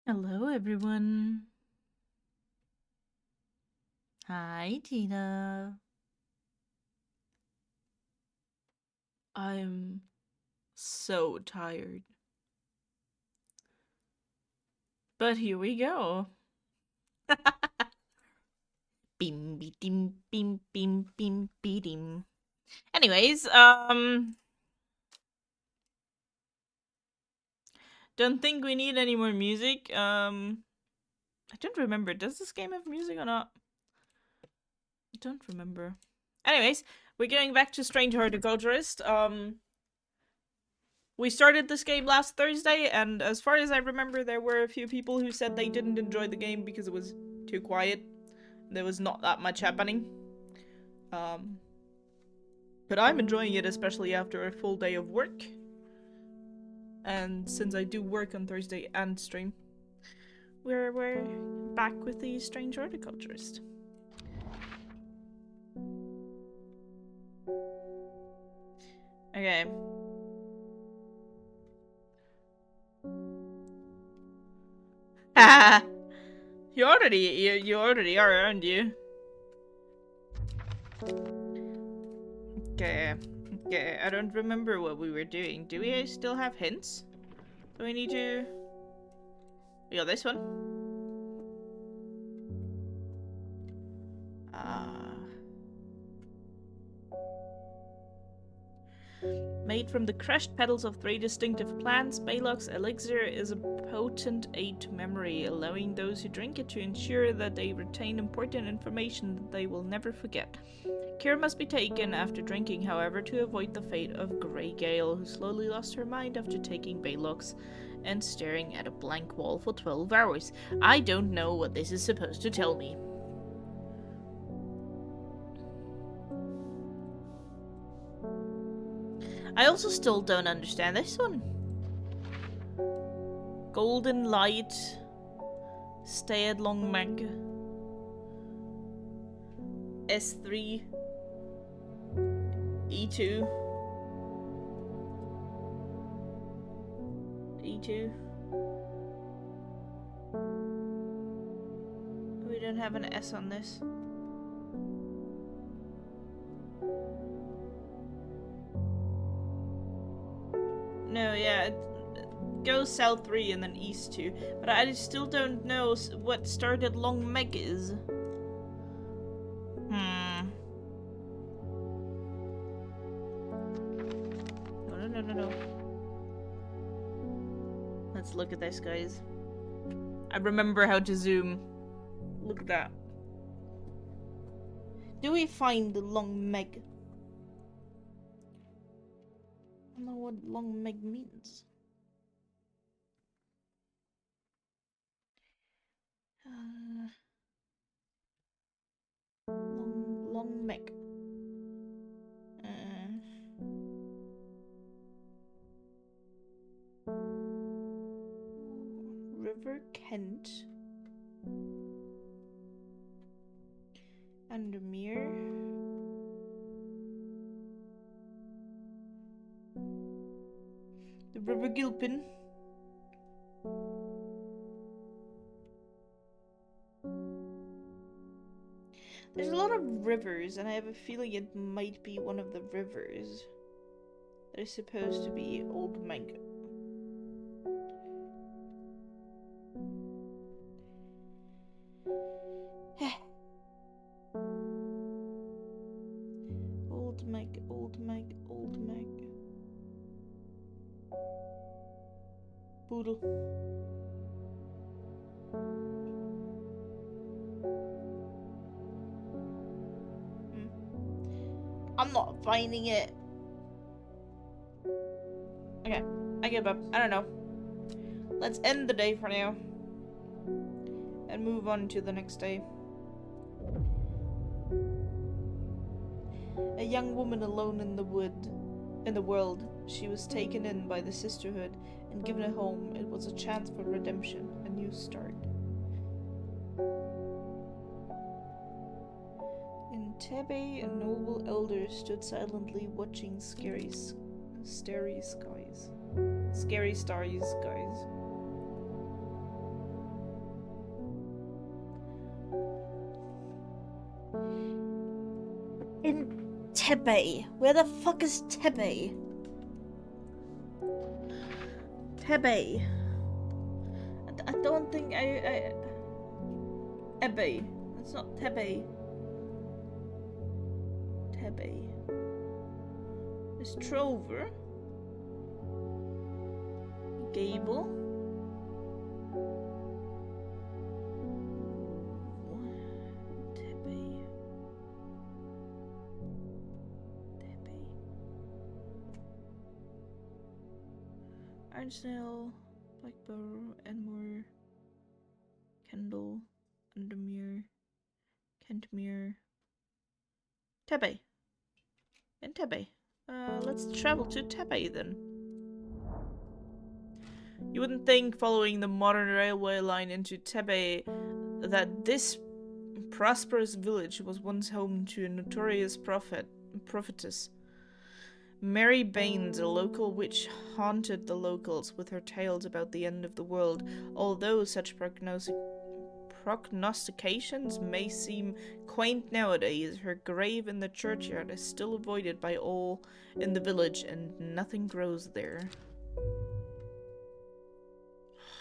Hello, everyone. Hi, Tina. I'm so tired. But here we go. Bim, bim, bim, bim, bim, bim. Anyways, don't think we need any more music. I don't remember. Does this game have music or not? I don't remember. Anyways, we're going back to Strange Horticulturist. We started this game last Thursday, and as far as I remember, there were a few people who said they didn't enjoy the game because it was too quiet. There was not that much happening. Um, but I'm enjoying it, especially after a full day of work. And since I do work on Thursday and stream, we're back with the Strange Horticulturist. Okay. you already are, aren't you? Okay. Okay, I don't remember what we were doing. Do we still have hints? Do we need to... Yeah, this one. Made from the crushed petals of three distinctive plants, Balog's elixir is a potent aid to memory, allowing those who drink it to ensure that they retain important information that they will never forget. Care must be taken after drinking, however, to avoid the fate of Grey Gale, who slowly lost her mind after taking Balog's and staring at a blank wall for 12 hours. I don't know what this is supposed to tell me. I also still don't understand this one. Golden Light, Stayed Long Mag, S3, E2, E2. We don't have an S on this. No, yeah, go south 3 and then east 2. But I still don't know what started Long Meg is. No. Let's look at this, guys. I remember how to zoom. Look at that. Do we find the Long Meg? I don't know what Long Meg means. Long Meg. River Kent. Andermere. The River Gilpin. There's a lot of rivers, and I have a feeling it might be one of the rivers that is supposed to be Old Meg. Old Meg. Boodle. I'm not finding it. Okay, I give up. I don't know. Let's end the day for now. And move on to the next day. A young woman alone in the world. She was taken in by the sisterhood and given a home. It was a chance for redemption, a new start. In Tebe, a noble elder stood silently watching scary starry skies. In Tebe. Where the fuck is Tebe? Tebe. I don't think I... Ebe. That's not Tebe. Tebe. There's Trover. Gable. Tebe. Arnsdale, Blackborough, Enmore, Kendall, Undermere, Kentmere, Tebe. And Tebe. Let's travel to Tebe then. You wouldn't think, following the modern railway line into Tebe, that this prosperous village was once home to a notorious prophetess. Mary Baines, a local witch, haunted the locals with her tales about the end of the world. Although such prognostications may seem quaint nowadays, her grave in the churchyard is still avoided by all in the village, and nothing grows there.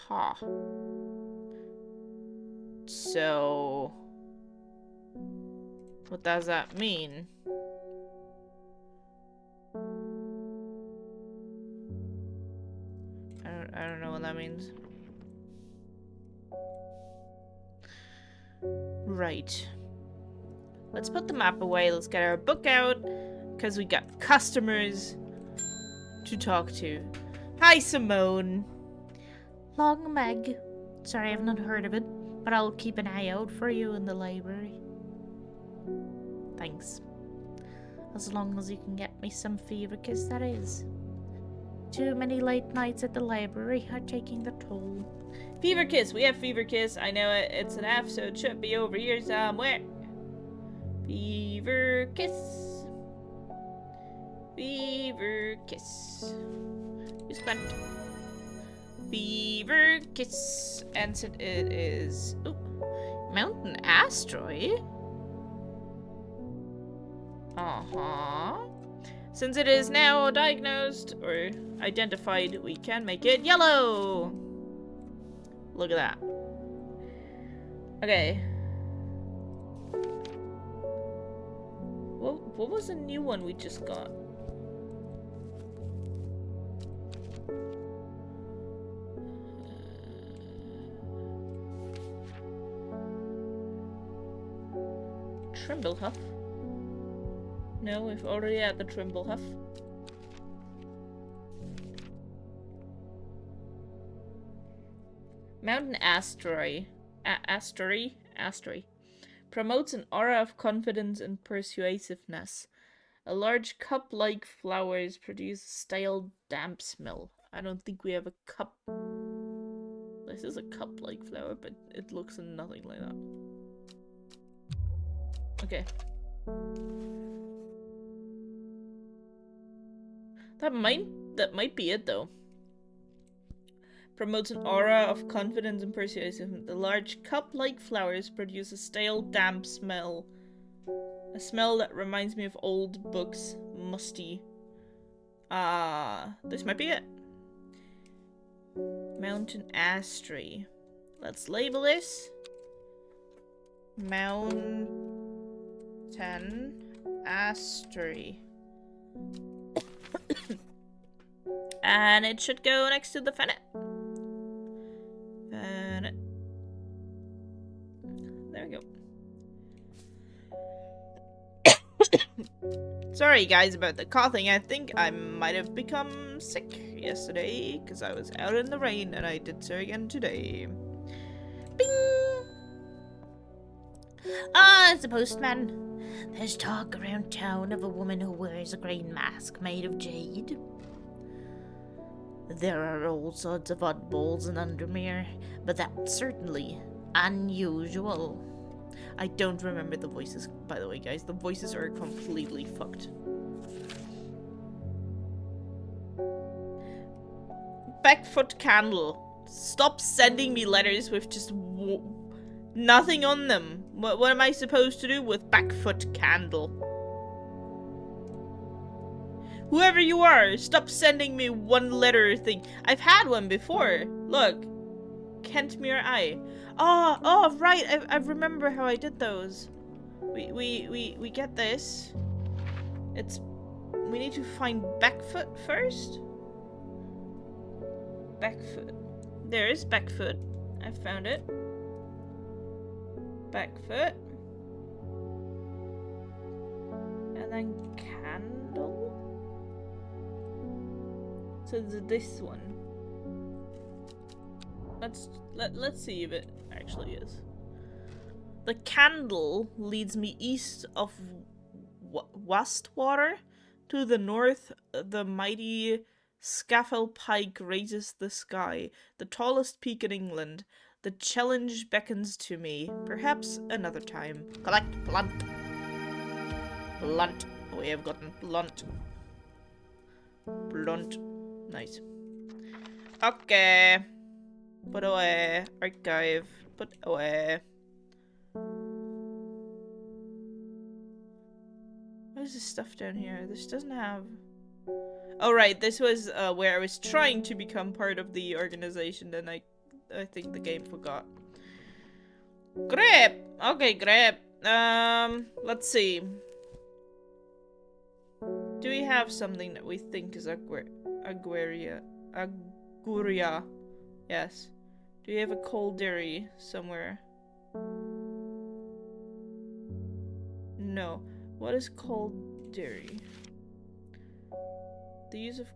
Ha. Huh. So, what does that mean? I don't know what that means. Right. Let's put the map away. Let's get our book out, because we got customers to talk to. Hi, Simone. Long Meg. Sorry, I've not heard of it, but I'll keep an eye out for you in the library. Thanks. As long as you can get me some fever kiss, that is. Too many late nights at the library are taking the toll. Fever kiss. We have fever kiss. I know it. It's an F, so it should be over here somewhere. Fever kiss. Fever kiss. You spent. Fever kiss. Answered it is. Ooh. Mountain asteroid. Since it is now diagnosed or identified, we can make it yellow. Look at that. Okay. What was the new one we just got? Trimblehuff. No, we've already had the Trimblehuff. Mountain Asteroid. Asteroid. Promotes an aura of confidence and persuasiveness. A large cup-like flowers produce a stale, damp smell. I don't think we have a cup. This is a cup-like flower, but it looks nothing like that. Okay. That might be it though. Promotes an aura of confidence and persuasiveness. The large cup-like flowers produce a stale, damp smell. A smell that reminds me of old books. Musty. This might be it. Mountain Asteroid. Let's label this. Mountain Asteroid. And it should go next to the Fennet. Fennet. There we go. Sorry guys about the coughing. I think I might have become sick yesterday because I was out in the rain, and I did so again today. Bing! Ah, it's a postman. There's talk around town of a woman who wears a green mask made of jade. There are all sorts of oddballs in Undermere, but that's certainly unusual. I don't remember the voices, by the way, guys. The voices are completely fucked. Backfoot Candle. Stop sending me letters with just nothing on them. What am I supposed to do with Backfoot Candle? Whoever you are, stop sending me one letter thing. I've had one before. Look. Kentmere I. Oh, right. I remember how I did those. We get this. We need to find Backfoot first. Backfoot. There is Backfoot. I found it. Backfoot. And then candle. So this one. Let's see if it actually is. The candle leads me east of Wastwater. To the north, the mighty Scafell Pike raises the sky, the tallest peak in England. The challenge beckons to me. Perhaps another time. Collect blunt. Blunt. We have gotten blunt. Blunt. Nice. Okay. Put away. Archive. Put away. What is this stuff down here? This doesn't have... Oh right, this was where I was trying to become part of the organization, and I think the game forgot. Grape! Okay, grape. Let's see. Do we have something that we think is Aguria? Yes. Do we have a cold dairy somewhere? No. What is cold dairy? The use of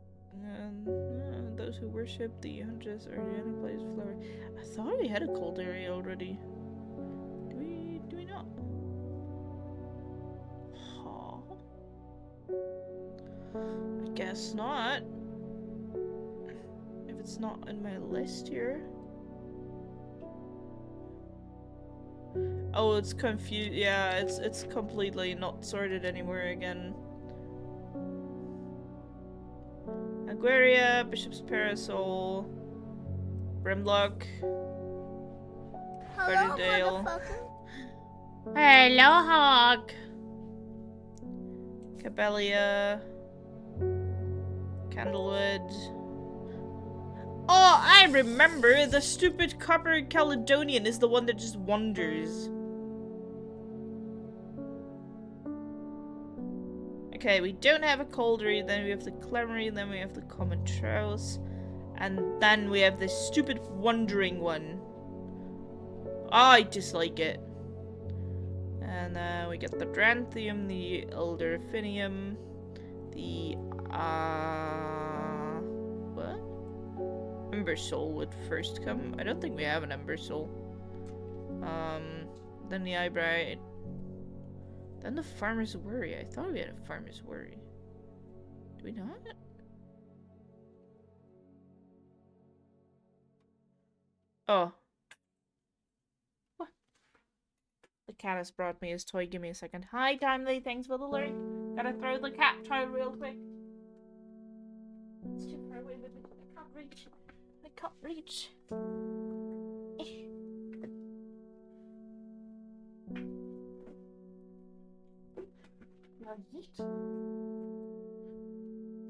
those who worship the hunters or the other place of flower. I thought we had a cold dairy already. Do we not? Huh. I guess not. If it's not in my list here. Oh, it's confused. Yeah, it's completely not sorted anymore again. Aguaria, Bishop's Parasol, Brimlock, Gardendale. Hello, Hog. Cabelia, Candlewood. Oh, I remember! The stupid Copper Caledonian is the one that just wanders. Okay, we don't have a Coldery, then we have the Clemery, then we have the Common Trouse, and then we have this stupid wandering one. I dislike it. And we get the Dranthium, the Elderfinium, the what? Ember Soul would first come. I don't think we have an Ember Soul. Then the Eyebright. Then the Farmer's Worry. I thought we had a Farmer's Worry. Do we not? Oh. What? The cat has brought me his toy. Give me a second. Hi, Timely. Thanks for the lurk. Gotta throw the cat toy real quick. It's too far away, but I can't reach. I can't reach.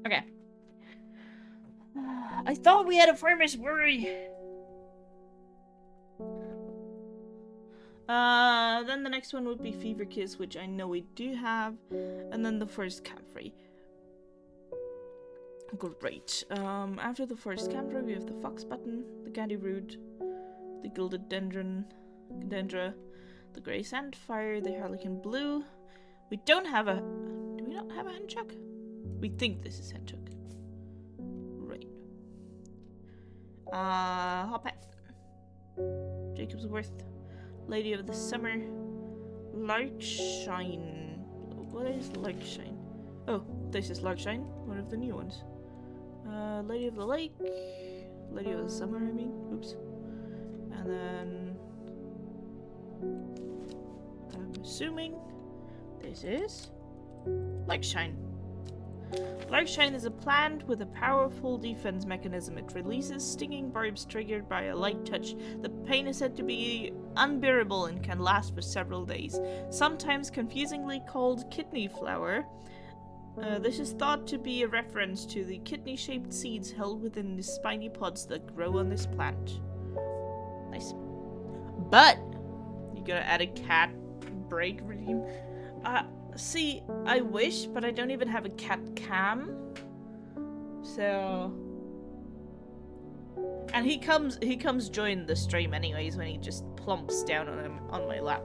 Okay. I thought we had a Farmer's Worry. Then the next one would be Fever Kiss, which I know we do have, and then the first Camphor. Great. After the first Camphor, we have the Fox Button, the Candy Root, the Gilded Dendra, the Grey Sandfire, the Harlequin Blue. We don't have a... Do we not have a Henchuk? We think this is Henchuk. Right. Hoppet. Jacob's Worth. Lady of the Summer. Larkshine. What is Larkshine? Oh, this is Larkshine. One of the new ones. Lady of the Lake. Lady of the Summer, I mean. Oops. And then... I'm assuming... This is Larkshine. Larkshine is a plant with a powerful defense mechanism. It releases stinging barbs triggered by a light touch. The pain is said to be unbearable and can last for several days. Sometimes confusingly called kidney flower, This is thought to be a reference to the kidney-shaped seeds held within the spiny pods that grow on this plant. Nice. But you gotta add a cat break redeem. See, I wish, but I don't even have a cat cam. So, and he comes join the stream anyways when he just plumps down on my lap.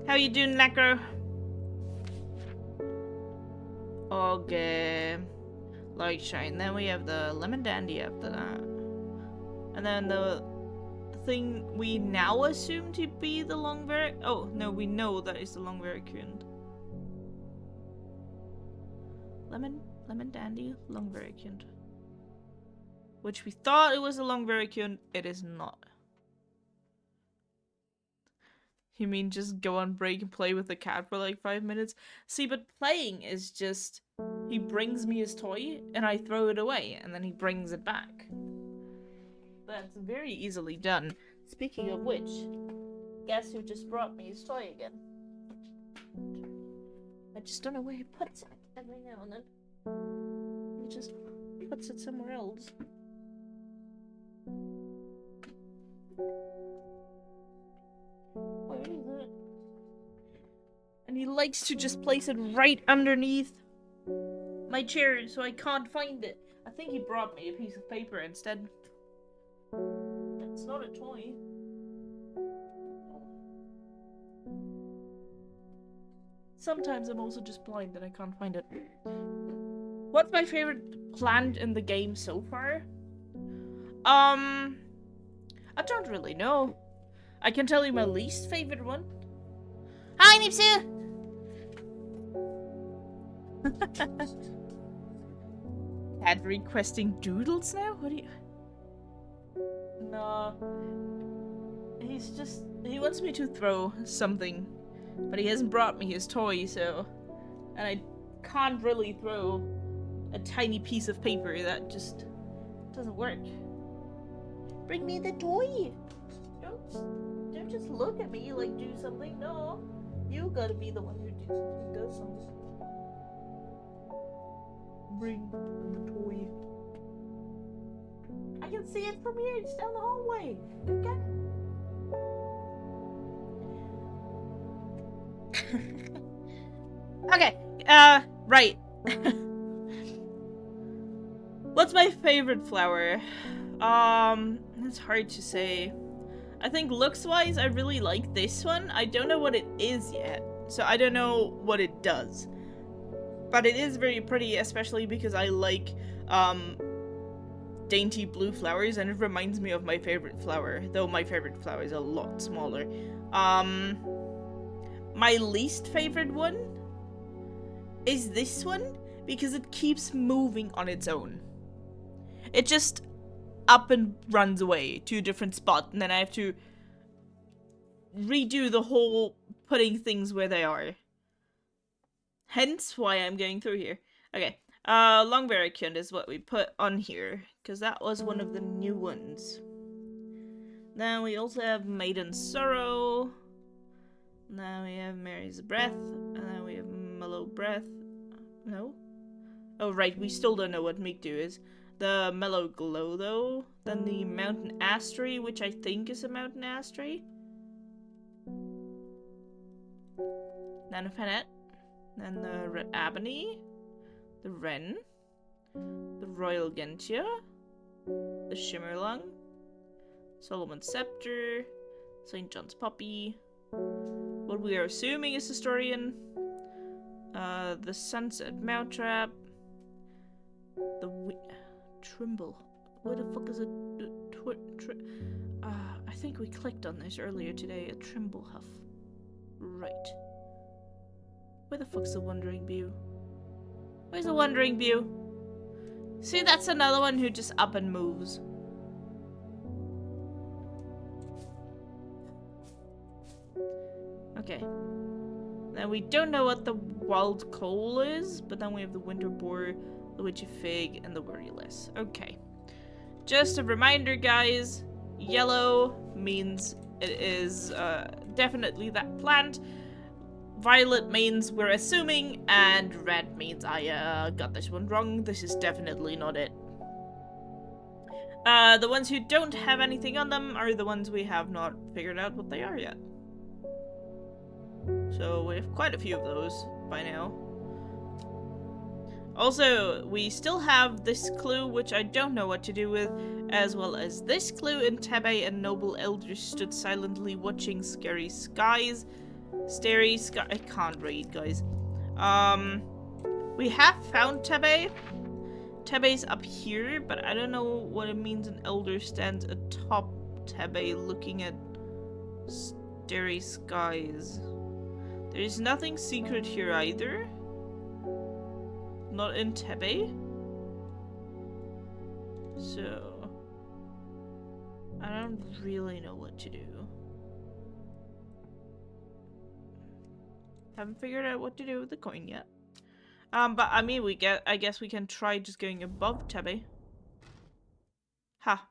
How you doing, Necro? Okay. Light shine. Then we have the lemon dandy after that. And then the thing we now assume to be the long oh, no, we know that is the long vericund. Lemon dandy, long vericund. Which we thought it was a long vericund, it is not. You mean just go on break and play with the cat for like 5 minutes? See, but playing is just, he brings me his toy and I throw it away and then he brings it back. That's very easily done. Speaking of which, guess who just brought me his toy again? I just don't know where he puts it every now and then. He just puts it somewhere else. Where is it? And he likes to just place it right underneath my chair so I can't find it. I think he brought me a piece of paper instead. It's not a toy. Sometimes I'm also just blind and I can't find it. What's my favorite plant in the game so far? I don't really know. I can tell you my least favorite one. Hi, Nipsu! Cat requesting doodles now? What do you... No. He wants me to throw something. But he hasn't brought me his toy, so... And I can't really throw a tiny piece of paper. That just doesn't work. Bring me the toy! Don't just look at me like do something. No. You gotta be the one who does something. Bring the toy. I can see it from here. It's down the hallway. Okay. Okay. Right. What's my favorite flower? It's hard to say. I think looks-wise, I really like this one. I don't know what it is yet, so I don't know what it does. But it is very pretty, especially because I like, dainty blue flowers, and it reminds me of my favorite flower, though my favorite flower is a lot smaller. My least favorite one is this one, because it keeps moving on its own. It just up and runs away to a different spot, and then I have to redo the whole putting things where they are. Hence why I'm going through here. Okay, long vericund is what we put on here, because that was one of the new ones. Then we also have Maiden's Sorrow. Now we have Mary's Breath, and then we have Mellow Breath. No? Oh right, we still don't know what Mikdu is. The Mellow Glow, though. Then the Mountain Astray, which I think is a Mountain Astray. Then a Fennette. Then the Red Ebony. The Wren. The Royal Gentia. The Shimmerlung. Solomon's Scepter. St. John's Poppy. What we are assuming is Historian. The Sunset Mounttrap. The Trimble. Where the fuck is it? I think we clicked on this earlier today. A Trimble Huff. Right. Where the fuck's the Wandering View? Where's the Wandering View? See, that's another one who just up and moves. Okay. Now we don't know what the Wild Coal is, but then we have the Winter Boar, the Witchy Fig, and the Worryless. Okay. Just a reminder, guys. Yellow means it is definitely that plant. violet means we're assuming, and red means I got this one wrong. This is definitely not it. The ones who don't have anything on them are the ones we have not figured out what they are yet. So we have quite a few of those by now. Also, we still have this clue, which I don't know what to do with, as well as this clue in Tebe and noble elders stood silently watching scary skies. Starry sky. I can't read, guys. We have found Tebe. Tebe's up here, but I don't know what it means an elder stands atop Tebe looking at starry skies. There's nothing secret here either. Not in Tebe. So I don't really know what to do. Haven't figured out what to do with the coin yet. But I mean, I guess we can try just going above Tebe. Ha.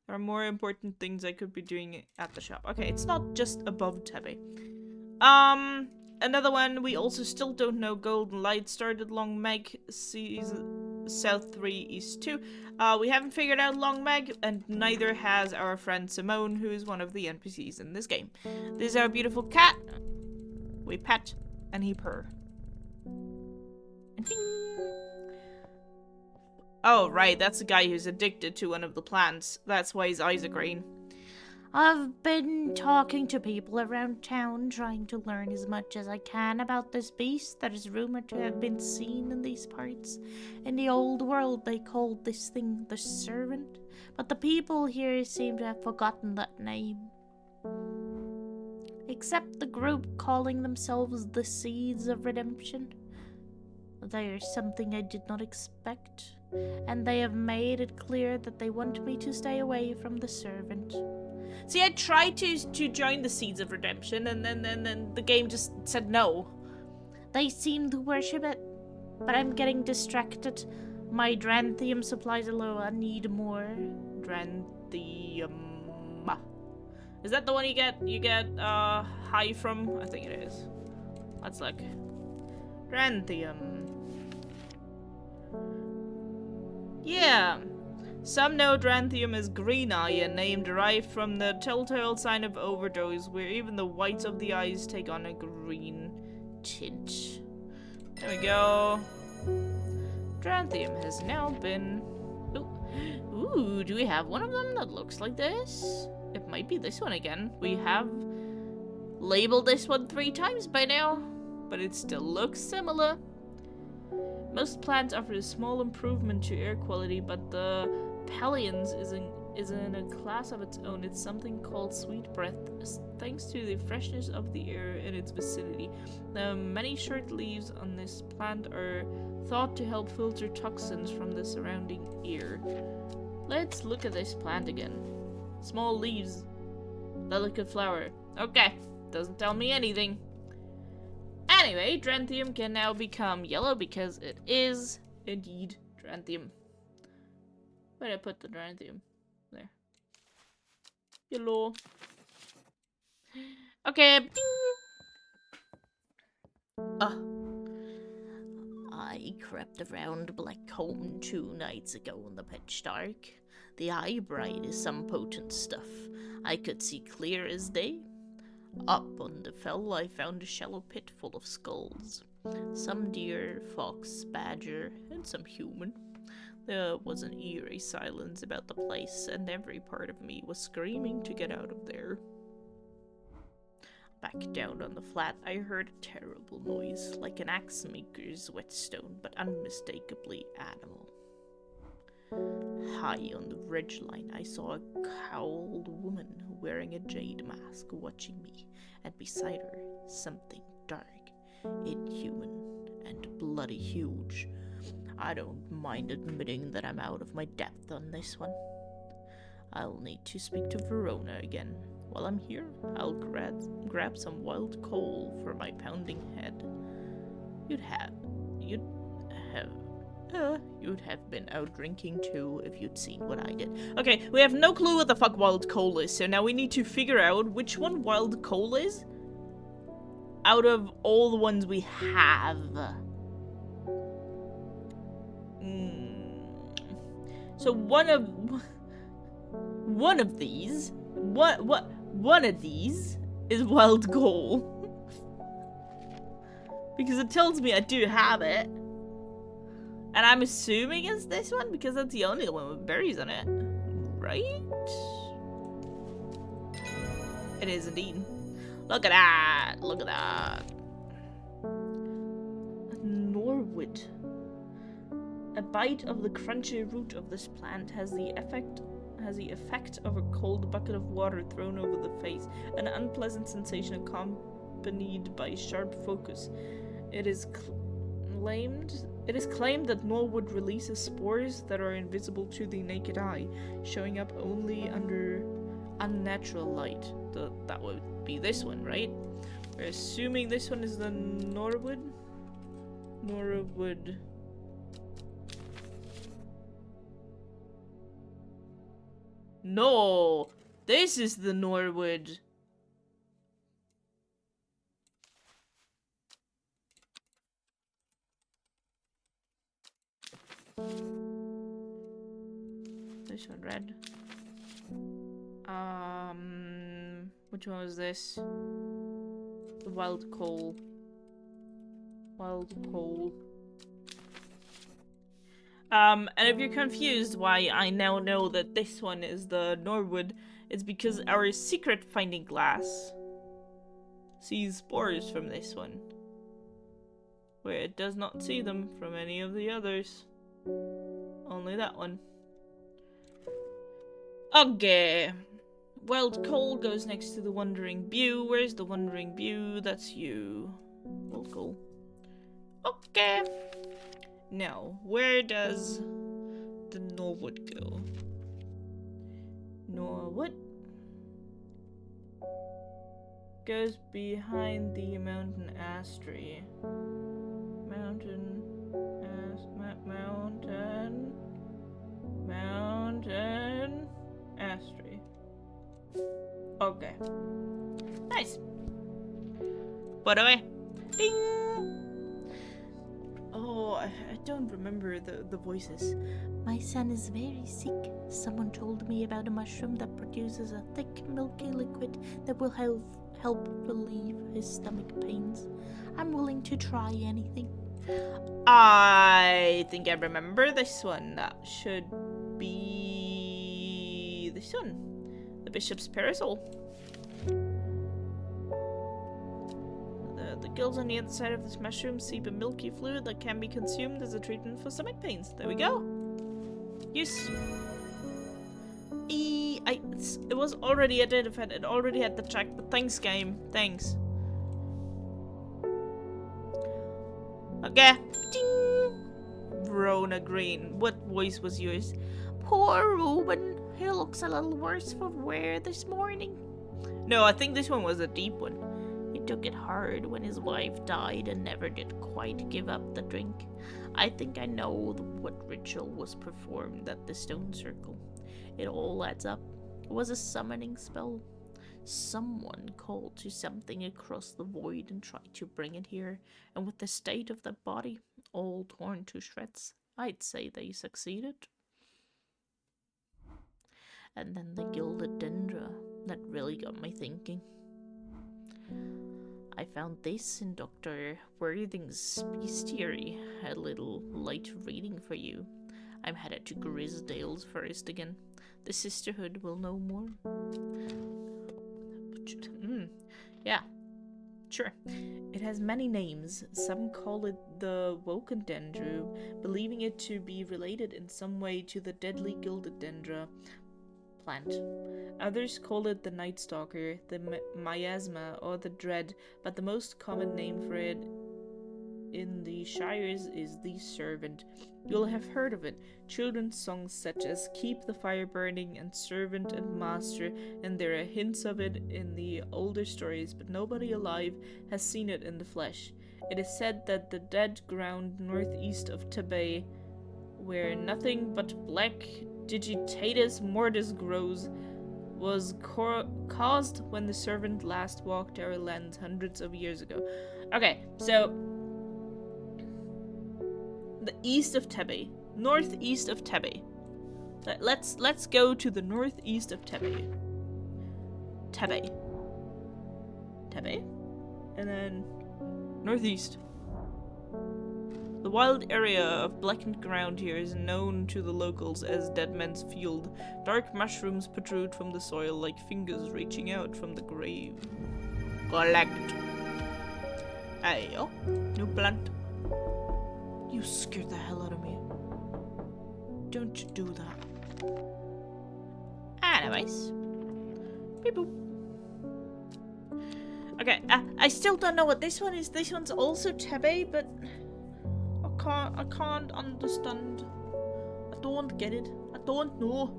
There are more important things I could be doing at the shop. Okay, it's not just above Tebe. Another one, we also still don't know. Golden Light started Long Meg, sees South 3, East 2. We haven't figured out Long Meg, and neither has our friend Simone, who is one of the NPCs in this game. This is our beautiful cat. We pet, and he purr. And ding! Oh, right, that's the guy who's addicted to one of the plants. That's why his eyes are green. I've been talking to people around town, trying to learn as much as I can about this beast that is rumored to have been seen in these parts. In the old world, they called this thing the Servant, but the people here seem to have forgotten that name. Except the group calling themselves the Seeds of Redemption. They are something I did not expect, and they have made it clear that they want me to stay away from the Servant. See, I tried to join the Seeds of Redemption, and then the game just said no. They seem to worship it, but I'm getting distracted. My Dranthium supplies are low. I need more. Dranthium. Is that the one you get high from? I think it is. Let's look. Dranthium. Yeah. Some know Dranthium is green eye, a name derived from the telltale sign of overdose, where even the whites of the eyes take on a green tint. There we go. Dranthium has now been... Ooh, do we have one of them that looks like this? It might be this one again. We have labeled this one 3 times by now, but it still looks similar. Most plants offer a small improvement to air quality, but the Pallions is in a class of its own. It's something called sweet breath, thanks to the freshness of the air in its vicinity. The many short leaves on this plant are thought to help filter toxins from the surrounding air. Let's look at this plant again. Small leaves, delicate flower. Okay, doesn't tell me anything. Anyway, Dranthium can now become yellow because it is indeed Dranthium. Where did I put the Dranthium? There. Yellow. Okay. Bing. I crept around Blackcomb 2 nights ago in the pitch dark. The eye bright is some potent stuff. I could see clear as day. Up on the fell I found a shallow pit full of skulls. Some deer, fox, badger, and some human. There was an eerie silence about the place, and every part of me was screaming to get out of there. Back down on the flat, I heard a terrible noise, like an axe maker's whetstone, but unmistakably animal. High on the ridgeline, I saw a cowled woman wearing a jade mask watching me, and beside her, something dark, inhuman, and bloody huge. I don't mind admitting that I'm out of my depth on this one. I'll need to speak to Verona again. While I'm here, I'll grab some wild coal for my pounding head. You'd have been out drinking too if you'd seen what I did. Okay, we have no clue what the fuck wild coal is, so now we need to figure out which one wild coal is. out of all the ones we have. So one of these is wild coal. Because it tells me I do have it. And I'm assuming it's this one because that's the only one with berries on it. Right? It is indeed. Look at that! Look at that! Norwood. A bite of the crunchy root of this plant has the effect of a cold bucket of water thrown over the face, an unpleasant sensation accompanied by sharp focus. It is claimed that Norwood releases spores that are invisible to the naked eye, showing up only under unnatural light. That would be this one, right? We're assuming this one is the Norwood. Norwood. No! This is the Norwood. This one red. Which one was this? The wild coal. Wild coal. And if you're confused why I now know that this one is the Norwood, it's because our secret finding glass sees spores from this one, where it does not see them from any of the others. Only that one. Okay. Wild coal goes next to the wandering bew. Where's the wandering bew? That's you. Wild coal. Okay. Now, where does the Norwood go? Norwood goes behind the mountain ash tree. Mountain ash tree. Okay. Nice. Put away. Ding! Oh, I don't remember the voices. My son is very sick. Someone told me about a mushroom that produces a thick, milky liquid that will help relieve his stomach pains. I'm willing to try anything. I think I remember this one. That should be this one. The Bishop's Parasol. The gills on the inside of this mushroom seep a milky fluid that can be consumed as a treatment for stomach pains. There we go. Use. It was already identified. It already had the check. But thanks, game. Thanks. Okay. Ding. Rona Green. What voice was yours? Poor Reuben. He looks a little worse for wear this morning. No, I think this one was a deep one. He took it hard when his wife died and never did quite give up the drink. I think I know what ritual was performed at the stone circle. It all adds up. It was a summoning spell. Someone called to something across the void and tried to bring it here, and with the state of the body all torn to shreds, I'd say they succeeded. And then the gilded dendra, that really got me thinking. I found this in Dr. Worthing's bestiary. A little light reading for you. I'm headed to Grisdale's first again. The sisterhood will know more. Yeah, sure. It has many names. Some call it the Woken Dendru, believing it to be related in some way to the deadly gilded dendra plant. Others call it the Night Stalker, the Miasma, or the Dread, but the most common name for it in the Shires is the Servant. You'll have heard of it. Children's songs such as Keep the Fire Burning and Servant and Master, and there are hints of it in the older stories, but nobody alive has seen it in the flesh. It is said that the dead ground northeast of Tebay, where nothing but black Digitatus mortis grows, was caused when the servant last walked our lands hundreds of years ago. Okay, so the east of Tebe, northeast of Tebe. Let's go to the northeast of Tebe. Tebe, and then northeast. The wild area of blackened ground here is known to the locals as Dead Man's Field. Dark mushrooms protrude from the soil like fingers reaching out from the grave. Collect. Ayo, new plant. You scared the hell out of me. Don't you do that. Anyways. Beep boop. Okay, I still don't know what this one is. This one's also Tebe, but I can't understand. I don't get it. I don't know.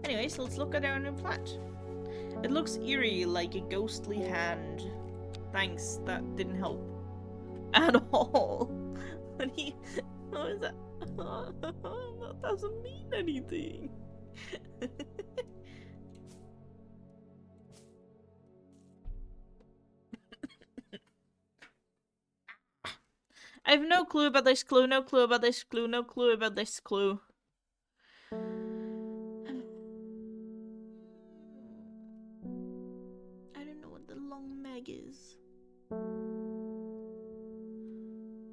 Anyways, let's look at our new plant. It looks eerie, like a ghostly hand. Thanks, that didn't help at all. What is that? That doesn't mean anything. I have no clue about this clue, no clue about this clue, no clue about this clue. I don't know what the long meg is.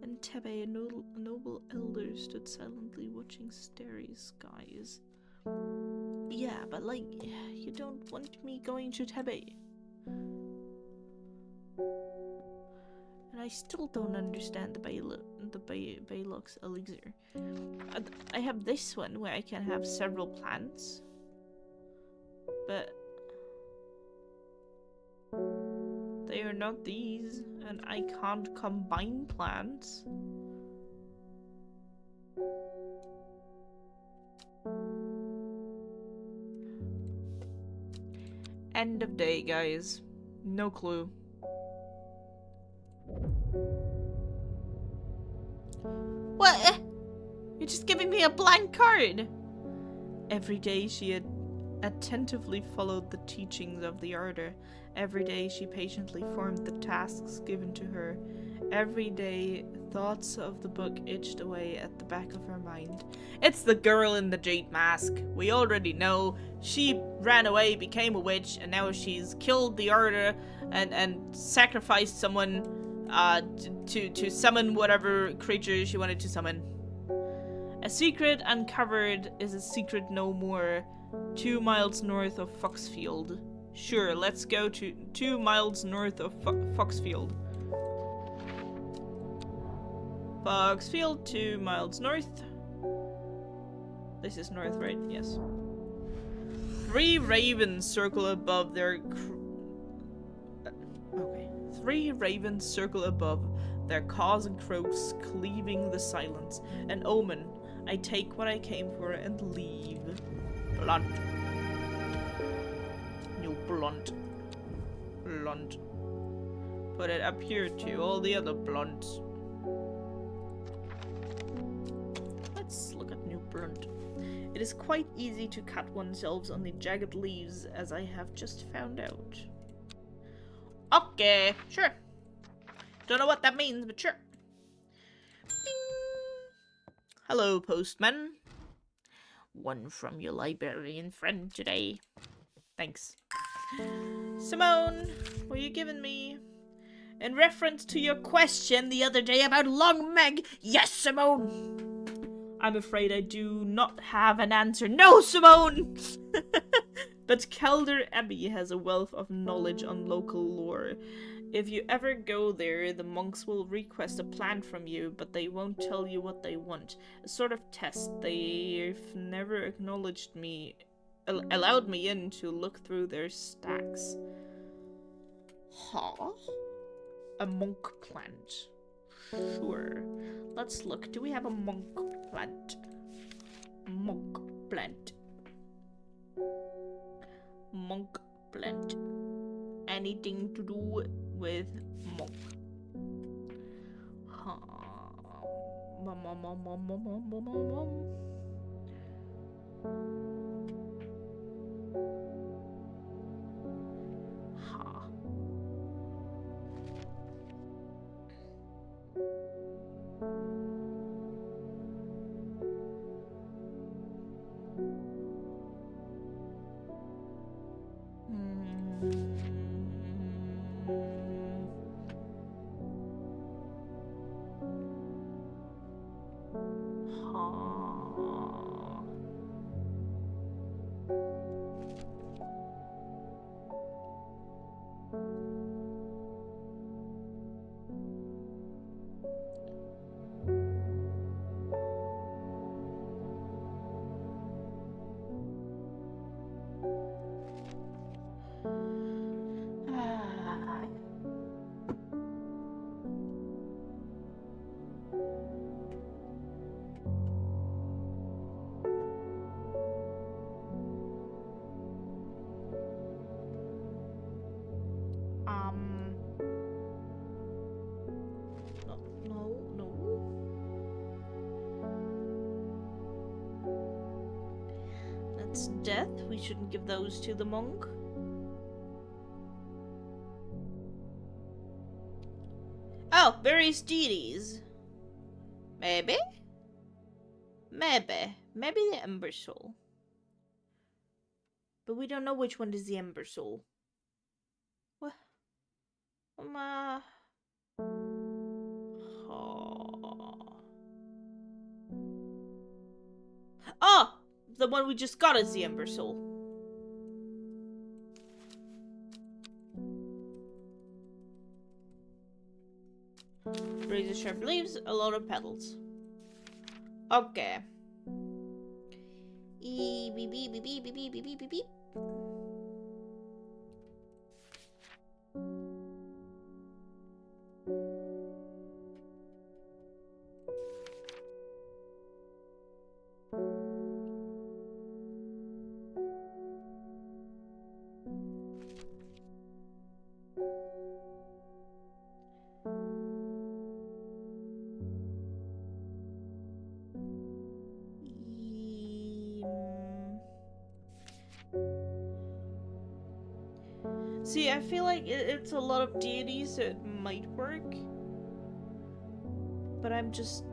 And Tebe, a noble elder, stood silently watching starry skies. Yeah, but like, you don't want me going to Tebe. And I still don't understand the Baylock's elixir. I have this one where I can have several plants, but they are not these, and I can't combine plants. End of day, guys. No clue. What? You're just giving me a blank card! Every day she had attentively followed the teachings of the Order. Every day she patiently formed the tasks given to her. Every day thoughts of the book itched away at the back of her mind. It's the girl in the jade mask. We already know. She ran away, became a witch, and now she's killed the Order and sacrificed someone to summon whatever creature she wanted to summon. A secret uncovered is a secret no more. 2 miles north of Foxfield. Sure, let's go to 2 miles north of Foxfield. Foxfield, 2 miles north. This is north, right? Yes. 3 ravens circle above their... Okay. 3 ravens circle above, their caws and croaks cleaving the silence. An omen. I take what I came for and leave. Blunt. New blunt. Blunt. Put it up here to all the other blunts. Let's look at new blunt. It is quite easy to cut oneself on the jagged leaves, as I have just found out. Okay, sure. Don't know what that means, but sure. Bing. Hello, postman. One from your librarian friend today. Thanks. Simone, what are you giving me? In reference to your question the other day about Long Meg. Yes, Simone! I'm afraid I do not have an answer. No, Simone! But Calder Abbey has a wealth of knowledge on local lore. If you ever go there, the monks will request a plant from you, but they won't tell you what they want. A sort of test. They've never acknowledged me, allowed me in to look through their stacks. Huh? A monk plant. Sure. Let's look. Do we have a monk plant? Monk plant. Monk plant. Anything to do with monk. Huh. Ha. Ha. Ah. No, no, no. That's death. We shouldn't give those to the monk. Oh, various deities. Maybe? Maybe the Ember Soul. But we don't know which one is the Ember Soul. What? Oh. Oh! The one we just got is the Ember Soul. Razor sharp leaves, a lot of petals. Okay. Beep, beep, beep, beep, beep, beep, beep, beep, beep. See, I feel like it's a lot of deities, so it might work. But I'm just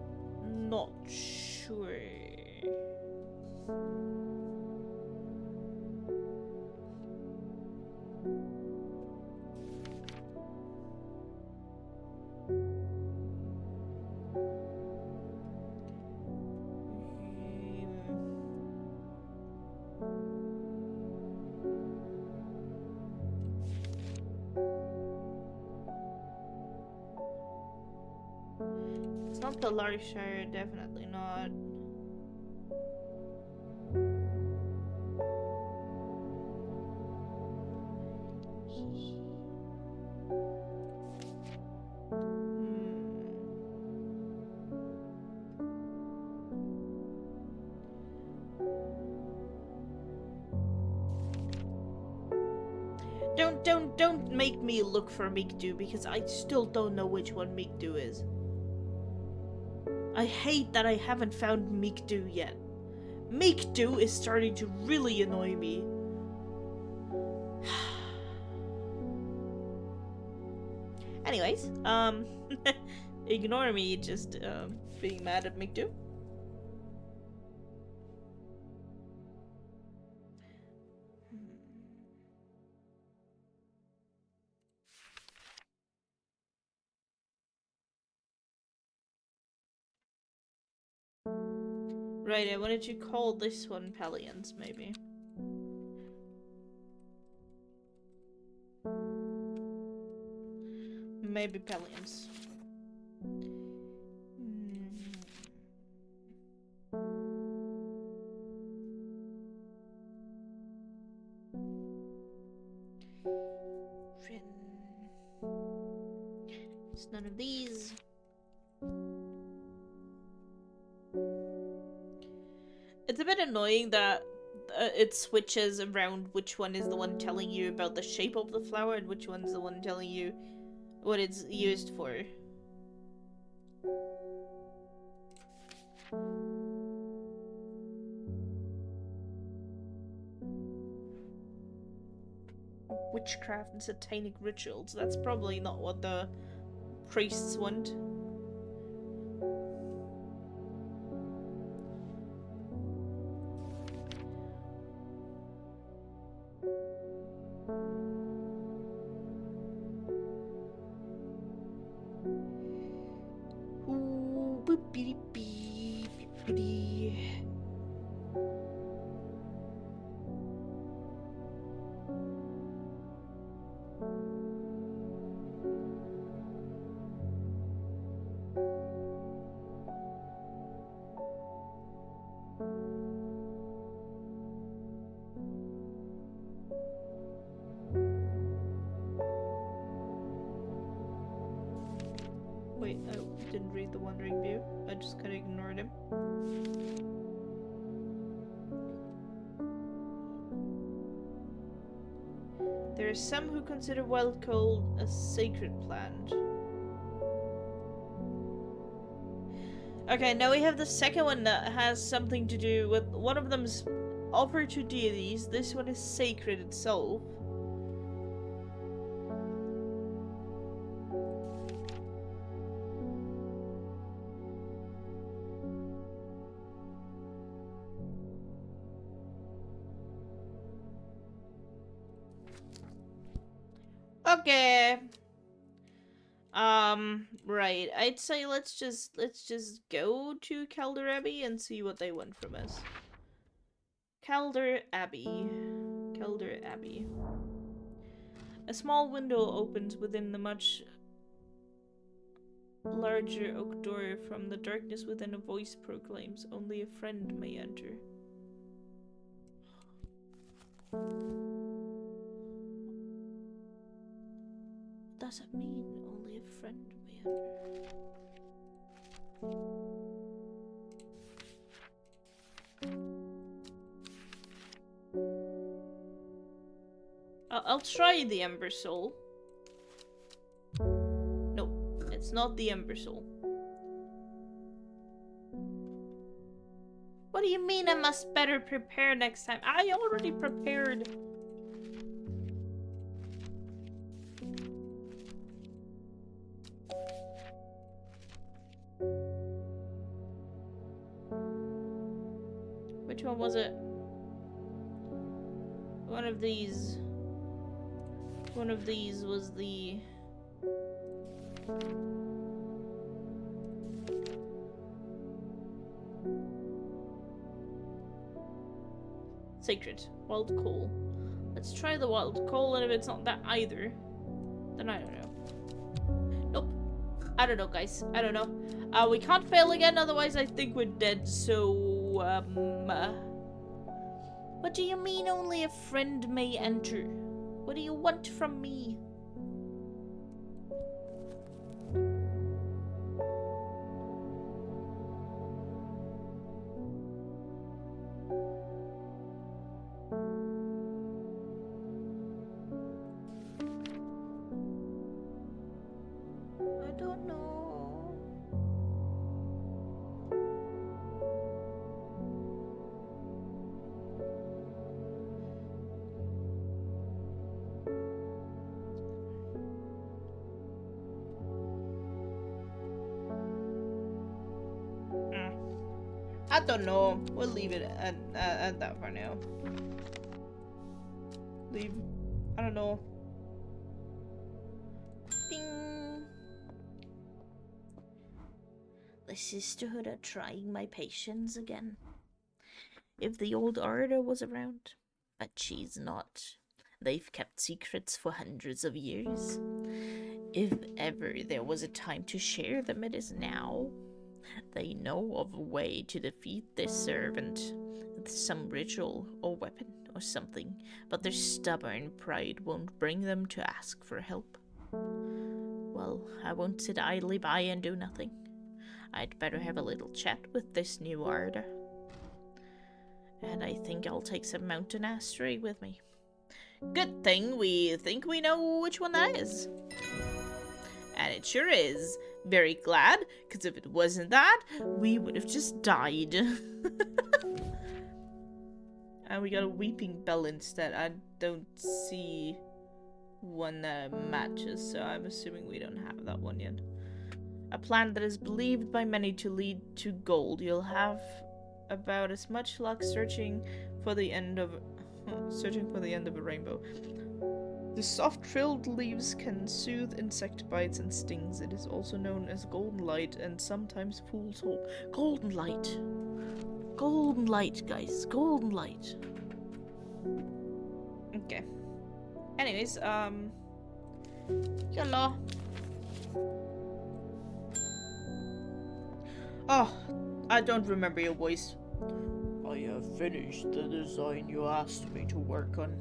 not sure. It's not the Larshire, definitely not. Don't make me look for Mikdu, because I still don't know which one Mikdu is. I hate that I haven't found Mikdu yet. Mikdu is starting to really annoy me. Anyways, ignore me just being mad at Mikdu. Right, I wanted to call this one Pelions, maybe. Maybe Pelions. It's none of these. It's a bit annoying that it switches around which one is the one telling you about the shape of the flower and which one's the one telling you what it's used for. witchcraft and satanic rituals. That's probably not what the priests want. Ooh, boop-biddy-bee, boop-biddy. Wait, I didn't read the Wandering View. I just kind of ignored him. There are some who consider wild coal a sacred plant. Okay, now we have the second one that has something to do with... One of them's offered to deities. This one is sacred itself. Okay. Right. I'd say let's just go to Calder Abbey and see what they want from us. Calder Abbey. Calder Abbey. A small window opens within the much larger oak door. From the darkness within, a voice proclaims, "Only a friend may enter." What does it mean, only a friend may enter? I'll try the Ember Soul. No, it's not the Ember Soul. What do you mean I must better prepare next time? I already prepared. Which one was it? One of these. One of these was the... Sacred. Wild coal. Let's try the wild coal, and if it's not that either, then I don't know. Nope. I don't know, guys. I don't know. We can't fail again, otherwise I think we're dead, so, What do you mean only a friend may enter? What do you want from me? I don't know. I don't know. We'll leave it at that for now. Leave. I don't know. Ding. The sisterhood are trying my patience again. If the old order was around, but she's not. They've kept secrets for hundreds of years. If ever there was a time to share them, it is now. They know of a way to defeat this servant, some ritual or weapon or something, but their stubborn pride won't bring them to ask for help. Well, I won't sit idly by and do nothing. I'd better have a little chat with this new order. And I think I'll take some mountain asteroid with me. Good thing we think we know which one that is. And it sure is. Very glad, because if it wasn't that, we would have just died. And we got a weeping bell instead. I don't see one that matches, so I'm assuming we don't have that one yet. A plant that is believed by many to lead to gold. You'll have about as much luck searching for the end of a rainbow. The soft frilled leaves can soothe insect bites and stings. It is also known as golden light and sometimes fool's hope. Golden light. Golden light, guys. Golden light. Okay. Anyways, yellow. Oh, I don't remember your voice. I have finished the design you asked me to work on.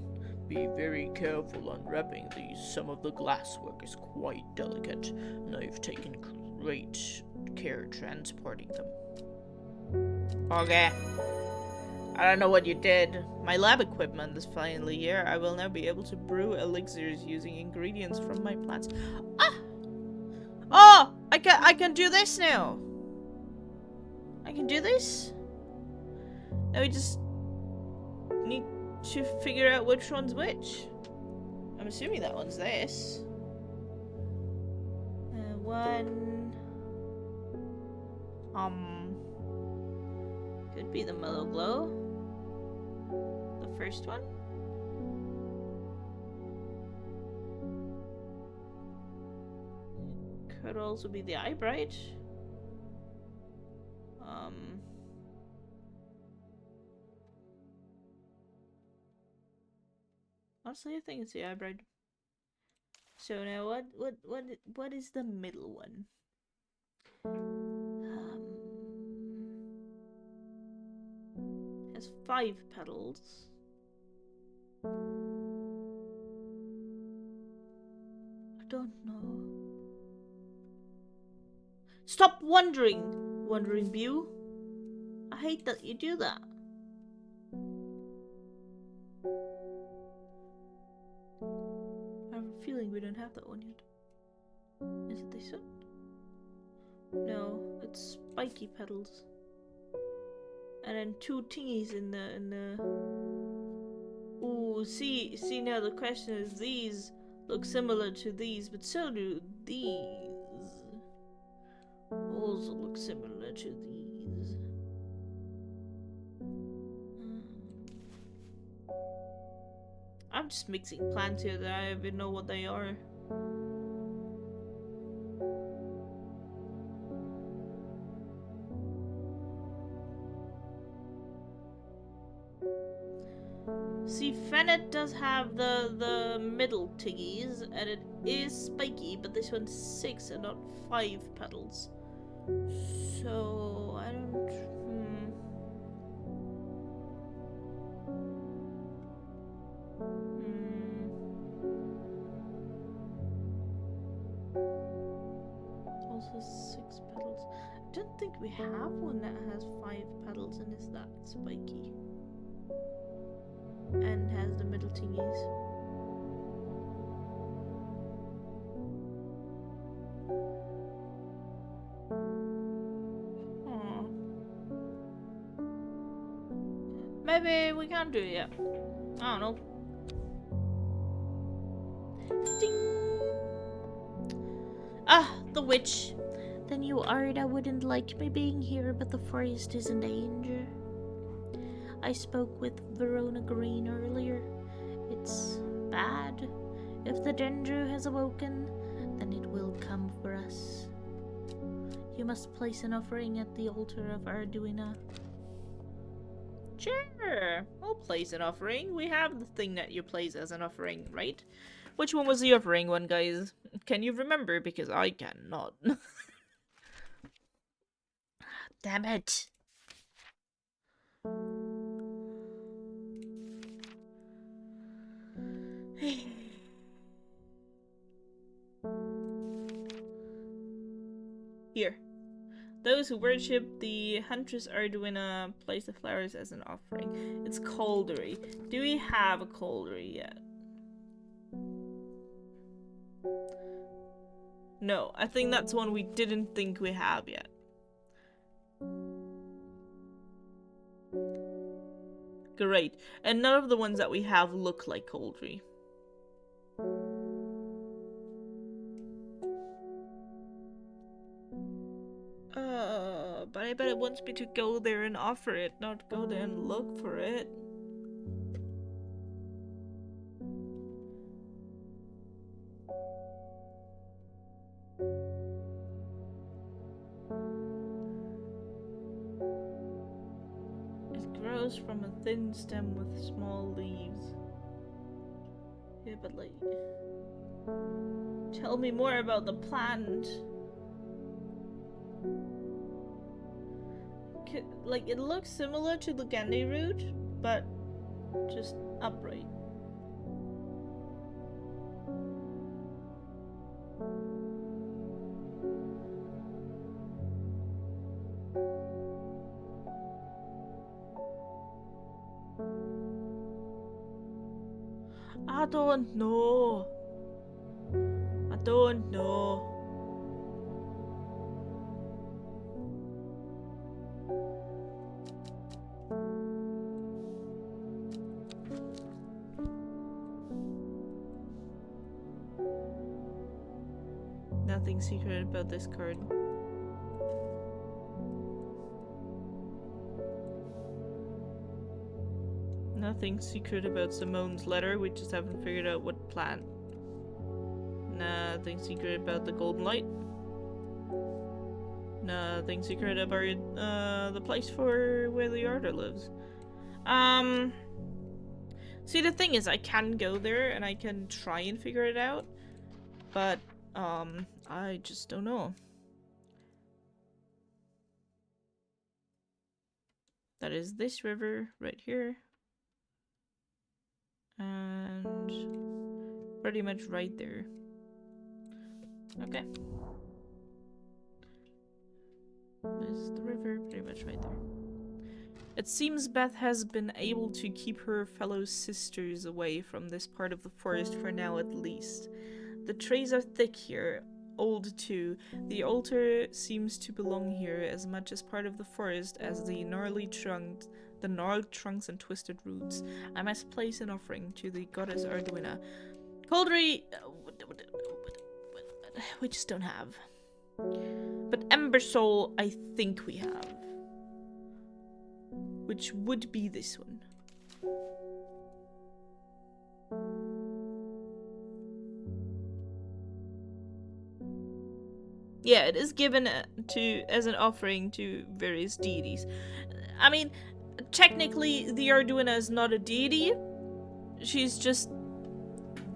Be very careful unwrapping these. Some of the glasswork is quite delicate, and I've taken great care transporting them. Okay. I don't know what you did. My lab equipment is finally here. I will now be able to brew elixirs using ingredients from my plants. Ah! Oh! I can do this now! I can do this? Now we just need to figure out which one's which. I'm assuming that one's this. One... Could be the mellow glow. The first one. Could also be the eye bright. Honestly, I think it's the eye bright. So now, what is the middle one? Has 5 petals. I don't know. Stop wondering, Wandering Bew. I hate that you do that. I have a feeling we don't have that one yet. Is it this one? No, it's spiky petals. And then 2 tingies in the... Ooh, see now the question is, these look similar to these, but so do these. Also look similar to these. I'm just mixing plants here that I even know what they are. See, Fennet does have the middle tiggies, and it is spiky, but this one's 6 and not 5 petals. So, I don't... Also 6 petals. I don't think we have one that has 5 petals and is that spiky. And has the middle tingies. Maybe we can't do it yet. I don't know. Ding! Ah, the witch. Then you Arda wouldn't like me being here, but the forest is in danger. I spoke with Verona Green earlier. It's bad. If the Dendro has awoken, then it will come for us. You must place an offering at the altar of Arduina. Sure, I'll place an offering. We have the thing that you place as an offering, right? Which one was the offering one, guys? Can you remember? Because I cannot. Damn it. Here. Those who worship the Huntress Arduina place the flowers as an offering. It's Caldery. Do we have a Caldery yet? No, I think that's one we didn't think we have yet. Great. And none of the ones that we have look like Caldery. But I bet it wants me to go there and offer it, not go there and look for it. It grows from a thin stem with small leaves. Yeah, but like... Tell me more about the plant. Like, it looks similar to the Gandhi root, but just upright. I don't know. I don't know. Nothing secret about this card. Nothing secret about Simone's letter, we just haven't figured out what plant. Nothing secret about the golden light. Nothing secret about the place for where the order lives. See, the thing is, I can go there and I can try and figure it out, but I just don't know. That is this river right here. And pretty much right there. Okay. This is the river, pretty much right there. It seems Beth has been able to keep her fellow sisters away from this part of the forest for now at least. The trees are thick here, old too. The altar seems to belong here as much as part of the forest as the gnarled trunks and twisted roots. I must place an offering to the goddess Arduina. Coldry... we just don't have. But Ember Soul, I think we have. Which would be this one. Yeah, it is given as an offering to various deities. I mean, technically, the Arduina is not a deity. She's just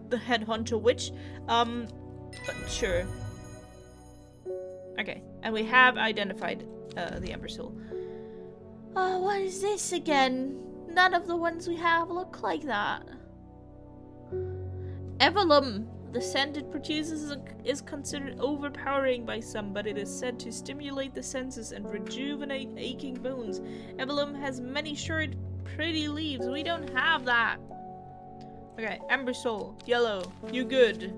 the head honcho witch. But sure. Okay, and we have identified the Ember Soul. Oh, what is this again? None of the ones we have look like that. Evelum. The scent it produces is considered overpowering by some, but it is said to stimulate the senses and rejuvenate aching bones. Evelum has many short, pretty leaves. We don't have that. Okay, Ember Soul, yellow, you good.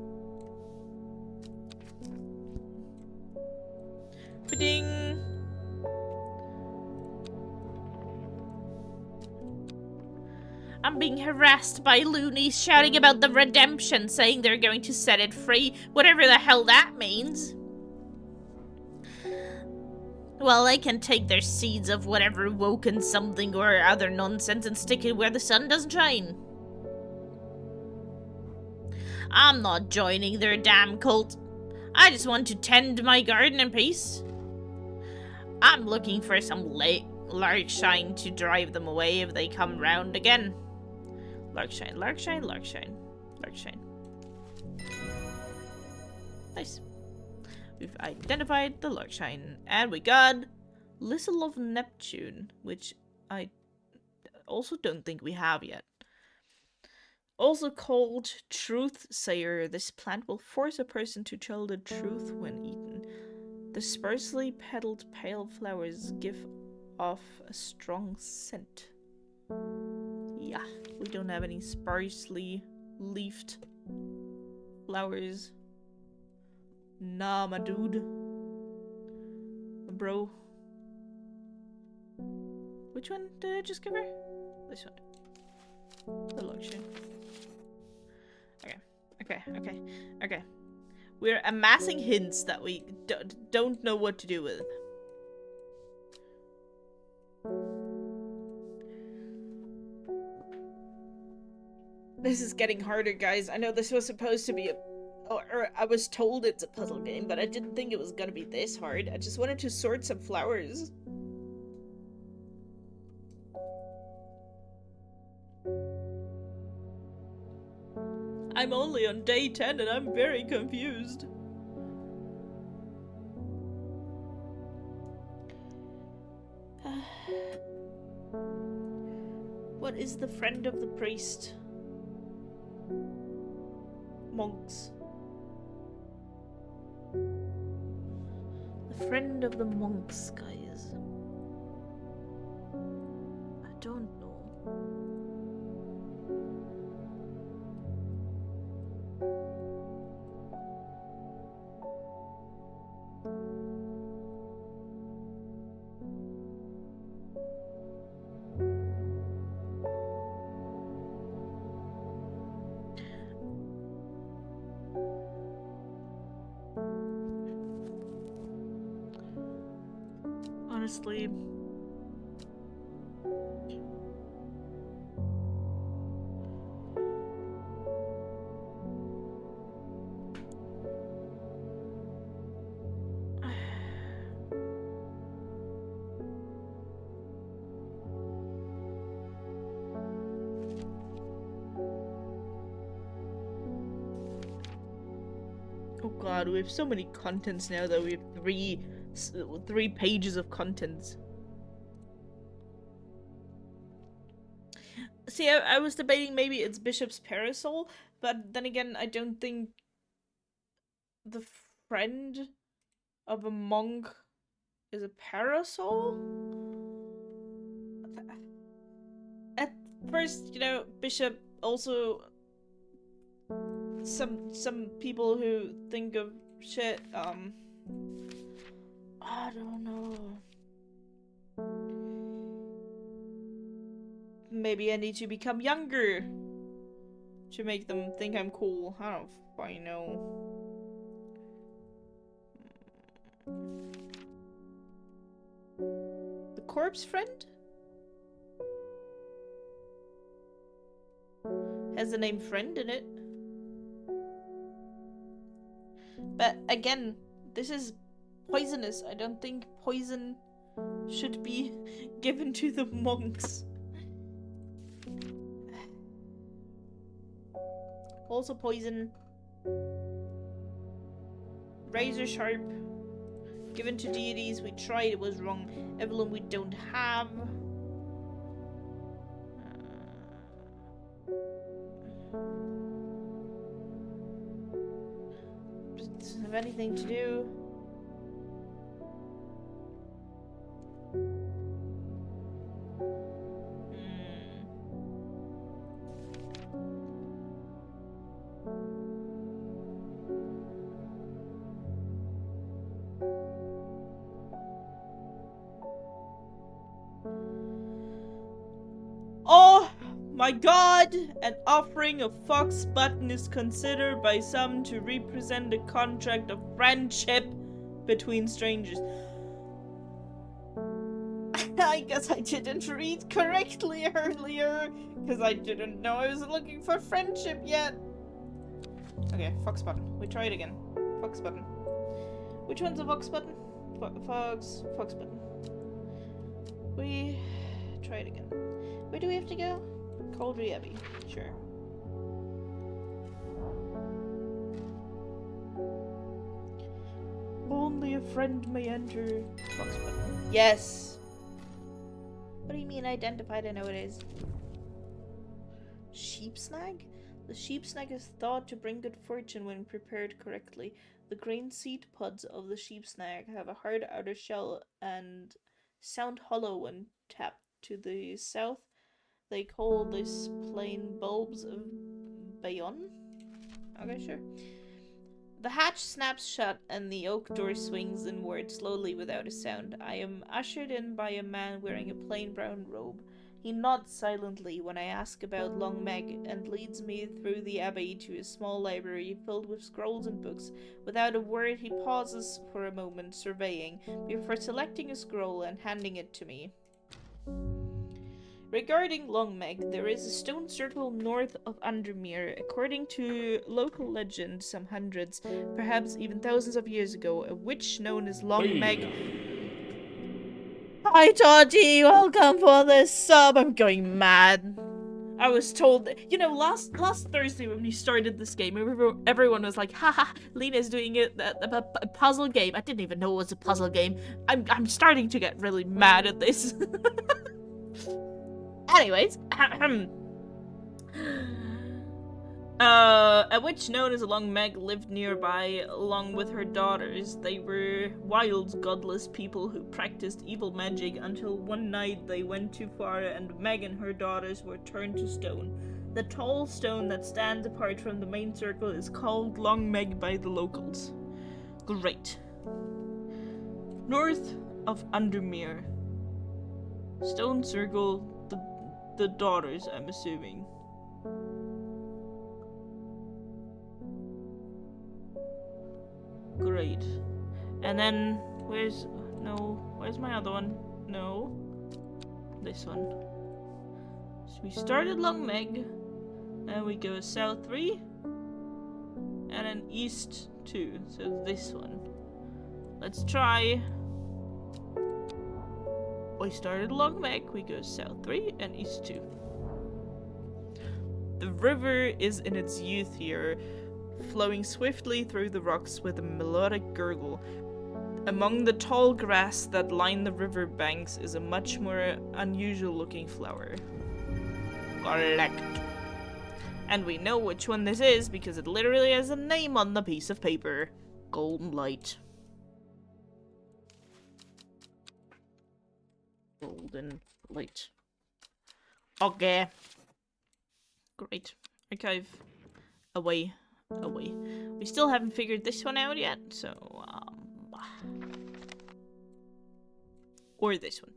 Ba-ding! I'm being harassed by loonies shouting about the redemption, saying they're going to set it free, whatever the hell that means. Well, I can take their seeds of whatever woken something or other nonsense and stick it where the sun doesn't shine. I'm not joining their damn cult. I just want to tend my garden in peace. I'm looking for some larkshine to drive them away if they come round again. Larkshine, larkshine, larkshine, larkshine. Nice. We've identified the larkshine, and we got Lissel of Neptune, which I also don't think we have yet. Also called Truth Sayer, this plant will force a person to tell the truth when eaten. The sparsely petaled pale flowers give off a strong scent. Yeah, we don't have any sparsely leafed flowers. Nah, my dude. Bro. Which one did I just give her? This one. The luxury. Okay. We're amassing hints that we don't know what to do with. This is getting harder, guys. I know this was supposed to be a... Or I was told it's a puzzle game, but I didn't think it was gonna be this hard. I just wanted to sort some flowers. I'm only on day 10 and I'm very confused. What is the friend of the priest? Monks. The friend of the monks, guys. I don't know. Honestly, oh god, we have so many contents now that we have three pages of contents. See, I was debating maybe it's Bishop's Parasol, but then again, I don't think the friend of a monk is a parasol. At first, you know, Bishop also some people who think of shit, I don't know. Maybe I need to become younger to make them think I'm cool. I don't fucking know. The corpse friend? Has the name friend in it. But again, this is poisonous. I don't think poison should be given to the monks. Also poison. Razor sharp. Given to deities. We tried, it was wrong. Evelyn we don't have. Doesn't have anything to do. Oh my god! An offering of fox button is considered by some to represent a contract of friendship between strangers. I guess I didn't read correctly earlier, because I didn't know I was looking for friendship yet. Okay, fox button. We try it again. Fox button. Which one's a fox button? Fox button. We try it again. Where do we have to go? Cauldry Abbey. Sure. Only a friend may enter. Fox button. Yes! What do you mean identified? I know it is. Sheep snag? The sheep snag is thought to bring good fortune when prepared correctly. The green seed pods of the sheep snag have a hard outer shell and sound hollow when tapped. To the south, they call this plain bulbs of Bayonne? Okay, sure. The hatch snaps shut and the oak door swings inward slowly without a sound. I am ushered in by a man wearing a plain brown robe. He nods silently when I ask about Long Meg and leads me through the abbey to a small library filled with scrolls and books. Without a word, he pauses for a moment, surveying, before selecting a scroll and handing it to me. Regarding Longmeg, there is a stone circle north of Undermere. According to local legend, some hundreds, perhaps even thousands of years ago, a witch known as Longmeg. Hi, Toddy! Welcome for this sub. I'm going mad. I was told, you know, last Thursday when we started this game, everyone was like, haha, Lena's doing a puzzle game. I didn't even know it was a puzzle game. I'm starting to get really mad at this. Anyways, a witch known as Long Meg lived nearby along with her daughters. They were wild, godless people who practiced evil magic until one night they went too far and Meg and her daughters were turned to stone. The tall stone that stands apart from the main circle is called Long Meg by the locals. Great. North of Undermere. Stone circle, the daughters, I'm assuming. Great. And then, where's my other one? No. This one. So we started Long Meg, and we go south 3, and then east 2. So this one. Let's try. We started Long Meg, we go south 3 and east 2. The river is in its youth here, flowing swiftly through the rocks with a melodic gurgle. Among the tall grass that line the river banks is a much more unusual looking flower. Collect. And we know which one this is because it literally has a name on the piece of paper. Golden Light. Golden Light. Okay. Great. Archive. Away. We still haven't figured this one out yet, so, or this one.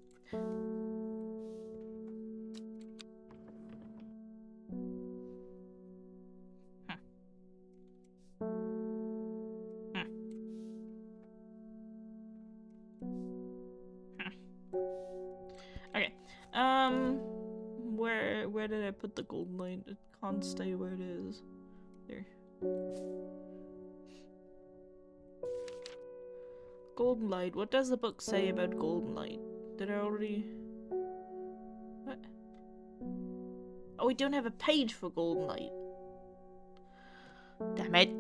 Okay. Where did I put the golden light? It can't stay where it is. There. Golden light. What does the book say about golden light? Did I already... What? Oh, we don't have a page for golden light. Damn it.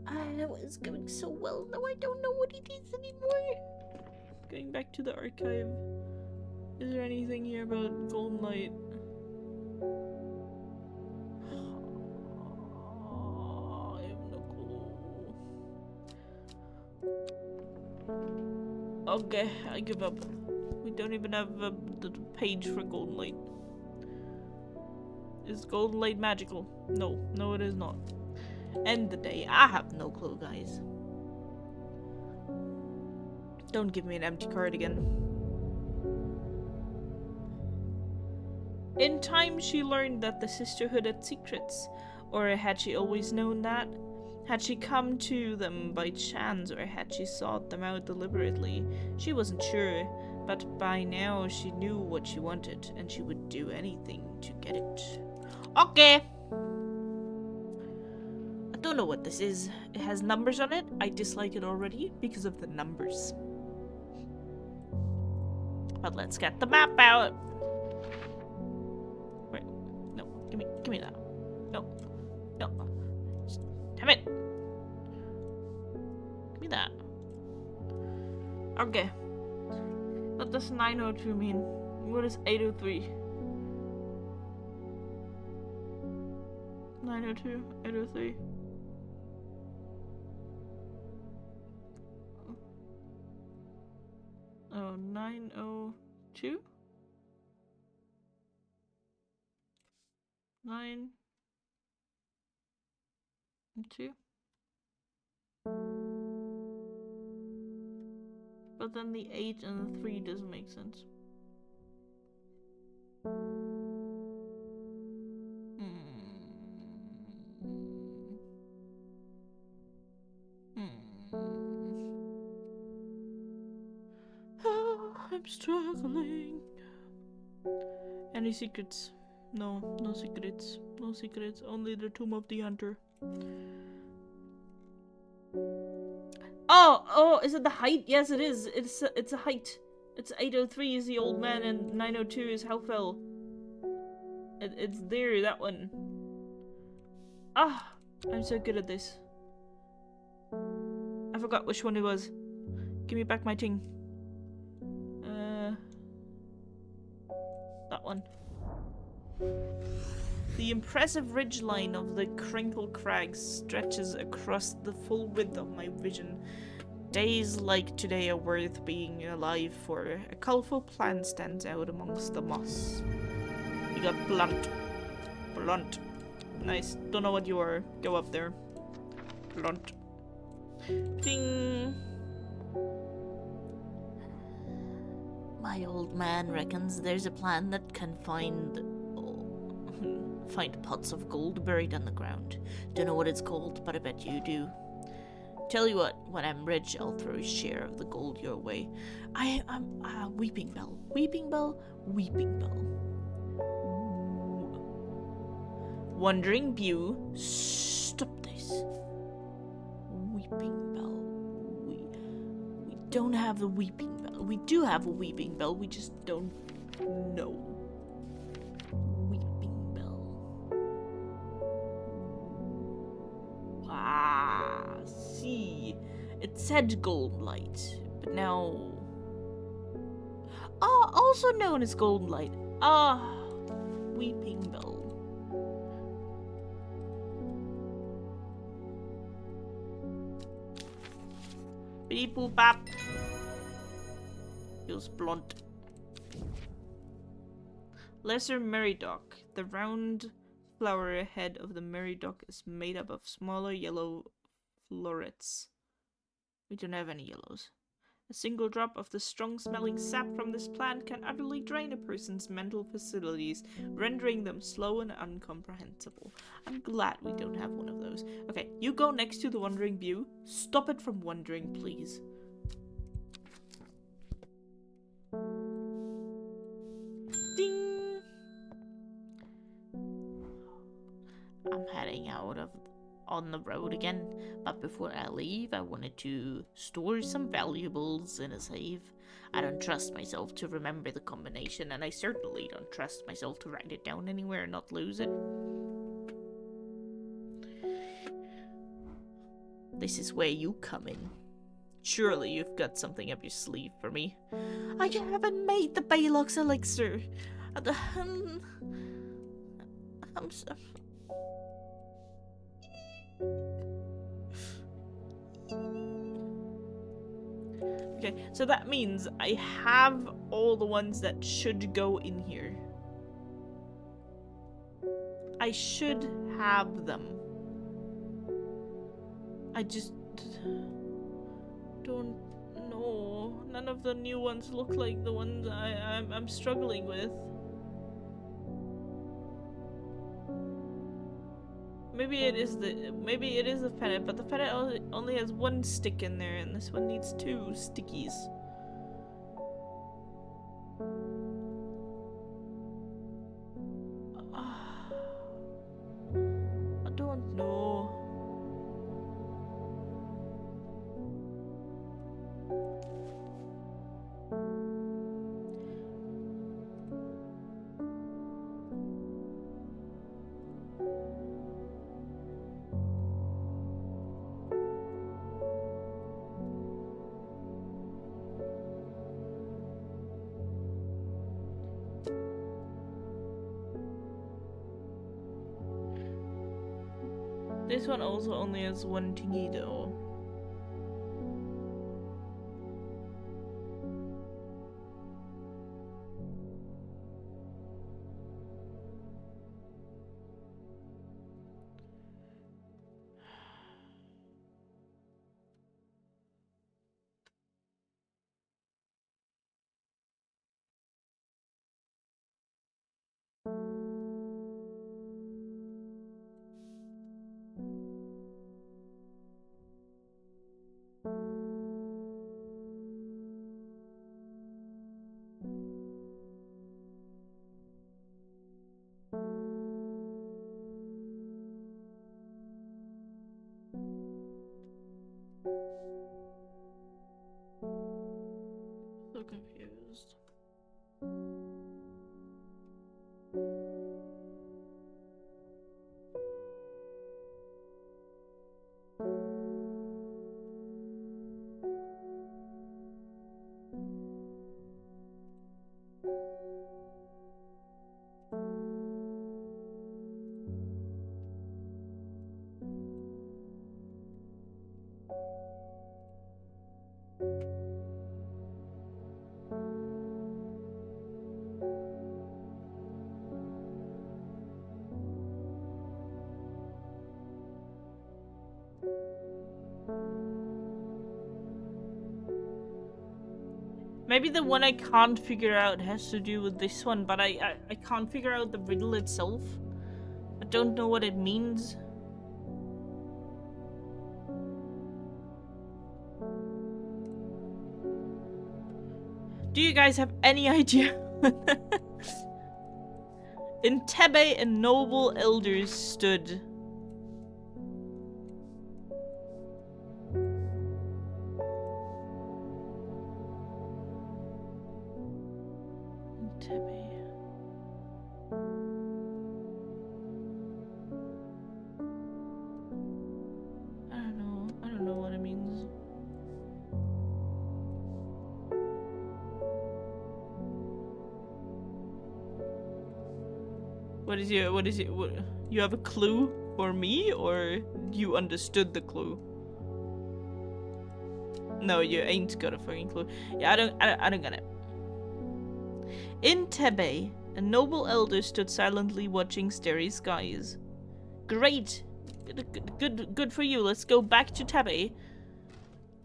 I was going so well. Now I don't know what it is anymore. Going back to the archive. Is there anything here about golden light? Oh, I have no clue. Okay, I give up. We don't even have the page for golden light. Is golden light magical? No, it is not. End the day. I have no clue, guys. Don't give me an empty card again. In time, she learned that the sisterhood had secrets. Or had she always known that? Had she come to them by chance, or had she sought them out deliberately? She wasn't sure, but by now she knew what she wanted, and she would do anything to get it. Okay! I don't know what this is. It has numbers on it. I dislike it already because of the numbers. But let's get the map out. Wait, no, give me that. No. Damn it. Give me that. Okay. What does 902 mean? What is 803? 902, 803. Oh, 902? 9 and 2? But then the 8 and the 3 doesn't make sense. I'm struggling. Any secrets? No, no secrets. No secrets. Only the tomb of the hunter. Oh, is it the height? Yes, it is. It's a height. It's 803 is the old man and 902 is Halfell. It's there, that one. Ah, I'm so good at this. I forgot which one it was. Give me back my thing. That one. The impressive ridgeline of the Crinkle Crags stretches across the full width of my vision. Days like today are worth being alive for. A colorful plant stands out amongst the moss. You got blunt. Blunt. Nice. Don't know what you are. Go up there. Blunt. Ding! My old man reckons there's a plant that can find pots of gold buried underground. Don't know what it's called, but I bet you do. Tell you what, when I'm rich, I'll throw a share of the gold your way. I'm Weeping Bell. Weeping Bell? Weeping Bell. Wandering View. Stop this. Weeping Bell. We don't have the Weeping Bell. We do have a Weeping Bell, we just don't know. Weeping Bell. Ah, see. It said Golden Light, but now... Ah, also known as Golden Light. Ah, Weeping Bell. Beep boop bap. Feels blunt. Lesser Meridoc. The round flower head of the Meridoc is made up of smaller yellow florets. We don't have any yellows. A single drop of the strong-smelling sap from this plant can utterly drain a person's mental facilities, rendering them slow and incomprehensible. I'm glad we don't have one of those. Okay, you go next to the Wandering View. Stop it from wandering, please. Ding! I'm heading out on the road again, but before I leave, I wanted to store some valuables in a safe. I don't trust myself to remember the combination, and I certainly don't trust myself to write it down anywhere and not lose it. This is where you come in. Surely you've got something up your sleeve for me. I haven't made the Baylock's elixir. I'm so... Okay, so that means I have all the ones that should go in here. I should have them. I just don't know. None of the new ones look like the ones I'm struggling with. Maybe it is the fennel, but the fennel only has one stick in there, and this one needs 2 stickies. I don't know. This one also only has one thingy though. confused. Maybe the one I can't figure out has to do with this one, but I can't figure out the riddle itself. I don't know what it means. Do you guys have any idea? In Tebe, a noble elders stood. I don't know what it means. What is it? What, you have a clue for me, or you understood the clue? No, you ain't got a fucking clue. Yeah, I don't get it. In Tebe, a noble elder stood silently watching starry skies. Great! Good for you. Let's go back to Tebe.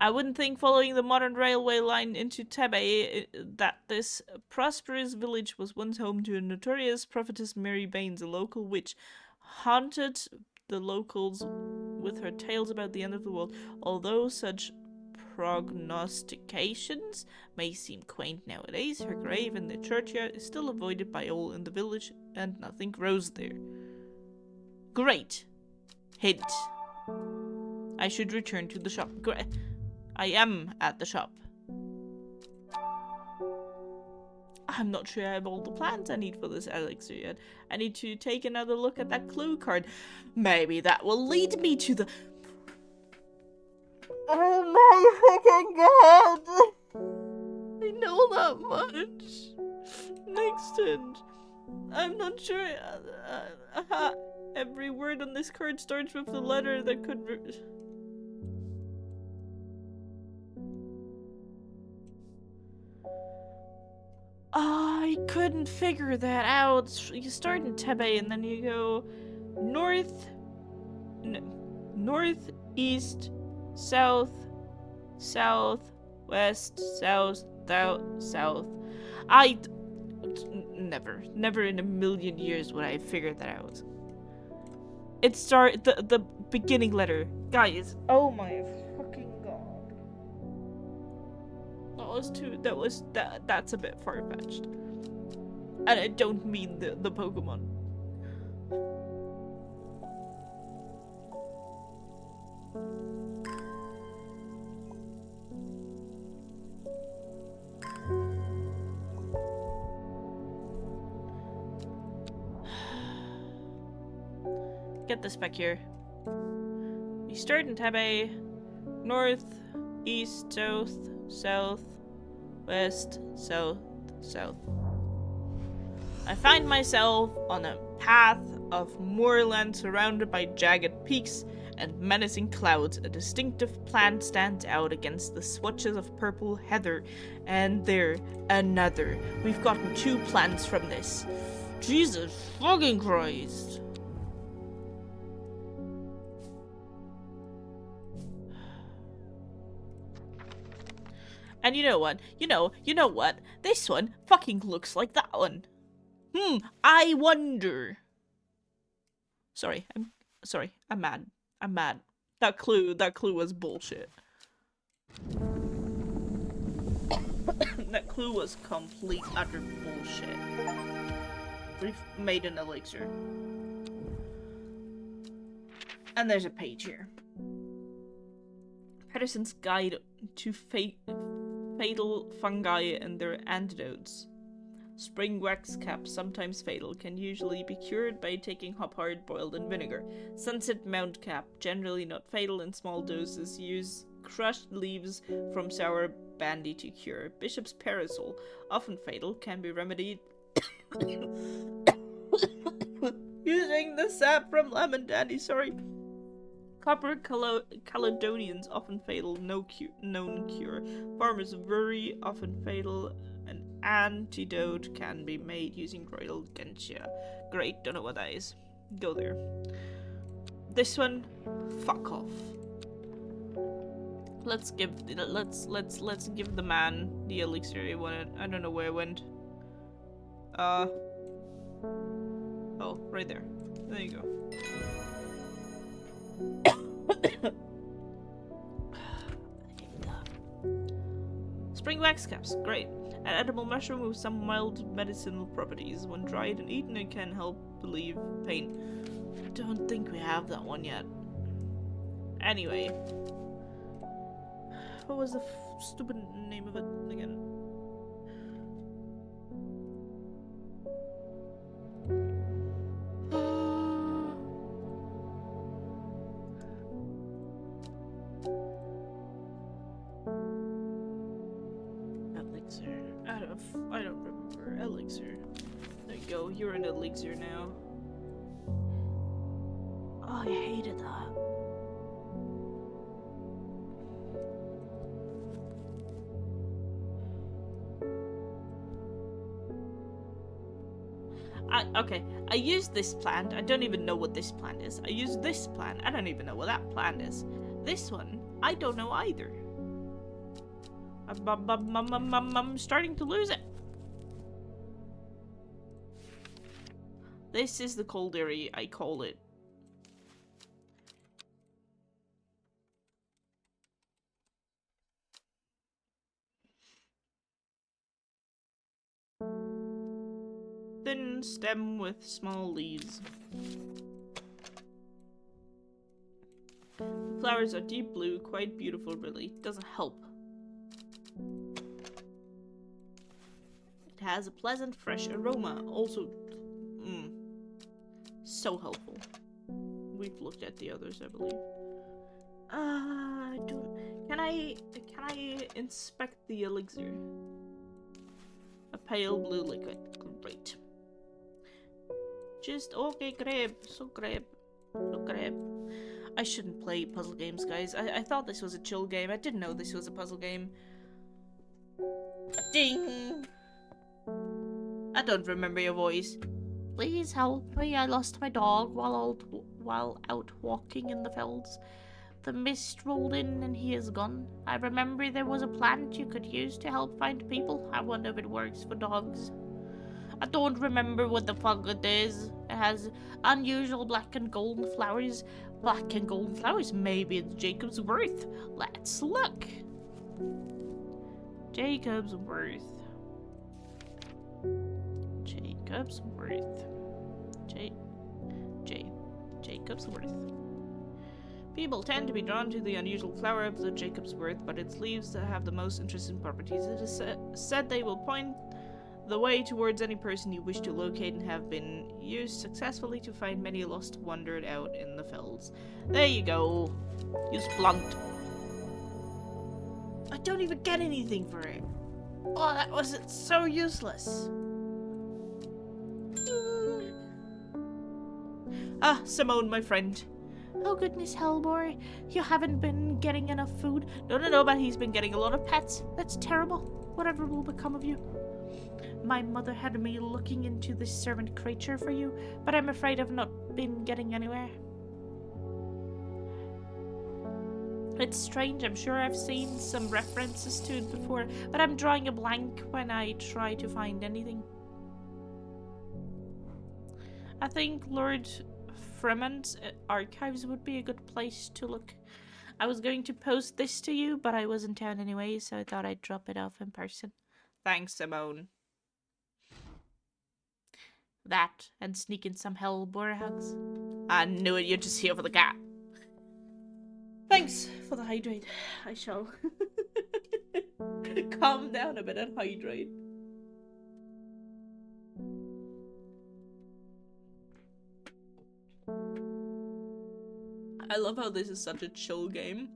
I wouldn't think following the modern railway line into Tebe that this prosperous village was once home to a notorious prophetess Mary Baines, a local witch, haunted the locals with her tales about the end of the world. Although such prognostications may seem quaint nowadays, her grave in the churchyard is still avoided by all in the village, and nothing grows there. Great! Hint. I should return to the shop. I am at the shop. I'm not sure I have all the plans I need for this elixir yet. I need to take another look at that clue card. Maybe that will lead me to the... Oh my fucking god! I know that much. Next hint. I'm not sure. Every word on this card starts with the letter that could... I couldn't figure that out. You start in Tebe and then you go north, north, east, south, south, west, south, south. Never in a million years would I have figured that out. It started the beginning letter, guys. Oh my fucking god. That's a bit far-fetched. And I don't mean the Pokemon. Get this back here. You start in Tebe, north, east, south, south, west, south, south. I find myself on a path of moorland surrounded by jagged peaks and menacing clouds. A distinctive plant stands out against the swatches of purple heather, and there, another. We've gotten 2 plants from this. Jesus fucking Christ. And you know what? You know what? This one fucking looks like that one. I wonder. Sorry, I'm mad. That clue was bullshit. That clue was complete utter bullshit. We've made an elixir. And there's a page here. Pedersen's Guide to fatal fungi and their antidotes. Spring wax caps, sometimes fatal, can usually be cured by taking hop hard boiled in vinegar. Sunset mount cap, generally not fatal in small doses, use crushed leaves from sour bandy to cure. Bishop's parasol, often fatal, can be remedied using the sap from lemon dandy, Copper Caledonians, often fatal, no known cure. Farmer's worry, often fatal. An antidote can be made using royal gentian. Great, don't know what that is. Go there. This one, fuck off. Let's give the man the elixir he wanted. I don't know where it went. Oh, right there. There you go. Spring wax caps, great. An edible mushroom with some mild medicinal properties. When dried and eaten, it can help relieve pain. I don't think we have that one yet. Anyway. What was the stupid name of it again? Elixir. I don't remember. Elixir. There you go. You're an elixir now. Oh, I hated that. Okay, I used this plant. I don't even know what this plant is. I used this plant. I don't even know what that plant is. This one, I don't know either. I'm starting to lose it. This is the cold area, I call it. Thin stem with small leaves. The flowers are deep blue, quite beautiful really. Doesn't help. It has a pleasant fresh aroma, also so helpful. We've looked at the others, I believe. Can I inspect the elixir? A pale blue liquid. Great. Just okay, grab. So grab. I shouldn't play puzzle games, guys. I thought this was a chill game. I didn't know this was a puzzle game. Ding! I don't remember your voice. Please help me. I lost my dog while out walking in the fields. The mist rolled in and he is gone. I remember there was a plant you could use to help find people. I wonder if it works for dogs. I don't remember what the fuck it is. It has unusual black and golden flowers. Black and golden flowers? Maybe it's Jacob's worth. Let's look. Jacob's worth. Jacob's worth. Jacob's worth. People tend to be drawn to the unusual flower of the Jacob's worth, but its leaves have the most interesting properties. It is said they will point the way towards any person you wish to locate and have been used successfully to find many lost wandered out in the fields. There you go. You splunked. I don't even get anything for it. Oh, that was so useless. Ah, Simone, my friend. Oh goodness, Hellboy. You haven't been getting enough food. No, but he's been getting a lot of pets. That's terrible. Whatever will become of you? My mother had me looking into this servant creature for you, but I'm afraid I've not been getting anywhere. It's strange, I'm sure I've seen some references to it before, but I'm drawing a blank when I try to find anything. I think Lord Freeman's archives would be a good place to look. I was going to post this to you, but I was in town anyway, so I thought I'd drop it off in person. Thanks, Simone. That, and sneak in some Hellboy hugs. I knew it, you're just here for the cat. Thanks for the hydrate. I shall. Calm down a bit and hydrate. I love how this is such a chill game.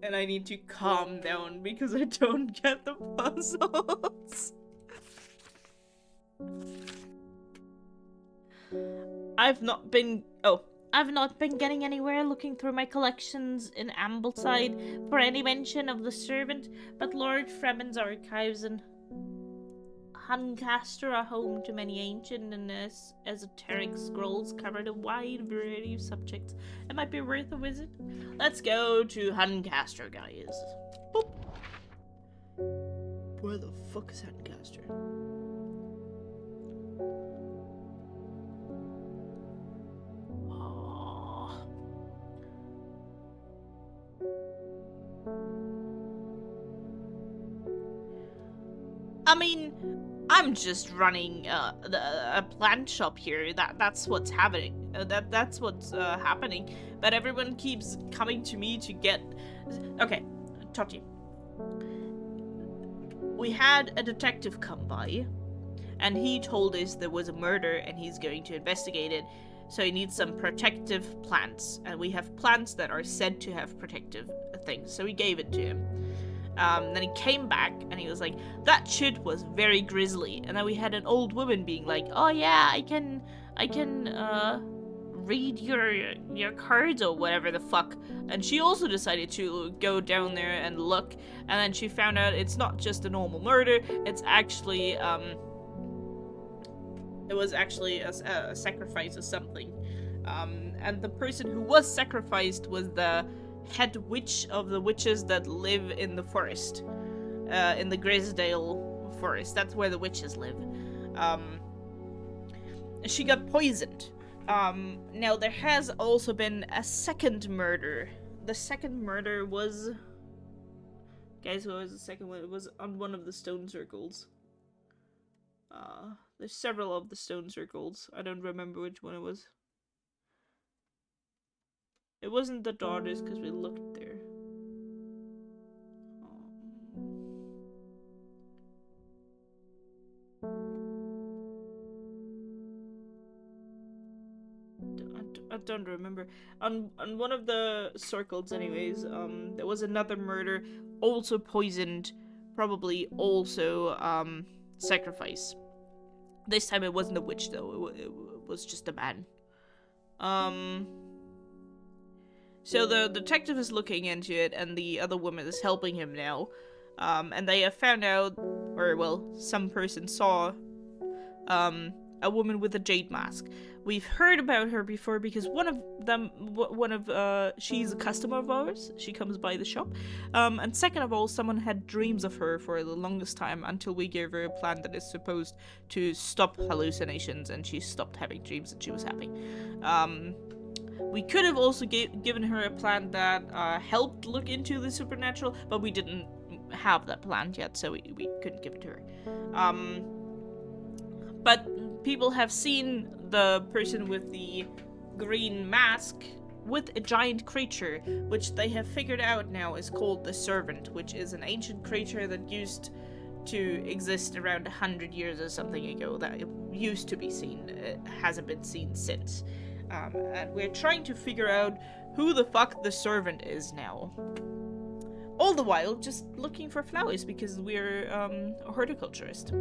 And I need to calm down because I don't get the puzzles. I've not been getting anywhere looking through my collections in Ambleside for any mention of the servant, but Lord Fremen's archives and Huncaster are home to many ancient and esoteric scrolls covering a wide variety of subjects. It might be worth a visit. Let's go to Huncaster, guys. Boop. Where the fuck is Huncaster? I mean, I'm just running a plant shop here. That's what's happening. That's what's happening. But everyone keeps coming to me to get. Okay, Toti. We had a detective come by, and he told us there was a murder, and he's going to investigate it. So he needs some protective plants, and we have plants that are said to have protective things. So we gave it to him. Then he came back and he was like, that shit was very grisly. And then we had an old woman being like, oh yeah, I can read your cards or whatever the fuck. And she also decided to go down there and look. And then she found out it's not just a normal murder. It's actually, it was actually a sacrifice or something. And the person who was sacrificed was the head witch of the witches that live in the forest, in the Grisdale forest. That's where the witches live. She got poisoned. Now there has also been a second murder. The second murder was... Guys, what was the second one? It was on one of the stone circles. There's several of the stone circles. I don't remember which one it was. It wasn't the daughters because we looked there. I don't remember. On one of the circles, anyways, there was another murder, also poisoned, probably also sacrifice. This time it wasn't a witch though. It was just a man. So the detective is looking into it, and the other woman is helping him now. And they have found out, or well, some person saw a woman with a jade mask. We've heard about her before because she's a customer of ours. She comes by the shop. And second of all, someone had dreams of her for the longest time until we gave her a plant that is supposed to stop hallucinations, and she stopped having dreams and she was happy. We could have also given her a plant that helped look into the supernatural, but we didn't have that plant yet, so we couldn't give it to her. But people have seen the person with the green mask with a giant creature, which they have figured out now is called the Servant, which is an ancient creature that used to exist around 100 years or something ago, that it used to be seen. It hasn't been seen since. And we're trying to figure out who the fuck the Servant is now. All the while, just looking for flowers because we're a horticulturist.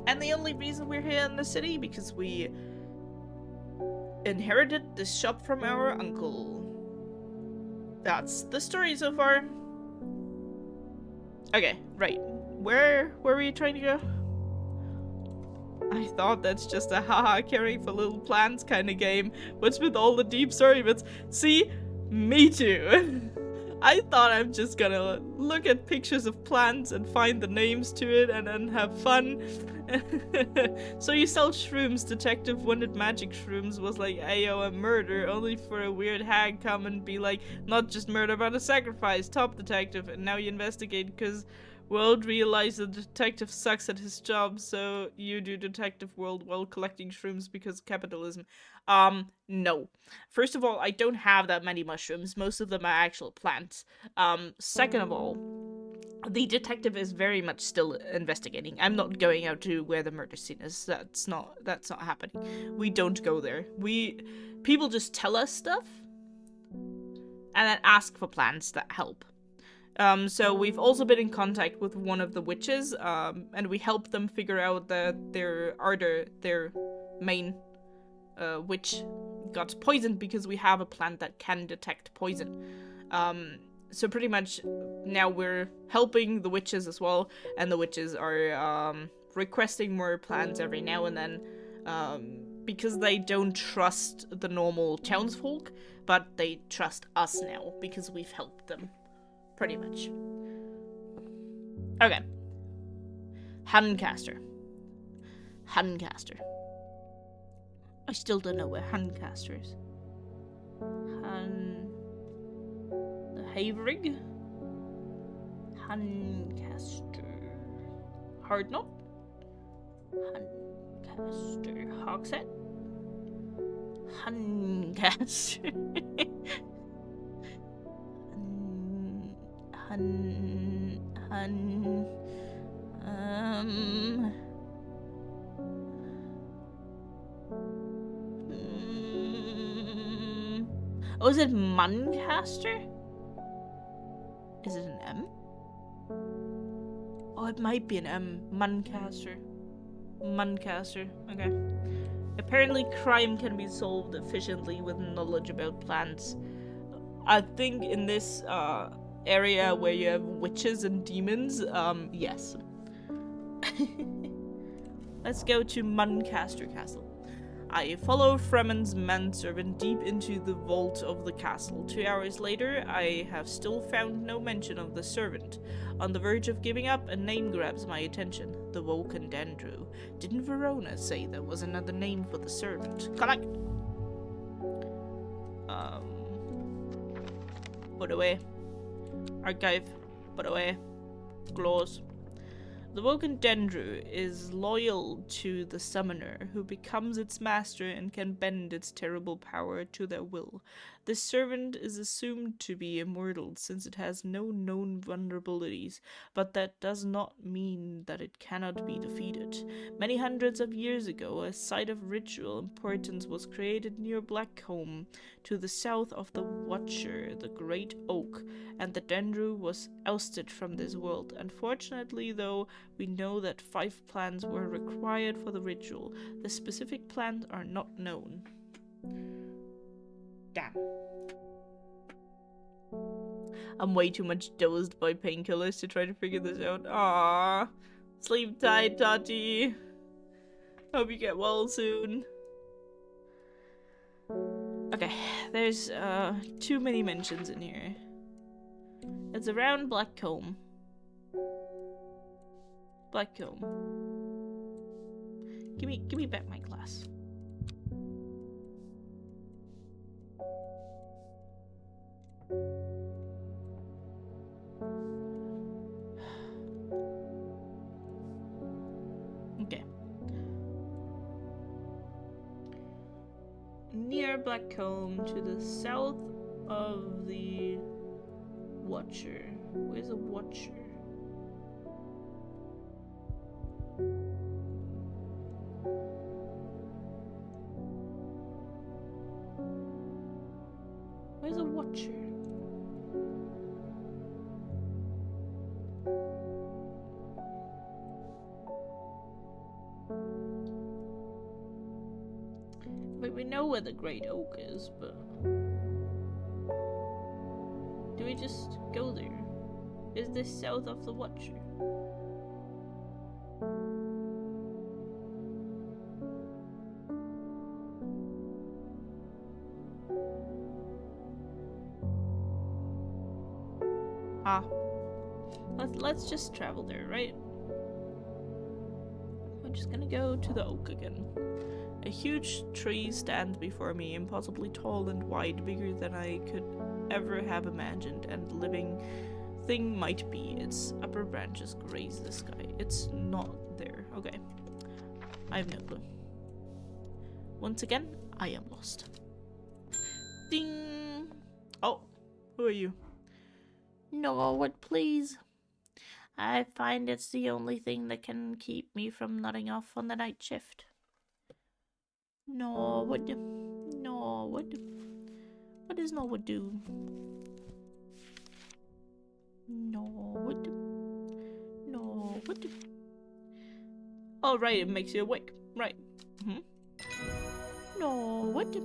And the only reason we're here in the city because we inherited this shop from our uncle. That's the story so far. Okay, right. Where were we trying to go? I thought that's just a haha caring for little plants kind of game. What's with all the deep story bits? See? Me too. I thought I'm just gonna look at pictures of plants and find the names to it and then have fun. So you sell shrooms, Detective wanted magic shrooms was like, ayo, a murder, only for a weird hag come and be like, not just murder but a sacrifice, top detective, and now you investigate because World realized the detective sucks at his job, so you do detective world while collecting shrooms because capitalism. No. First of all, I don't have that many mushrooms. Most of them are actual plants. Second of all, the detective is very much still investigating. I'm not going out to where the murder scene is. That's not happening. We don't go there. People just tell us stuff and then ask for plans that help. So we've also been in contact with one of the witches, and we helped them figure out that their main witch got poisoned because we have a plant that can detect poison. So pretty much now we're helping the witches as well, and the witches are requesting more plants every now and then, because they don't trust the normal townsfolk, but they trust us now because we've helped them. Pretty much. Okay. Huncaster. I still don't know where Huncaster is. The Haverig? Huncaster. Hardknot? Huncaster. Hogshead? Huncaster. Oh, is it Muncaster? Is it an M? Oh, it might be an M. Muncaster. Okay. Apparently crime can be solved efficiently with knowledge about plants. I think in this area where you have witches and demons, yes. Let's go to Muncaster Castle. I follow Fremen's manservant deep into the vault of the castle. 2 hours later, I have still found no mention of the servant. On the verge of giving up, a name grabs my attention. The Woken Dandru. Didn't Verona say there was another name for the servant? Collect! Put away. Archive. Put away. Close. The Woken Dendru is loyal to the summoner, who becomes its master and can bend its terrible power to their will. This servant is assumed to be immortal, since it has no known vulnerabilities, but that does not mean that it cannot be defeated. Many hundreds of years ago, a site of ritual importance was created near Blackcomb, to the south of the Watcher, the Great Oak, and the Dendru was ousted from this world. Unfortunately, though, we know that 5 plants were required for the ritual. The specific plants are not known. Damn. I'm way too much dosed by painkillers to try to figure this out. Aww. Sleep tight, Tati. Hope you get well soon. Okay, there's too many mentions in here. It's around Blackcomb. Give me back my glass. Okay. Near Blackcomb, to the south of the Watcher. Where's the Watcher? Where's the Watcher? But we know where the Great Oak is, but do we just go there? Is this south of the Watcher? Let's just travel there, right? We're just gonna go to the oak again. A huge tree stands before me, impossibly tall and wide, bigger than I could ever have imagined, and living thing might be. Its upper branches graze the sky. It's not there. Okay. I have no clue. Once again, I am lost. Ding! Oh, who are you? Norwood, please. I find it's the only thing that can keep me from nodding off on the night shift. Norwood. Norwood. What does Norwood do? Norwood. Norwood. Oh, right, it makes you awake. Right. Norwood.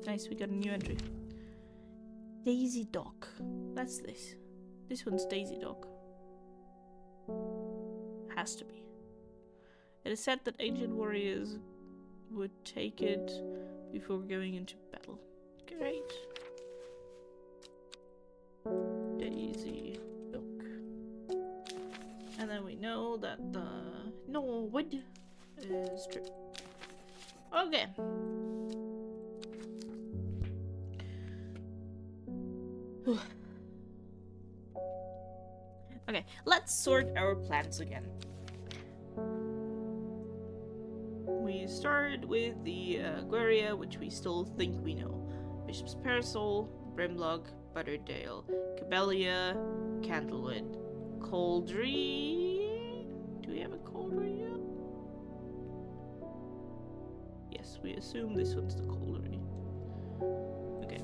Nice, we got a new entry. Daisy Dock. That's this. This one's Daisy Dog. Has to be. It is said that ancient warriors would take it before going into battle. Great. Daisy Dog. And then we know that the Norwood is true. Okay. Okay, let's sort our plants again. We started with the Guaria, which we still think we know. Bishop's Parasol, Brimlog, Butterdale, Cabelia, Candlewood, Coldry. Do we have a Coldry yet? Yes, we assume this one's the Coldry. Okay.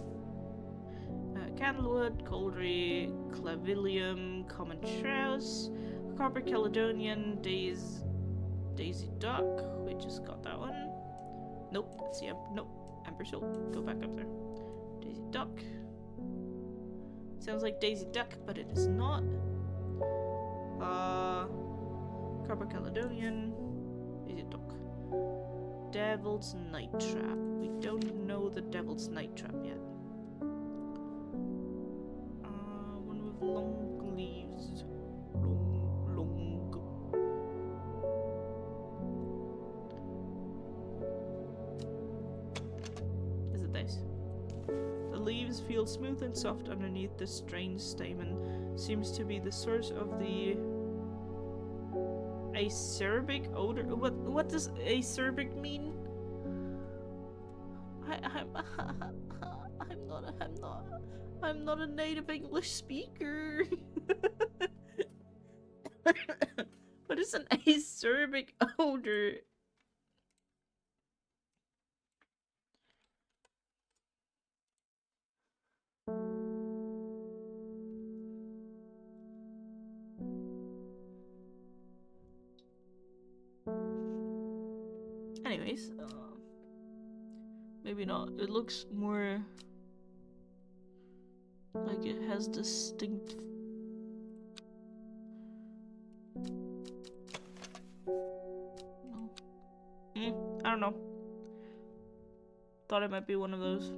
Candlewood, Coldry, Clavilium, Common Trouse, Copper Caledonian, Daisy Duck. We just got that one. Nope, that's the nope. Ember Soul. Go back up there. Daisy Duck. Sounds like Daisy Duck, but it is not. Copper Caledonian, Daisy Duck. Devil's Night Trap. We don't know the Devil's Night Trap yet. One with long leaves. Long. Is it this? The leaves feel smooth and soft underneath the strange stamen. Seems to be the source of the acerbic odor. What does acerbic mean? I'm not a native English speaker. What is an acerbic odor? Anyways, maybe not. It looks more like it has distinct. No. I don't know. Thought it might be one of those.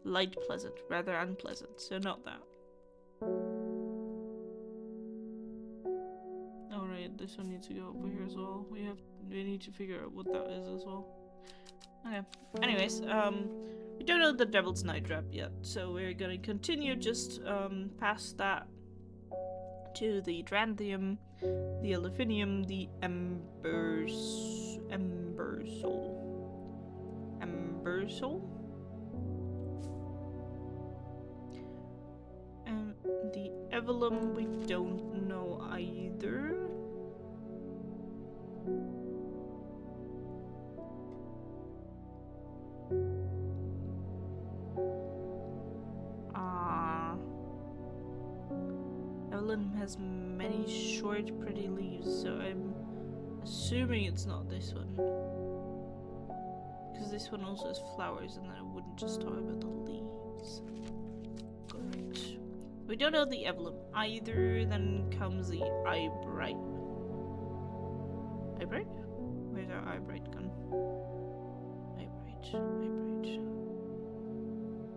Light pleasant, rather unpleasant, so not that. Alright, this one needs to go over here as well. We need to figure out what that is as well. Okay. Anyways, we don't know the Devil's Night Trap yet, so we're gonna continue just past that to the Dranthium, the Elephinium, the Embersol. And the Evelum we don't know either. Evelyn has many short, pretty leaves, so I'm assuming it's not this one. Because this one also has flowers, and then I wouldn't just talk about the leaves. Great. We don't know the Evelyn either, then comes the Eyebright. Eyebright? Where's our Eyebright gun? Eyebright.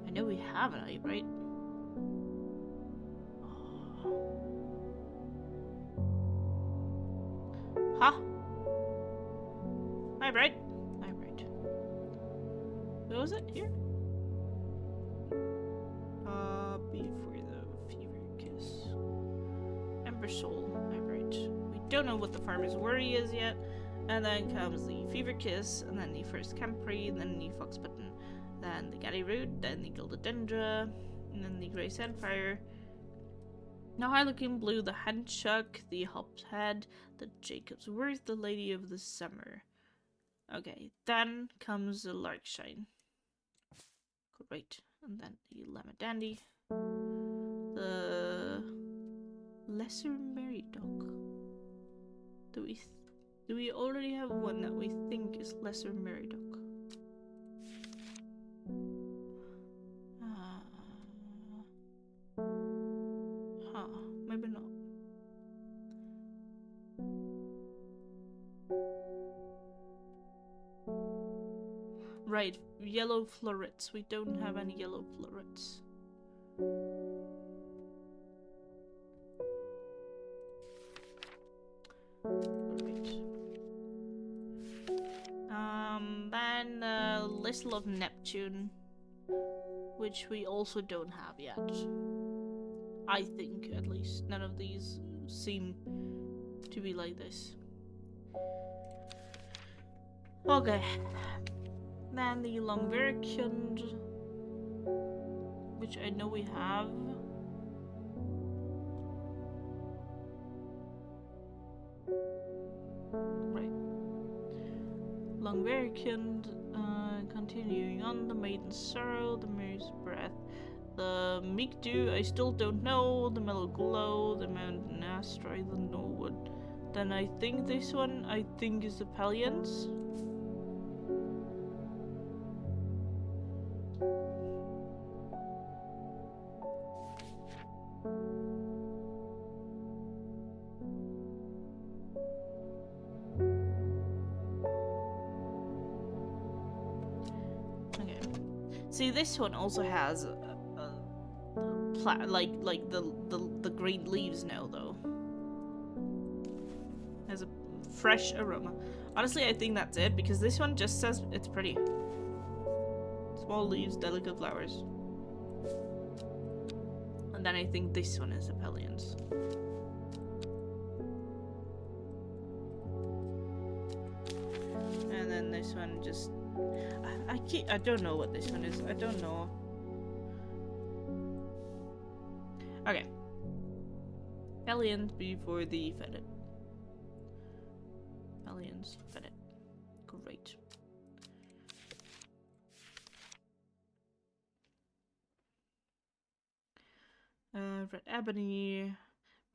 I know we have an Eyebright. Huh? Eyebright. Where was it? Here? soul. Alright. We don't know what the farmer's worry is yet. And then comes the fever kiss, and then the first camprey, then the fox button, then the gaddy root, then the gildodendra, and then the grey sandfire. Now Harlequin blue, the handchuck, the hop's head, the Jacob's worth, the lady of the summer. Okay, then comes the larkshine. Great. And then the llama dandy, the lesser merrydock. Do we already have one that we think is lesser merrydock? Maybe not. Right, yellow florets. We don't have any yellow florets. Great. Then Listle of Neptune, which we also don't have yet. I think, at least. None of these seem to be like this. Okay. Then the Longverkund, which I know we have. Right. Longverkund, continuing on, the Maiden's Sorrow, the Mare's Breath, the Meek Dew, I still don't know, the Mellow Glow, the Mountain Asteroid, the Norwood. Then I think this one, is the Pelions. Okay. See, this one also has like the green leaves now, though. Has a fresh aroma. Honestly, I think that's it, because this one just says it's pretty. Small leaves, delicate flowers. And then I think this one is Apellions. And then this one just... I don't know what this one is. I don't know. Okay. Apellions before the Fetid. Apellions, Fetid. Great. Red Ebony,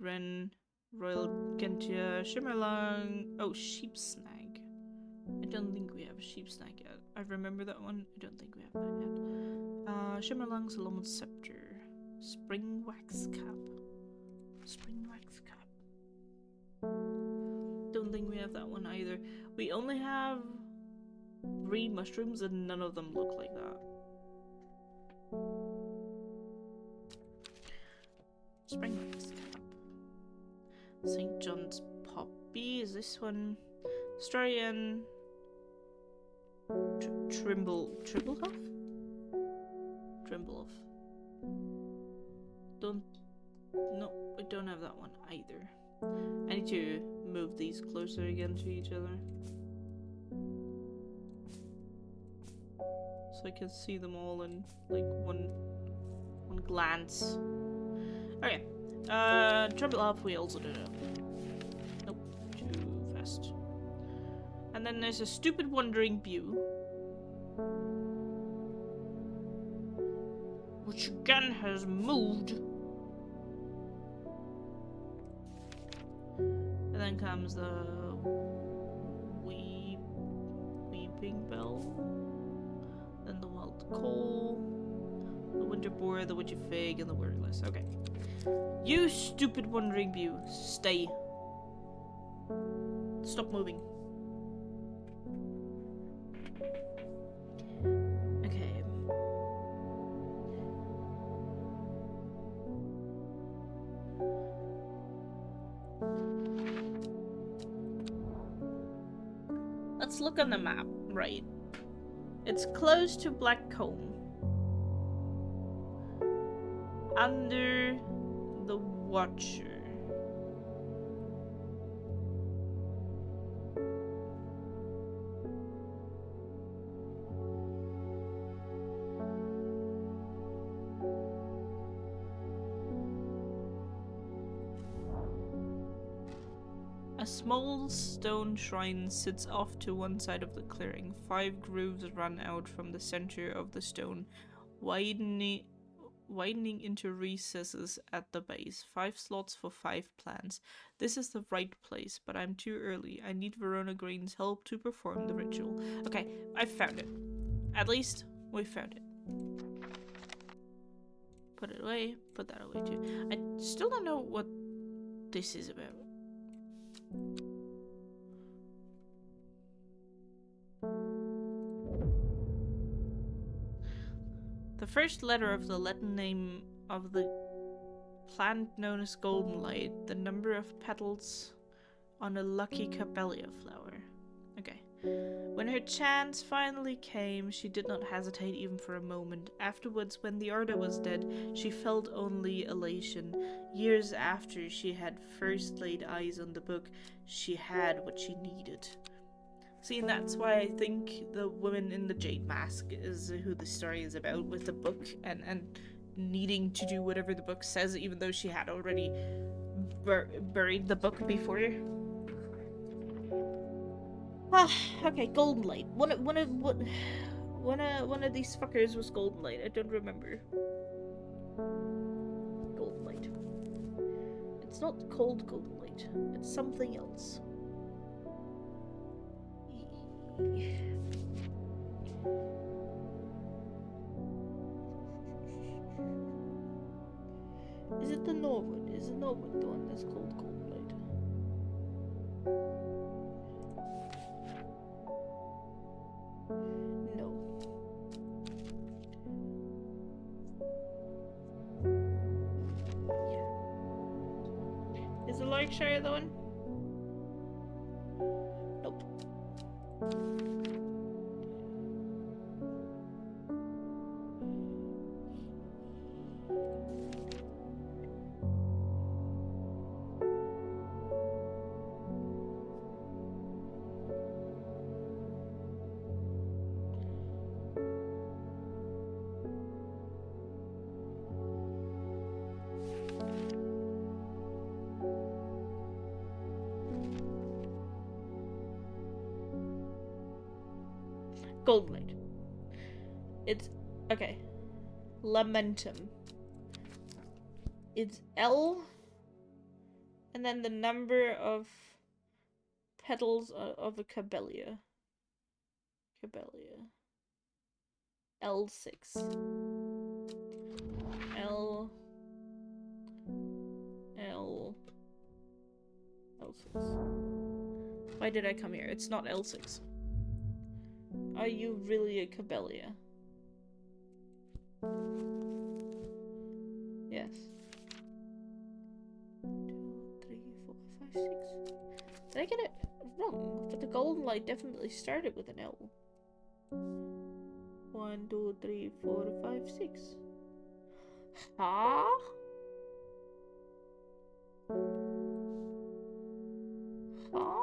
Wren, Royal Gentia, Shimmerlung. Oh, Sheep Snag. I don't think we have Sheep Snag yet. I remember that one. I don't think we have that yet. Shimmerlung, Solomon's Scepter, Spring Wax Cap. Spring Wax Cap. Don't think we have that one either. We only have green mushrooms and none of them look like that. Spring Wax Cap. St. John's Poppy. Is this one? Strarian. Trimblehoff? Trimblehoff. No, we don't have that one either. I need to move these closer again to each other, so I can see them all in like one glance. Okay. Trimblehoff we also don't have. Nope, too fast. And then there's a stupid wandering bew, which again has moved. And then comes the weeping bell, then the wild coal, the winter boar, the witchy fig, and the wordless. Okay. You stupid wandering bew, stay. Stop moving. Okay. Let's look on the map, right? It's close to Blackcomb. Under the Watcher. A small stone shrine sits off to one side of the clearing. 5 grooves run out from the center of the stone, widening into recesses at the base. 5 slots for 5 plants. This is the right place, but I'm too early. I need Verona Green's help to perform the ritual. Okay, I found it. At least we found it. Put it away. Put that away too. I still don't know what this is about. The first letter of the Latin name of the plant known as golden light, the number of petals on a lucky camellia flower. Okay. When her chance finally came, she did not hesitate even for a moment. Afterwards, when the order was dead, she felt only elation. Years after she had first laid eyes on the book, she had what she needed. See, and that's why I think the woman in the jade mask is who the story is about, with the book and needing to do whatever the book says, even though she had already buried the book before. Ah, okay, golden light. One of these fuckers was golden light. I don't remember. Golden light. It's not called golden light. It's something else. Is it the Norwood? Is the Norwood the one that's called golden light? No. Yeah. Is the Larkshire the one? Nope. Golden light. It's okay. Lamentum. It's L, and then the number of petals of a camellia. Camellia. L6. L. L6. Why did I come here? It's not L6. Are you really a camellia? Yes. 2, 3, 4, 5, 6. Did I get it wrong? But the golden light definitely started with an L. 1, 2, 3, 4, 5, 6. Huh? Huh?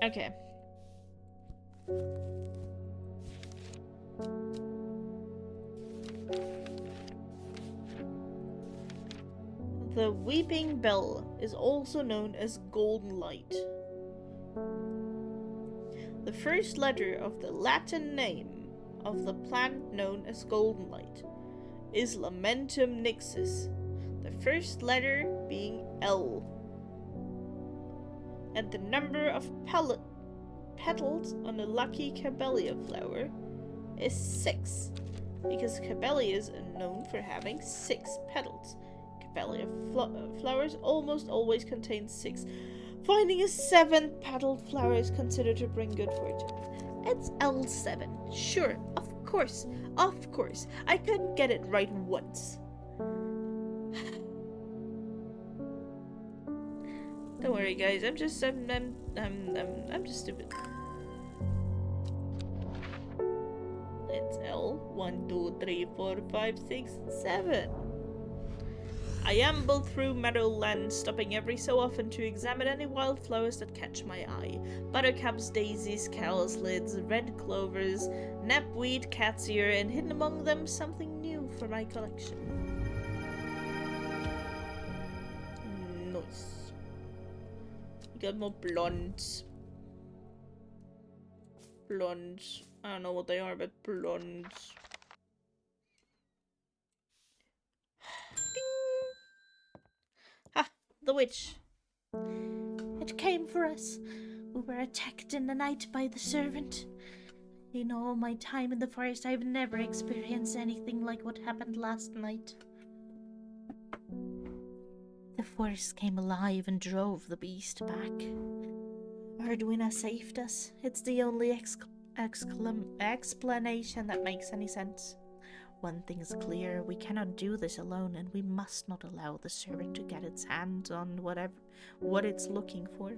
Okay. The Weeping Bell is also known as golden light. The first letter of the Latin name of the plant known as golden light is Lamentum nixus, the first letter being L. And the number of petals on a lucky camellia flower is 6, because camellias are known for having 6 petals. Camellia flowers almost always contain 6. Finding a 7th petaled flower is considered to bring good fortune. It's L7. Sure, of course. I couldn't get it right once. Don't worry, guys. I'm just stupid. It's L 1, 2, 3, 4, 5, 6, 7. I amble through meadowland, stopping every so often to examine any wildflowers that catch my eye. Buttercups, daisies, cowslids, red clovers, knapweed, cat's ear, and hidden among them something new for my collection. Nice. We got more blondes. Blondes. I don't know what they are, but blondes. Ha! The witch. It came for us. We were attacked in the night by the servant. In all my time in the forest, I've never experienced anything like what happened last night. The forest came alive and drove the beast back. Ardwina saved us. It's the only explanation that makes any sense. One thing is clear, we cannot do this alone, and we must not allow the servant to get its hands on what it's looking for.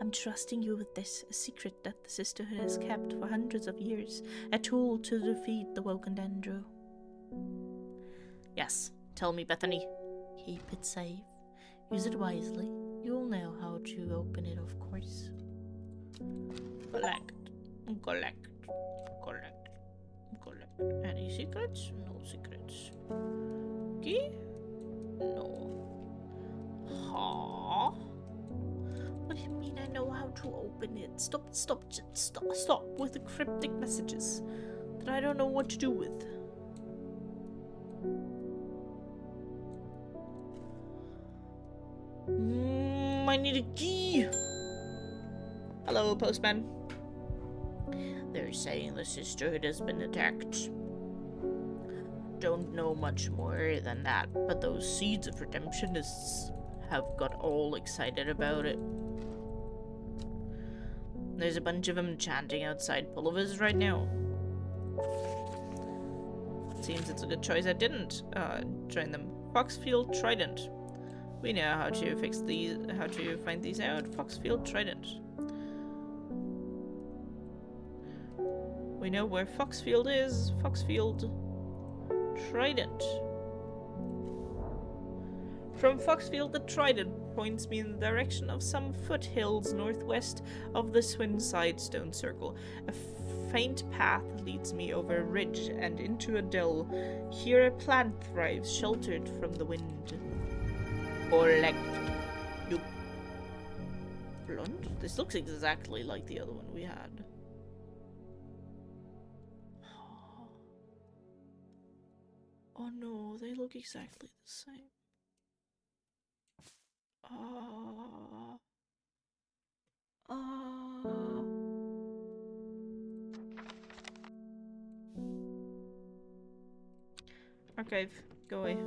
I'm trusting you with this, a secret that the sisterhood has kept for hundreds of years, a tool to defeat the Wokendendro. Yes, tell me, Bethany. Keep it safe. Use it wisely. You'll know how to open it, of course. Collect. Any secrets? No secrets. Key? No. Huh? What do you mean I know how to open it? Stop with the cryptic messages that I don't know what to do with. I need a key. Hello, postman. They're saying the sisterhood has been attacked. Don't know much more than that, but those seeds of redemptionists have got all excited about it. There's a bunch of them chanting outside Pulliver's right now. Seems it's a good choice I didn't join them. Foxfield Trident. We know how to find these out. Foxfield Trident. We know where Foxfield is. Foxfield Trident. From Foxfield, the Trident points me in the direction of some foothills northwest of the Swinside Stone Circle. A faint path leads me over a ridge and into a dell. Here a plant thrives, sheltered from the wind. Collect. Nope. Blonde? This looks exactly like the other one we had. Oh no, they look exactly the same. Archive. Go away.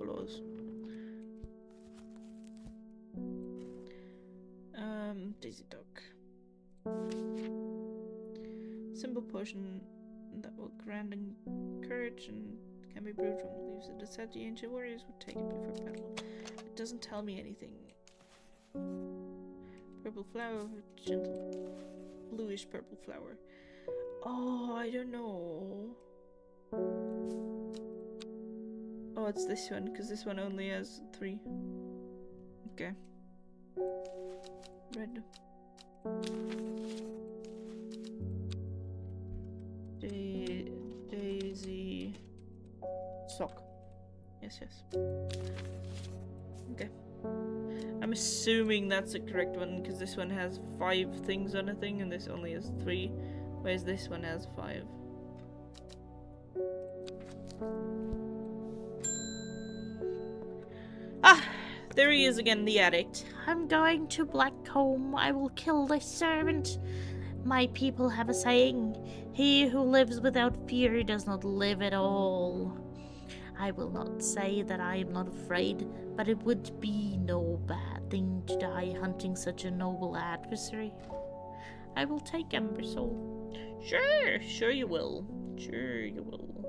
Close. Daisy Duck. Simple potion that will grant courage and can be brewed from the leaves. It is said the ancient warriors would take it before battle. It doesn't tell me anything. Purple flower, gentle bluish purple flower. Oh, I don't know. Oh, it's this one, because this one only has 3. Okay. Red. Daisy sock. Yes. Okay. I'm assuming that's the correct one because this one has 5 things on a thing and this only has 3, whereas this one has 5. Ah! There he is again, the addict. I'm going to Blackcomb. I will kill this servant. My people have a saying, he who lives without fear does not live at all. I will not say that I am not afraid, but it would be no bad thing to die hunting such a noble adversary. I will take Embersoul. Sure you will. Sure you will.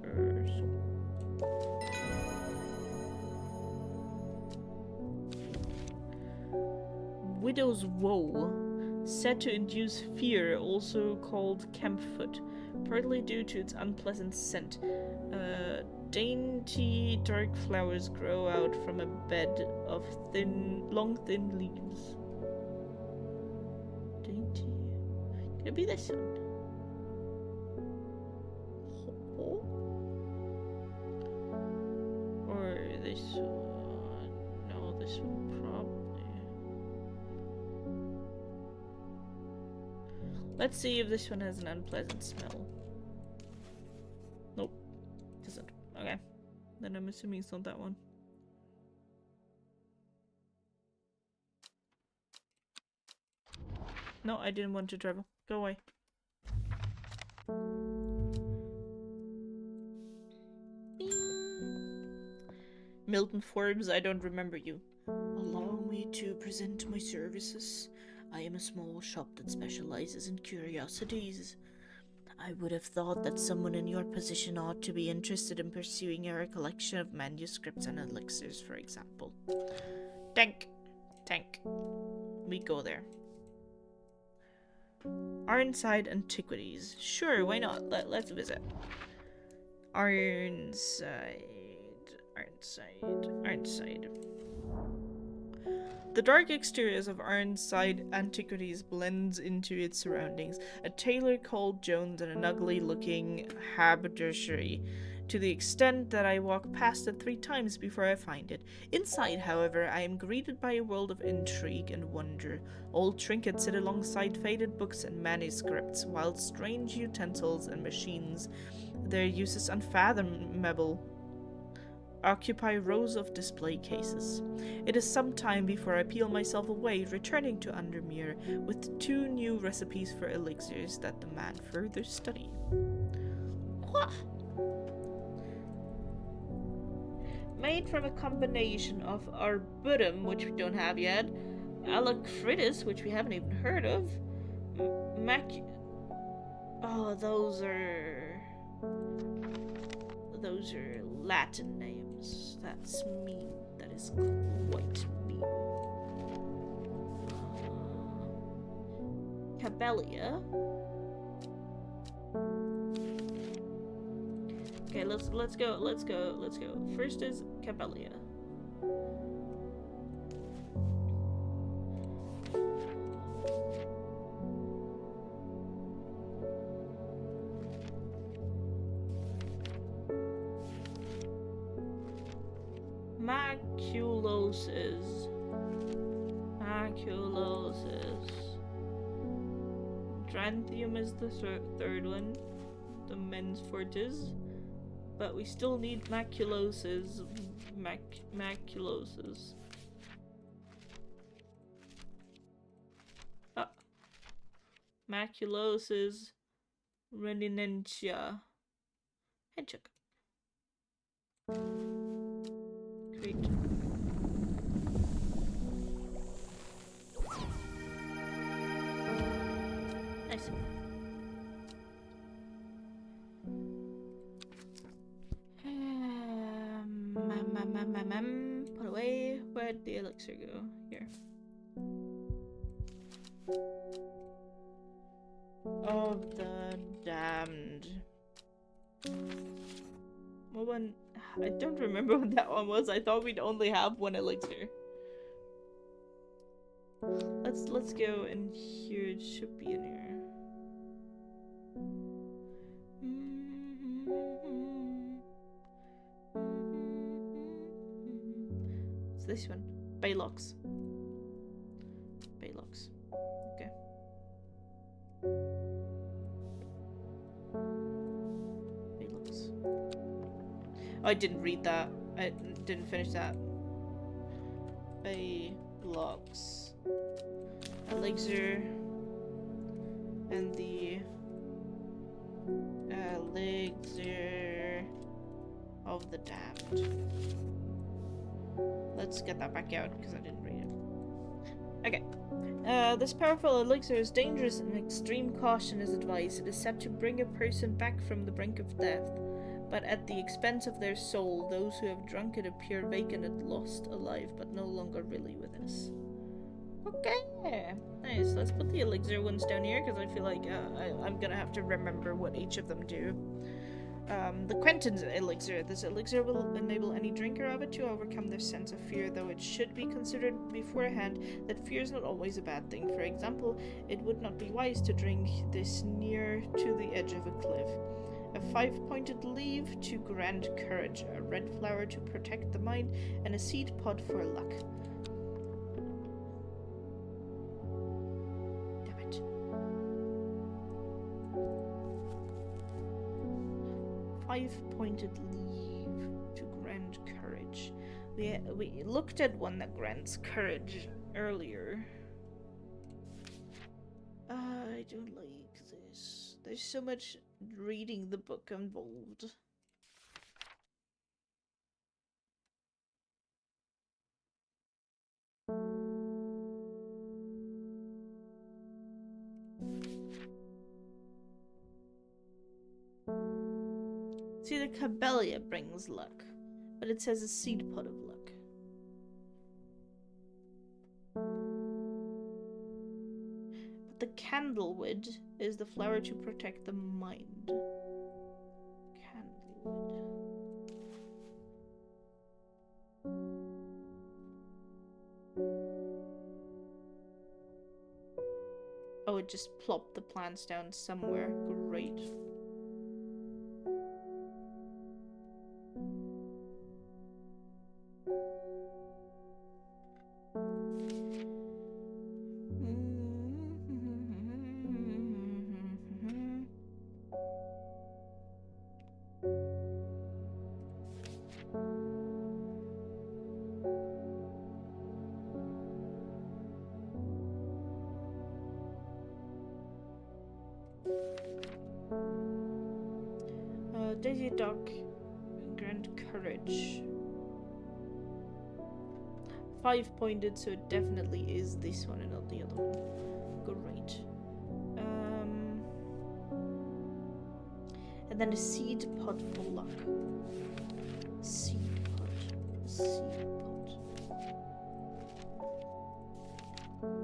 Embersoul. Widow's Woe, said to induce fear, also called campfoot, partly due to its unpleasant scent. Dainty dark flowers grow out from a bed of long thin leaves. Dainty. Could it be this one? Oh. Or this one? No, this one probably. Let's see if this one has an unpleasant smell. Nope. Doesn't. Okay. Then I'm assuming it's not that one. No, I didn't want to travel. Go away. Milton Forbes, I don't remember you. Allow me to present my services. I am a small shop that specializes in curiosities. I would have thought that someone in your position ought to be interested in pursuing our collection of manuscripts and elixirs, for example. Tank. We go there. Ironside Antiquities. Sure, why not? Let's visit. Ironside. The dark exteriors of Ironside Antiquities blends into its surroundings. A tailor called Jones and an ugly-looking haberdashery, to the extent that I walk past it 3 times before I find it. Inside, however, I am greeted by a world of intrigue and wonder. Old trinkets sit alongside faded books and manuscripts, while strange utensils and machines, their uses unfathomable, occupy rows of display cases. It is some time before I peel myself away, returning to Undermere with 2 new recipes for elixirs that demand further study. What? Made from a combination of arbutum, which we don't have yet, alacridis, which we haven't even heard of, oh, those are Latin names. That's mean. That is quite mean. Cabelia. Okay, let's go. First is Cabelia. Maculosis. Dranthium is the third one. The men's fortis. But we still need maculosis. Maculosis. Ah. Maculosis reninentia. Hedgehog. Great. Nice. Put away. Where'd the elixir go? Here. Of the damned. What one? I don't remember what that one was. I thought we'd only have 1 elixir. Let's go in here. It should be in here. It's this one. Baylox. Okay. Baylox. I didn't read that. I didn't finish that. Baylox. Elixir. And the elixir of the damned. Let's get that back out because I didn't read it. Okay. This powerful elixir is dangerous and extreme caution is advised. It is said to bring a person back from the brink of death, but at the expense of their soul. Those who have drunk it appear vacant and lost, alive, but no longer really with us. Okay, nice. Let's put the elixir ones down here because I feel like I'm gonna have to remember what each of them do. The Quentin's elixir. This elixir will enable any drinker of it to overcome their sense of fear, though it should be considered beforehand that fear is not always a bad thing. For example, it would not be wise to drink this near to the edge of a cliff. A 5-pointed leaf to grant courage, a red flower to protect the mind, and a seed pod for luck. Damn it. 5-pointed leaf to grant courage. We looked at one that grants courage earlier. I don't like this. There's so much reading the book involved. See, the Cabelia brings luck, but it says a seed pod of luck. But the candlewood is the flower to protect the mind. Candlewood. Oh, it just plopped the plants down somewhere. Great. Daisy Duck, grant courage. 5-pointed, so it definitely is this one and not the other one. Great. And then a seed pod for luck. Seed pod. Seed pod.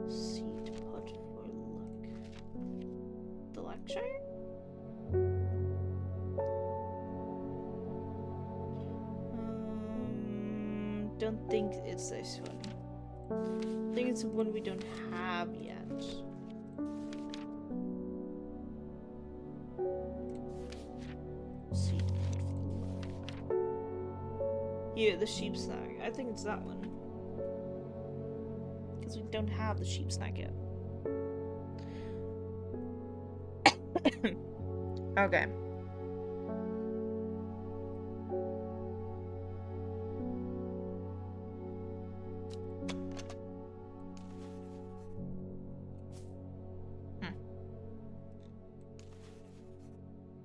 Seed pod for luck. The lecture? Don't think it's this one. I think it's the one we don't have yet. Seed pod. Yeah, the sheep snack. I think it's that one. Because we don't have the sheep snack yet. Okay.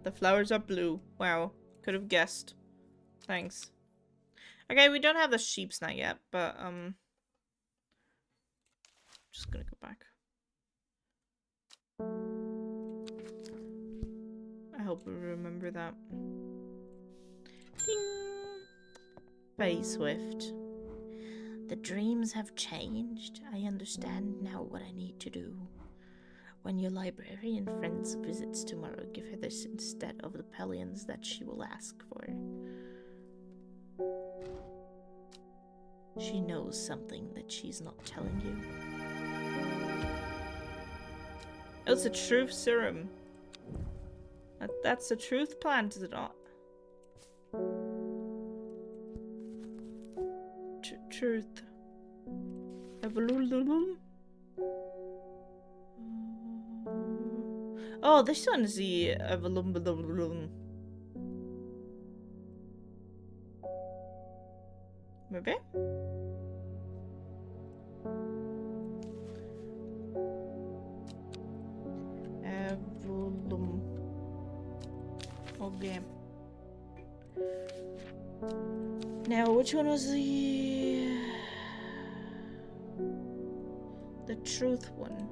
The flowers are blue. Wow. Could have guessed. Thanks. Okay, we don't have the sheep snack yet, but just gonna go back. I hope we remember that. Ding! Bay Swift. The dreams have changed. I understand now what I need to do. When your librarian friend visits tomorrow, give her this instead of the pellions that she will ask for. She knows something that she's not telling you. Oh, it's a truth serum. That's a truth plant, is it not? Truth. Oh, this one is the maybe? Okay. Now, which one was the truth one?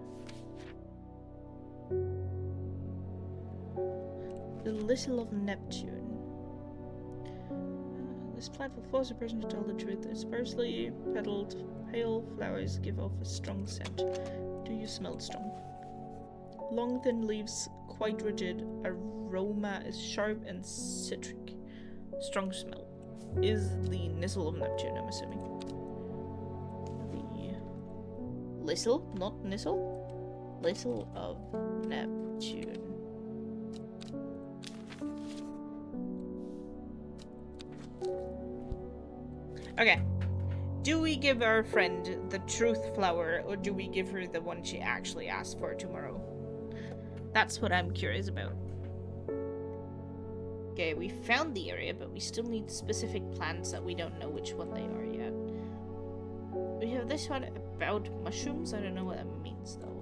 The Little of Neptune. This plant will force a person to tell the truth. Its sparsely petaled, pale flowers give off a strong scent. Do you smell strong? Long thin leaves quite rigid. Aroma is sharp and citric. Strong smell. Is the Nissel of Neptune, I'm assuming. The Lissel, not Nissel. Lissel of Neptune. Okay. Do we give our friend the truth flower, or do we give her the one she actually asked for tomorrow? That's what I'm curious about. Okay, we found the area, but we still need specific plants that we don't know which one they are yet. We have this one about mushrooms. I don't know what that means, though.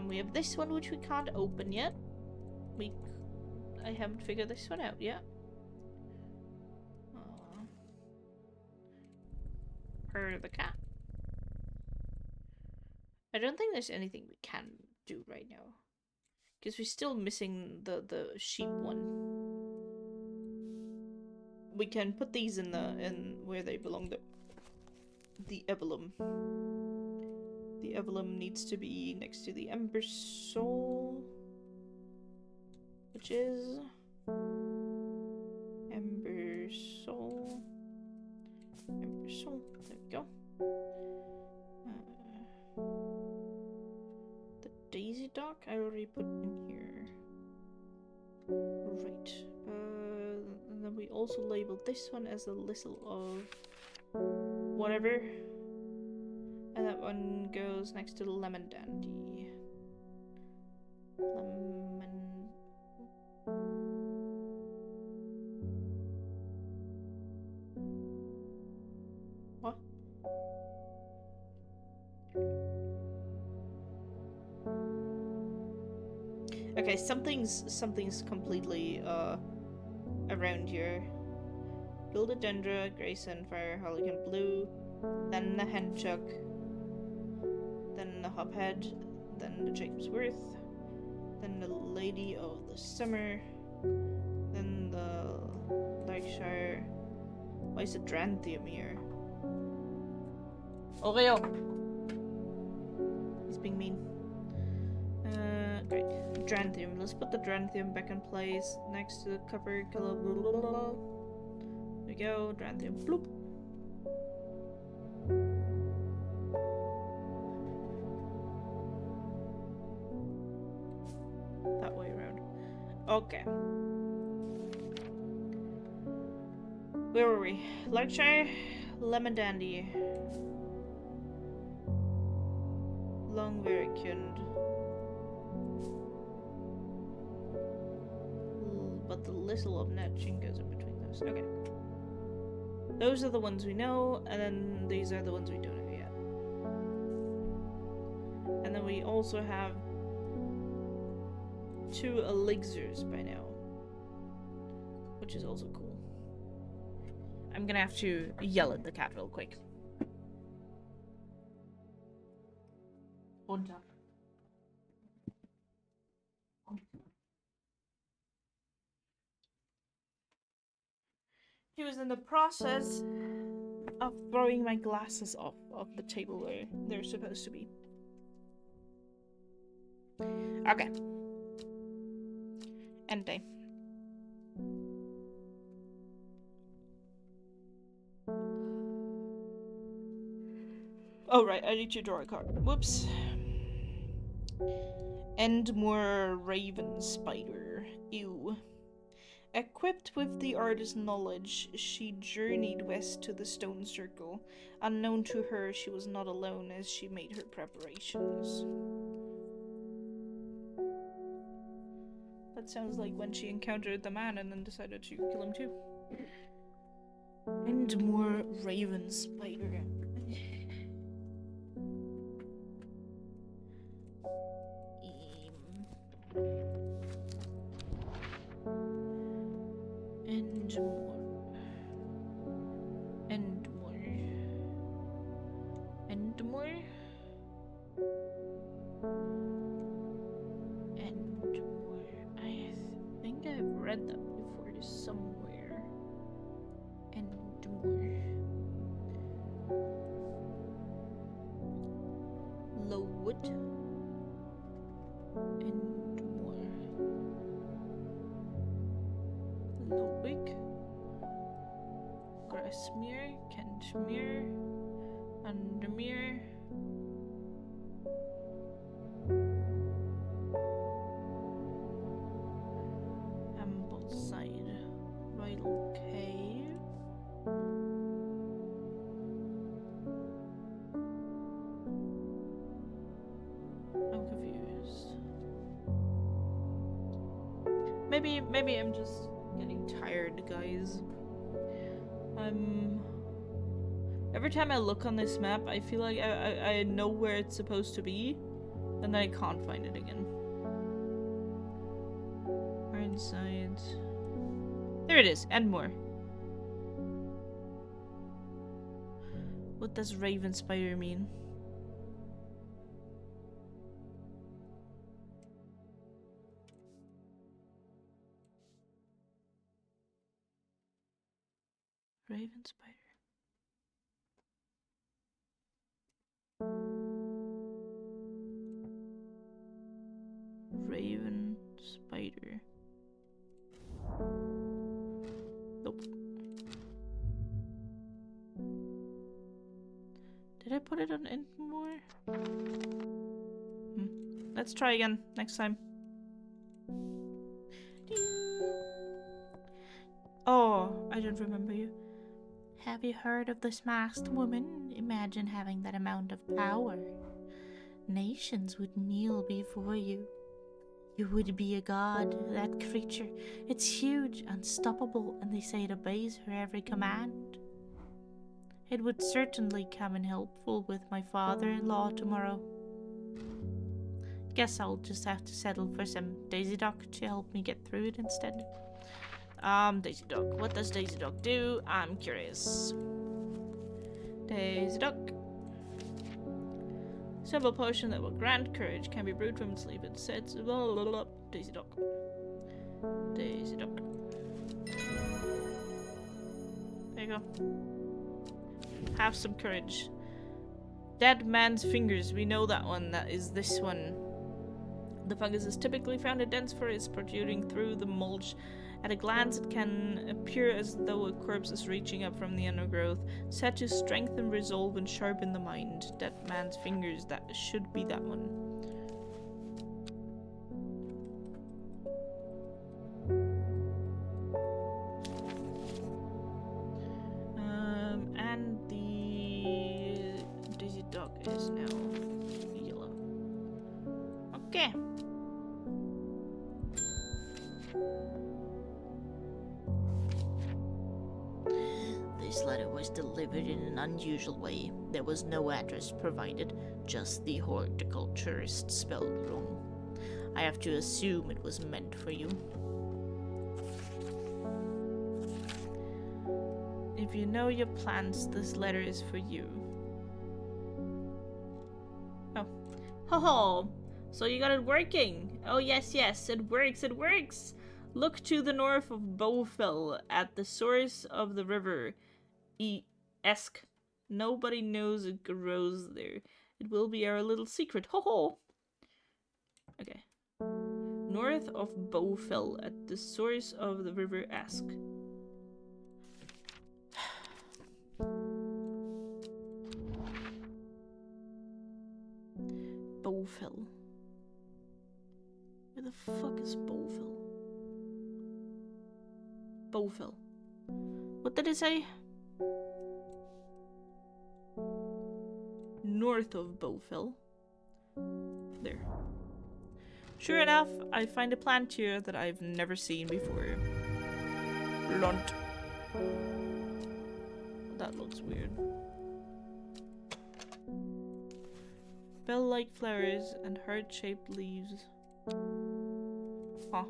We have this one, which we can't open yet. I haven't figured this one out yet. Her the cat. I don't think there's anything we can do right now. Because we're still missing the sheep one. We can put these in where they belong, the ebulum. The ebulum needs to be next to the ember soul, which is ember soul. Ember soul. There we go. The daisy dock I already put in here. Right. And then we also labeled this one as a Lissel of whatever. And that one goes next to the lemon dandy. What? Okay, something's completely around here. Philodendra, Grey Sunfire, Harlequin Blue, then the Henchuck, then the Hophead, then the Jacob's Worth, then the Lady of the Summer, then the Larkshire. Why is the Dranthium here? Oreo! He's being mean. Great. Dranthium. Let's put the Dranthium back in place next to the copper color. There we go. Dranthium. Bloop. That way around. Okay. Where were we? Larkshire, Lemon Dandy, Long Vericund. But the Lissel of Neptune goes in between those. Okay. Those are the ones we know, and then these are the ones we don't know yet. And then we also have 2 elixirs by now, which is also cool. I'm gonna have to yell at the cat real quick. Runter. He was in the process of throwing my glasses off of the table where they're supposed to be. Okay. End day. Oh right, I need to draw a card. Whoops. Endmore Raven Spider. Ew. Equipped with the artist's knowledge, she journeyed west to the Stone Circle. Unknown to her, she was not alone as she made her preparations. That sounds like when she encountered the man and then decided to kill him too. Endmore Raven Spider. I think I've read that before somewhere. Endmore. Lowood. Endmore. Smear, Kentmere, Undermere. Ambleside, Vital Cave. I'm confused. Maybe I'm just getting tired, guys. Every time I look on this map, I feel like I know where it's supposed to be, and then I can't find it again. Ironside. There it is, and more. What does Raven Spider mean? Raven Spider. Raven Spider. Nope. Did I put it on Intmore? Let's try again next time. Oh, I don't remember you. Have you heard of this masked woman? Imagine having that amount of power. Nations would kneel before you. You would be a god, that creature. It's huge, unstoppable, and they say it obeys her every command. It would certainly come in helpful with my father-in-law tomorrow. Guess I'll just have to settle for some Daisy Duck to help me get through it instead. Daisy Duck. What does Daisy Duck do? I'm curious. Daisy Duck. Simple potion that will grant courage can be brewed from its leaf. It sets blah, blah, blah. Daisy Duck. Daisy Duck. There you go. Have some courage. Dead man's fingers. We know that one. That is this one. The fungus is typically found in dense forests protruding through the mulch. At a glance, it can appear as though a corpse is reaching up from the undergrowth, said to strengthen resolve and sharpen the mind. Dead man's fingers, that should be that one. And the Daisy Duck is now yellow. Okay. This letter was delivered in an unusual way. There was no address provided, just the horticulturist spelled wrong. I have to assume it was meant for you. If you know your plants, this letter is for you. Oh. Ho ho! So you got it working! Oh yes, yes, it works, it works! Look to the north of Bowfell, at the source of the river. Esk. Nobody knows it grows there. It will be our little secret. Ho ho! Okay. North of Bowfell, at the source of the river Esk. Bowfell. Where the fuck is Bowfell? Bowfell. What did it say? North of Bowfell. There. Sure enough, I find a plant here that I've never seen before. Blunt. That looks weird. Bell-like flowers and heart-shaped leaves. Huh.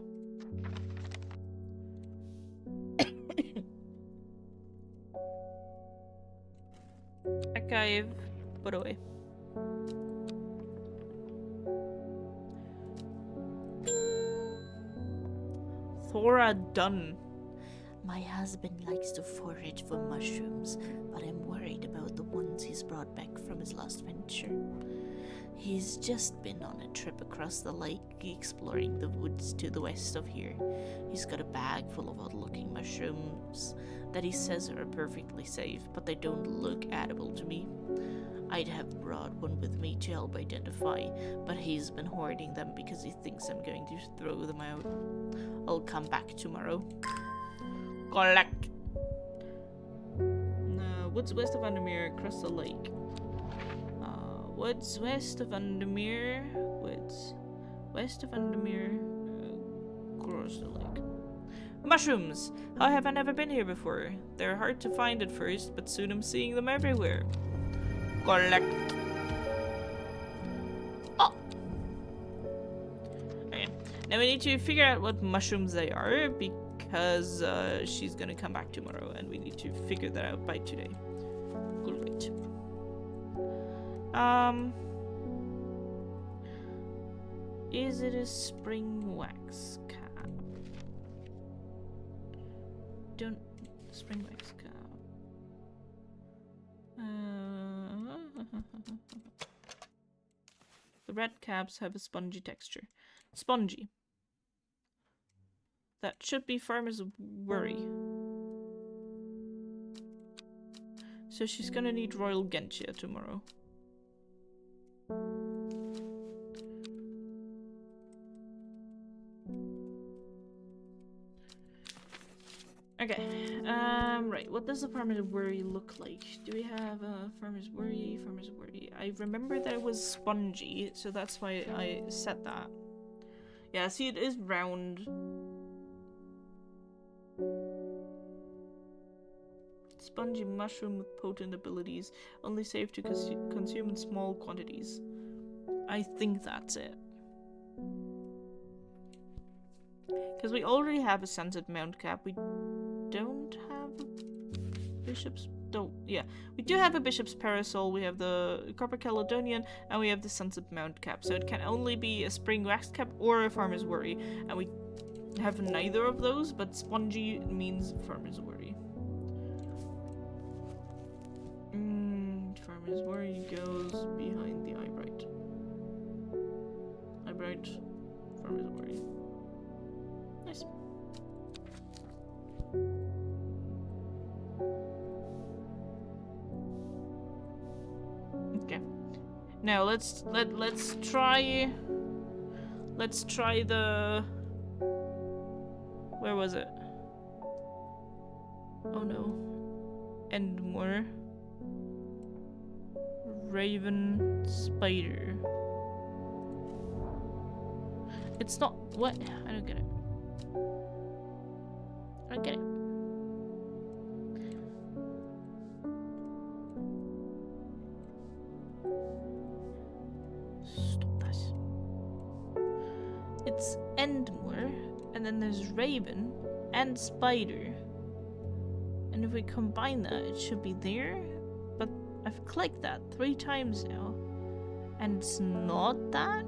Archive. Put away. Thora Dunn. My husband likes to forage for mushrooms, but I'm worried about the ones he's brought back from his last venture. He's just been on a trip across the lake, exploring the woods to the west of here. He's got a bag full of odd-looking mushrooms that he says are perfectly safe, but they don't look edible to me. I'd have brought one with me to help identify, but he's been hoarding them because he thinks I'm going to throw them out. I'll come back tomorrow. Collect. Woods west of Vandermeer, across the lake. Woods west of Vandermeer. Woods west of Vandermeer, across the lake. Mushrooms! How have I never been here before? They're hard to find at first, but soon I'm seeing them everywhere. Collect. Oh! Okay. Now we need to figure out what mushrooms they are, because she's gonna come back tomorrow, and we need to figure that out by today. Great. Is it a spring wax cap? Don't spring wax cap. The red caps have a spongy texture. Spongy. That should be Farmer's Worry. So she's gonna need Royal Gentia tomorrow. Okay, right, what does the Farmer's Worry look like? Do we have a Farmer's Worry? Farmer's Worry. I remember that it was spongy, so that's why I said that. Yeah, see, it is round. Spongy mushroom with potent abilities, only safe to consume in small quantities. I think that's it. Because we already have a scented mount cap. We don't have a bishop's... yeah. We do have a bishop's parasol, we have the copper caledonian, and we have the scented mount cap. So it can only be a spring wax cap or a Farmer's Worry. And we have neither of those, but spongy means Farmer's Worry. Farmer's Worry goes behind the eyebright. Eyebright, Farmer's Worry. Nice. Okay. Now let's try the, where was it? Oh no. Endmore. Raven spider. It's not what? I don't get it. I don't get it. Stop this. It's Endmore, and then there's Raven and Spider. And if we combine that, it should be there. But I've clicked that 3 times now, and it's not that?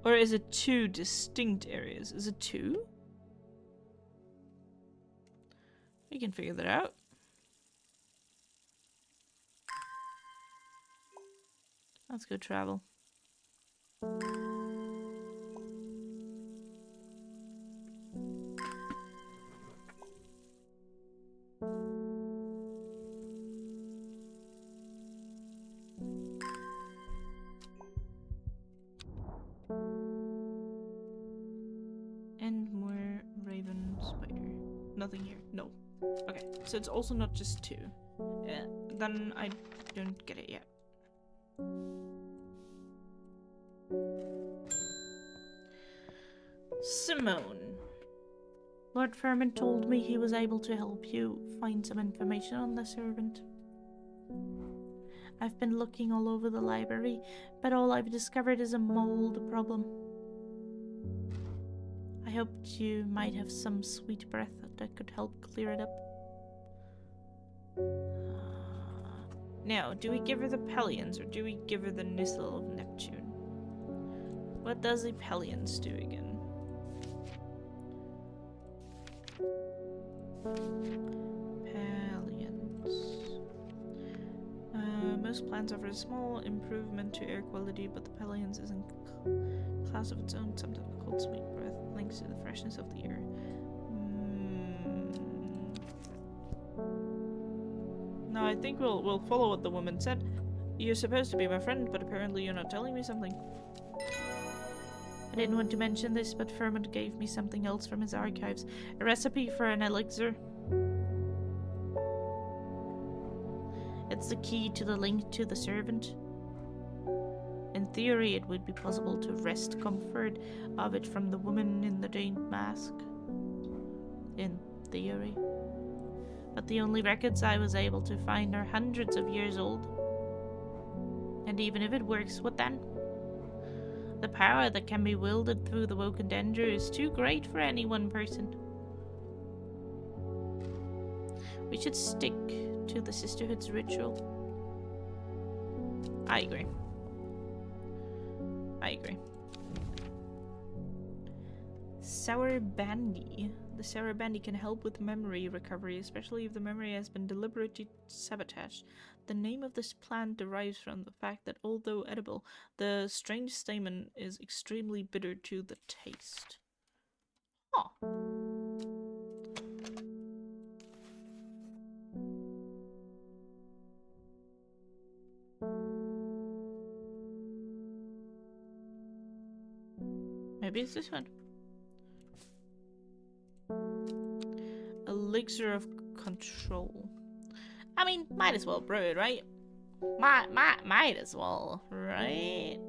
Or is it 2 distinct areas? Is it 2? We can figure that out. Let's go travel. Endmore, Raven, Spider. Nothing here. No. Okay, so it's also not just 2. Then I don't get it yet. Simone. Lord Furman told me he was able to help you find some information on the servant. I've been looking all over the library, but all I've discovered is a mold problem. I hoped you might have some sweet breath that could help clear it up. Now, do we give her the Pellions, or do we give her the Nissel of Neptune? What does the Pellions do again? Pallions. Most plants offer a small improvement to air quality, but the Pallions is in class of its own, sometimes called sweet breath, links to the freshness of the air. No, I think we'll follow what the woman said. You're supposed to be my friend, but apparently you're not telling me something. I didn't want to mention this, but Ferment gave me something else from his archives. A recipe for an elixir. It's the key to the link to the servant. In theory, it would be possible to wrest comfort of it from the woman in the jade mask. In theory. But the only records I was able to find are hundreds of years old. And even if it works, what then? The power that can be wielded through the woken danger is too great for any one person. We should stick to the Sisterhood's ritual. I agree. I agree. Sour Bandy. The Sour Bandy can help with memory recovery, especially if the memory has been deliberately sabotaged. The name of this plant derives from the fact that, although edible, the strange stamen is extremely bitter to the taste. Huh. Maybe it's this one. Elixir of control. I mean, might as well brew it, right? Might as well, right?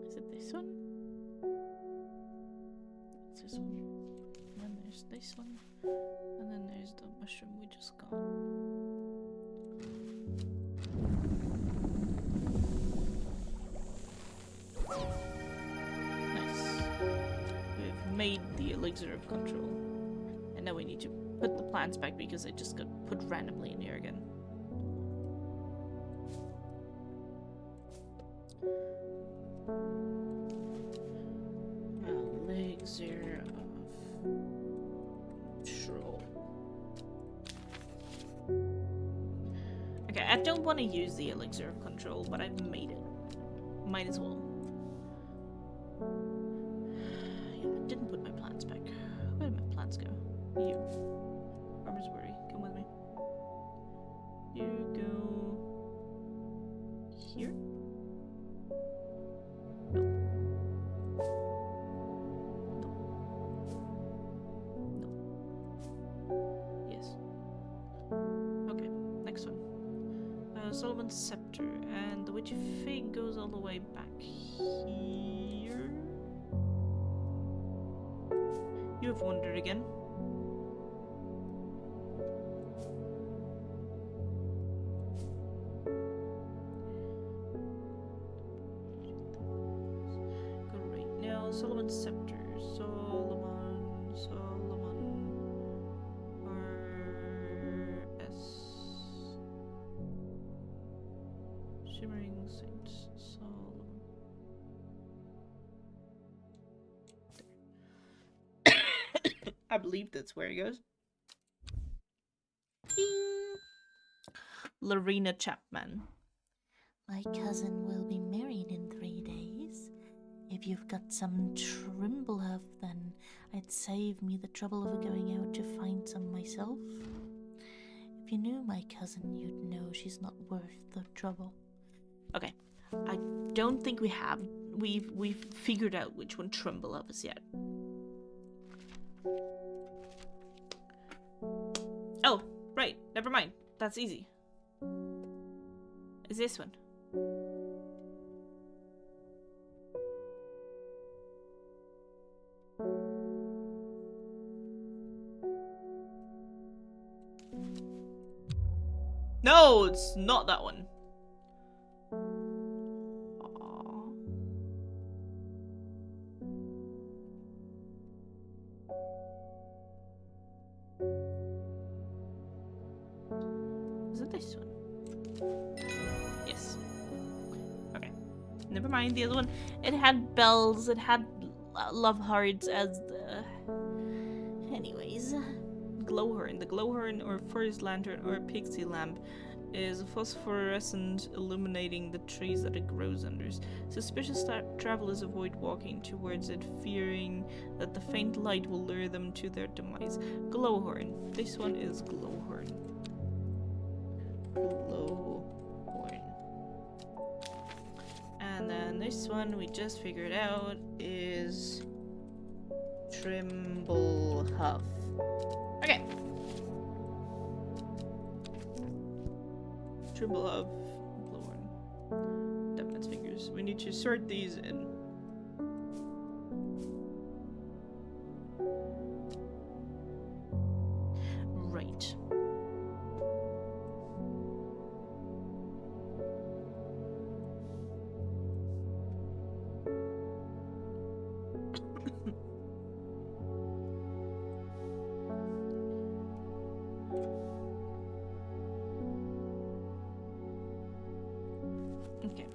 Is it this one? It's this one. And then there's this one. And then there's the mushroom we just got. Nice. We've made the elixir of control. And now we need to put the plants back because they just got put randomly in here again. Elixir of control. Okay, I don't want to use the elixir of control, but I've made it. Might as well. Yeah, I didn't put my plants back. Where did my plants go? You. Farmer's Worry, come with me. You go here? No. No. Yes. Okay, next one. Solomon's Scepter, and the Witchy Fig goes all the way back here. You have wandered again. Great. Now, Solomon's Scepter. Solomon. R.S. Shimmering Saint Solomon. I believe that's where it goes. Ding! Lorena Chapman. My cousin will be married in 3 days. If you've got some Trimblehuff, then I'd save me the trouble of going out to find some myself. If you knew my cousin, you'd know she's not worth the trouble. Okay, I don't think we've figured out which one Trimblehuff is yet. Oh, right, never mind. That's easy. Is this one? No, it's not that one. Aww. Is it this one? Yes. Okay. Never mind the other one. It had bells. It had love hearts as the... Anyways. Glowhorn. The glowhorn or forest lantern or pixie lamp is a phosphorescent illuminating the trees that it grows under. Suspicious travelers avoid walking towards it, fearing that the faint light will lure them to their demise. Glowhorn. This one is glowhorn. Glowhorn. And then this one we just figured out is Trimblehuff. Okay. Trimblehuff, glowhorn, Deadman's fingers. We need to sort these in. Right. Okay.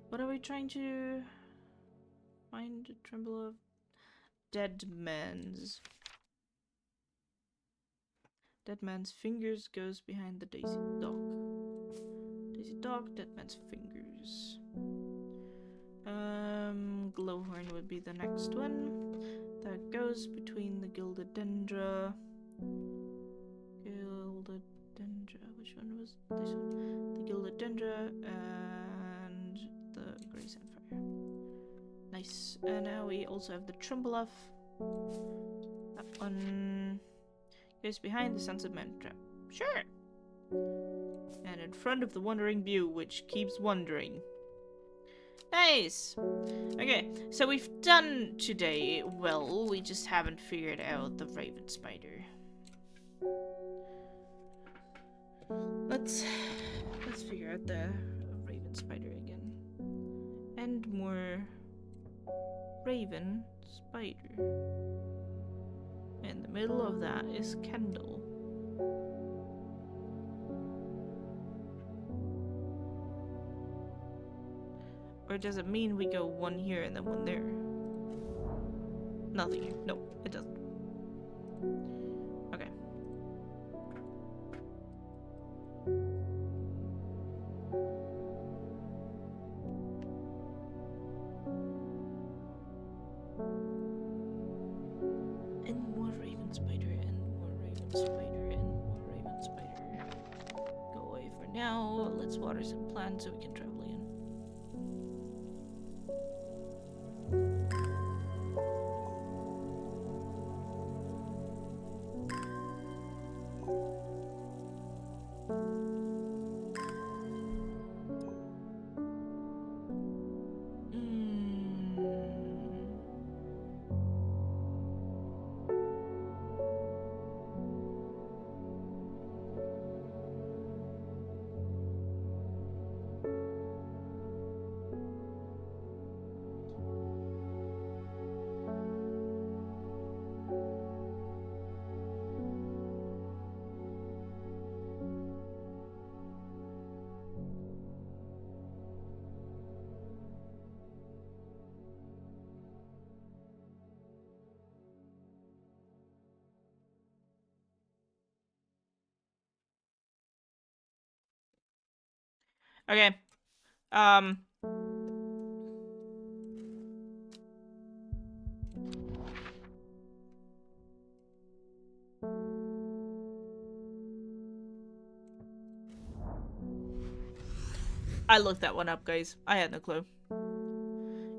What are we trying to find? A tremble of dead man's. Dead man's fingers goes behind the daisy dock. Daisy dock, dead man's fingers. Glowhorn would be the next one. That goes between the gilded dendra. Which one was this one? The gilded dendra and the grey sapphire. Nice. And now we also have the Trimblehuff. That one goes behind the sunset mantrap. Sure. And in front of the wandering view, which keeps wandering. Nice! Okay, so we've done today well, we just haven't figured out the raven spider. Let's figure out the raven spider again. And more raven spider. In the middle of that is Kendall. Or does it mean we go one here and then one there? Nothing here. No, it doesn't. Okay. And more raven spider, and more raven spider, and more raven spider. Go away for now. Let's water some plants so we can travel again. Okay. I looked that one up, guys. I had no clue.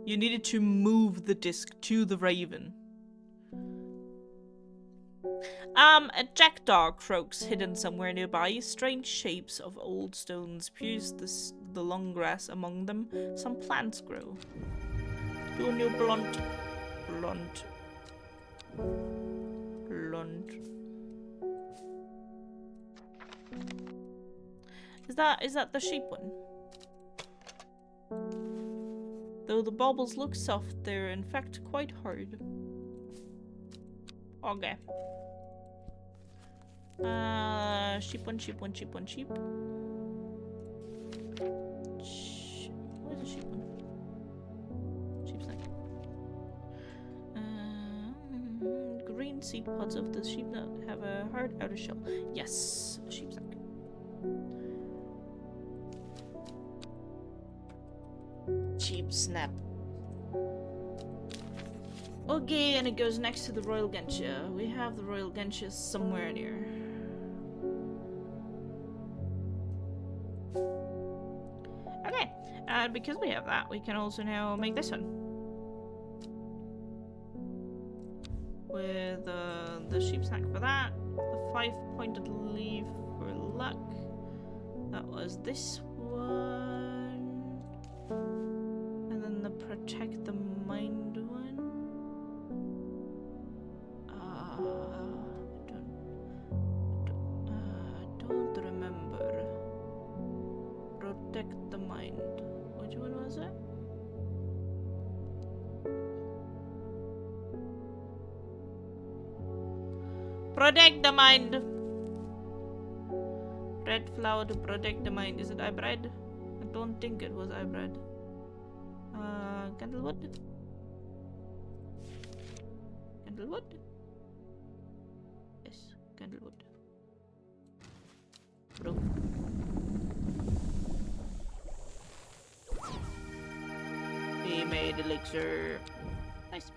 You needed to move the disc to the raven. A jackdaw croaks hidden somewhere nearby. Strange shapes of old stones pierce the long grass among them. Some plants grow. Doing your blunt. Is that the sheep one? Though the baubles look soft, they're in fact quite hard. Okay. Sheep one, sheep one, sheep one, sheep. Where's the sheep one? Sheep snack. Green seed pods of the sheep nut have a hard outer shell. Yes, sheep snack. Sheep snap. Okay, and it goes next to the Royal Gentia. We have the Royal Gentia somewhere near. Okay, and because we have that, we can also now make this one. With the sheep snack for that, the 5-pointed leaf for luck. That was this one. And then the protect the mind one. I don't remember. Protect the mind. Which one was it? Protect the mind. Red flower to protect the mind. Is it eye bread? I don't think it was eye bread. Candlewood? Candlewood? Yes, candlewood. Bro. We made elixir. Nice.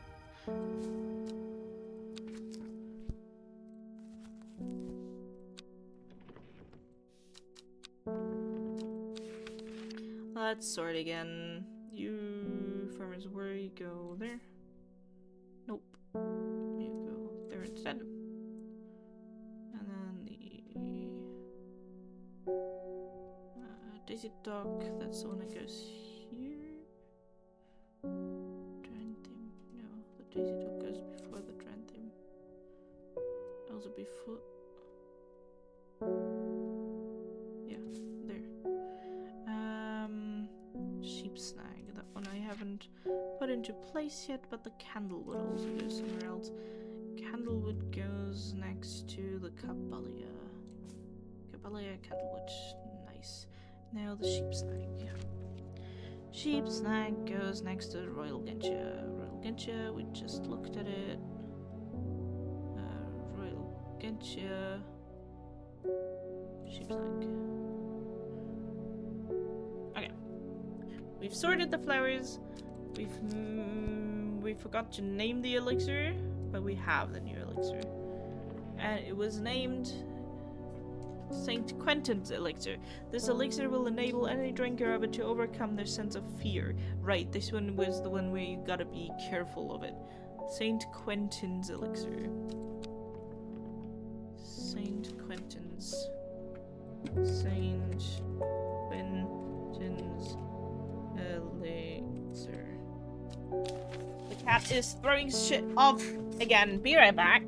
Let's sort again. You farmers worry, go there. Nope. You go there instead. And then the Daisy Dock, that's the one that goes here. Dranthim, no, the Daisy Dock goes before the Dranthim. Also before. Yeah, there. Sheep snag, that one I haven't put into place yet, but the candlewood also goes somewhere else. Candlewood goes next to the Caballia. Caballia, candlewood, nice. Now the sheep snag. Sheep snag goes next to the Royal Gentia. Royal Gentia, we just looked at it. Royal Gentia. Sheep snag. Okay. We've sorted the flowers. We forgot to name the elixir, but we have the new elixir. And it was named St. Quentin's elixir. This elixir will enable any drinker of it to overcome their sense of fear. Right, this one was the one where you gotta be careful of it. St. Quentin's elixir. St. Quentin's. St. Quentin's elixir. The cat is throwing shit off again. Be right back.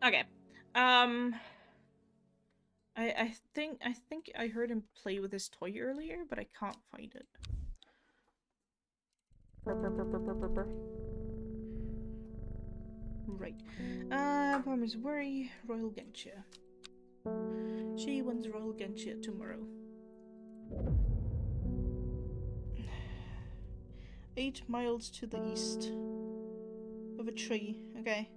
Okay. I think I heard him play with his toy earlier, but I can't find it. Right. Farmer's Worry, Royal Gentia. She wins Royal Gentia tomorrow. 8 miles to the east of a tree. Okay.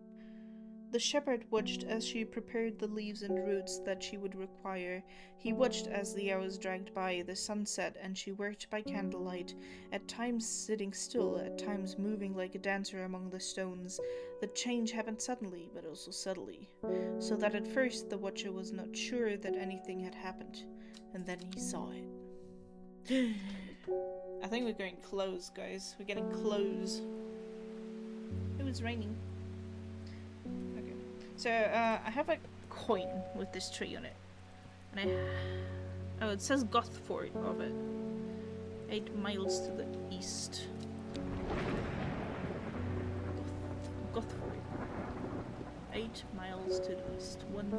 The shepherd watched as she prepared the leaves and roots that she would require. He watched as the hours dragged by, the sun set, and she worked by candlelight, at times sitting still, at times moving like a dancer among the stones. The change happened suddenly, but also subtly, so that at first the watcher was not sure that anything had happened, and then he saw it. I think we're going close, guys. We're getting close. It was raining. Okay. So, I have a coin with this tree on it. And oh, it says Gothford of it. 8 miles to the east. Gothford. 8 miles to the east. 1,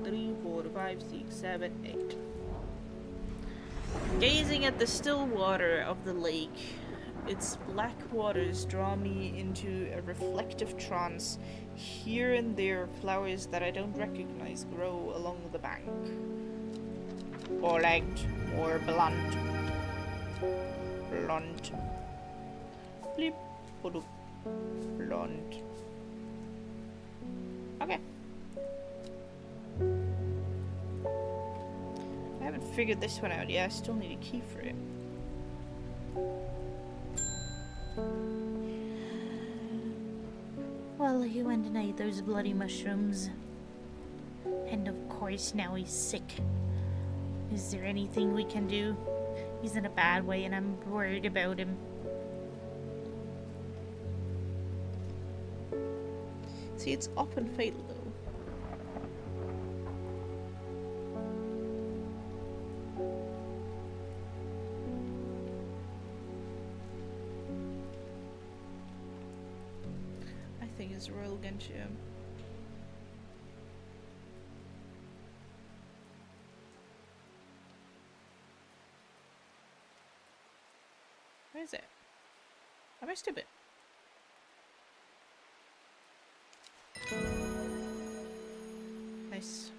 2, 3, 4, 5, 6, 7, 8. Gazing at the still water of the lake, its black waters draw me into a reflective trance. Here and there, flowers that I don't recognize grow along the bank. Four-legged or blunt. Blunt. Bleep. Boop. Blunt. Okay. I haven't figured this one out yet. I still need a key for it. Well, he went and ate those bloody mushrooms. And of course now he's sick. Is there anything we can do? He's in a bad way and I'm worried about him. See, it's often fatal though. I think it's Royal Genshin. Where is it? Am I stupid? Nice.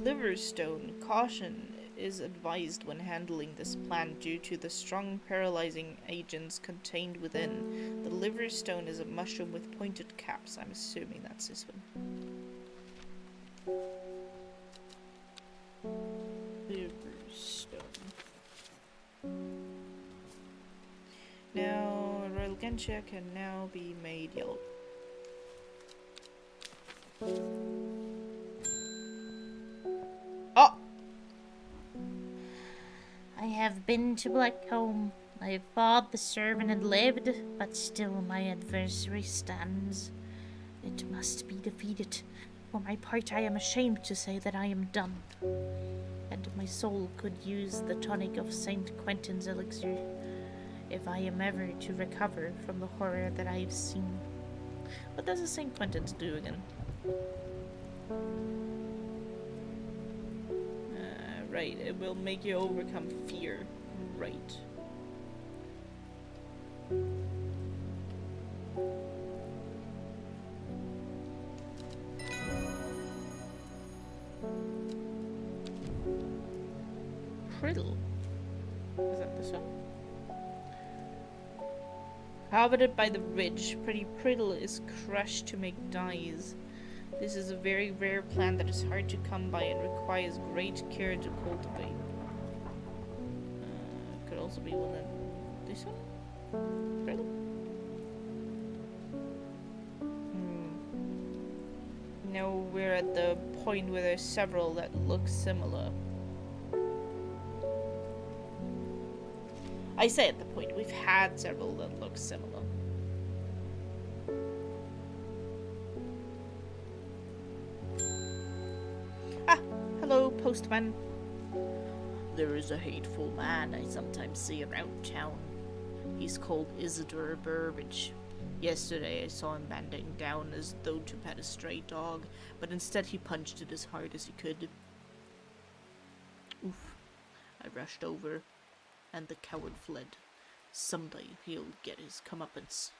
Liverstone. Caution is advised when handling this plant due to the strong paralyzing agents contained within. The liverstone is a mushroom with pointed caps. I'm assuming that's this one. Liverstone. Now, Royal Genshin can now be made yellow. Oh! I have been to Blackcomb. I have fought the servant and lived, but still my adversary stands. It must be defeated. For my part, I am ashamed to say that I am done. And my soul could use the tonic of St. Quentin's elixir, if I am ever to recover from the horror that I have seen. What does a St. Quentin's do again? Right, it will make you overcome fear. Right. Priddle. Is that this one? Coveted by the ridge, pretty priddle is crushed to make dyes. This is a very rare plant that is hard to come by and requires great care to cultivate. Could also be one that... this one? Priddle? No, we're at the point where there's several that look similar. I say at the point, we've had several that look similar. Ah, hello, postman. There is a hateful man I sometimes see around town. He's called Isidore Burbage. Yesterday I saw him bending down as though to pet a stray dog, but instead he punched it as hard as he could. Oof. I rushed over, and the coward fled. Someday he'll get his comeuppance.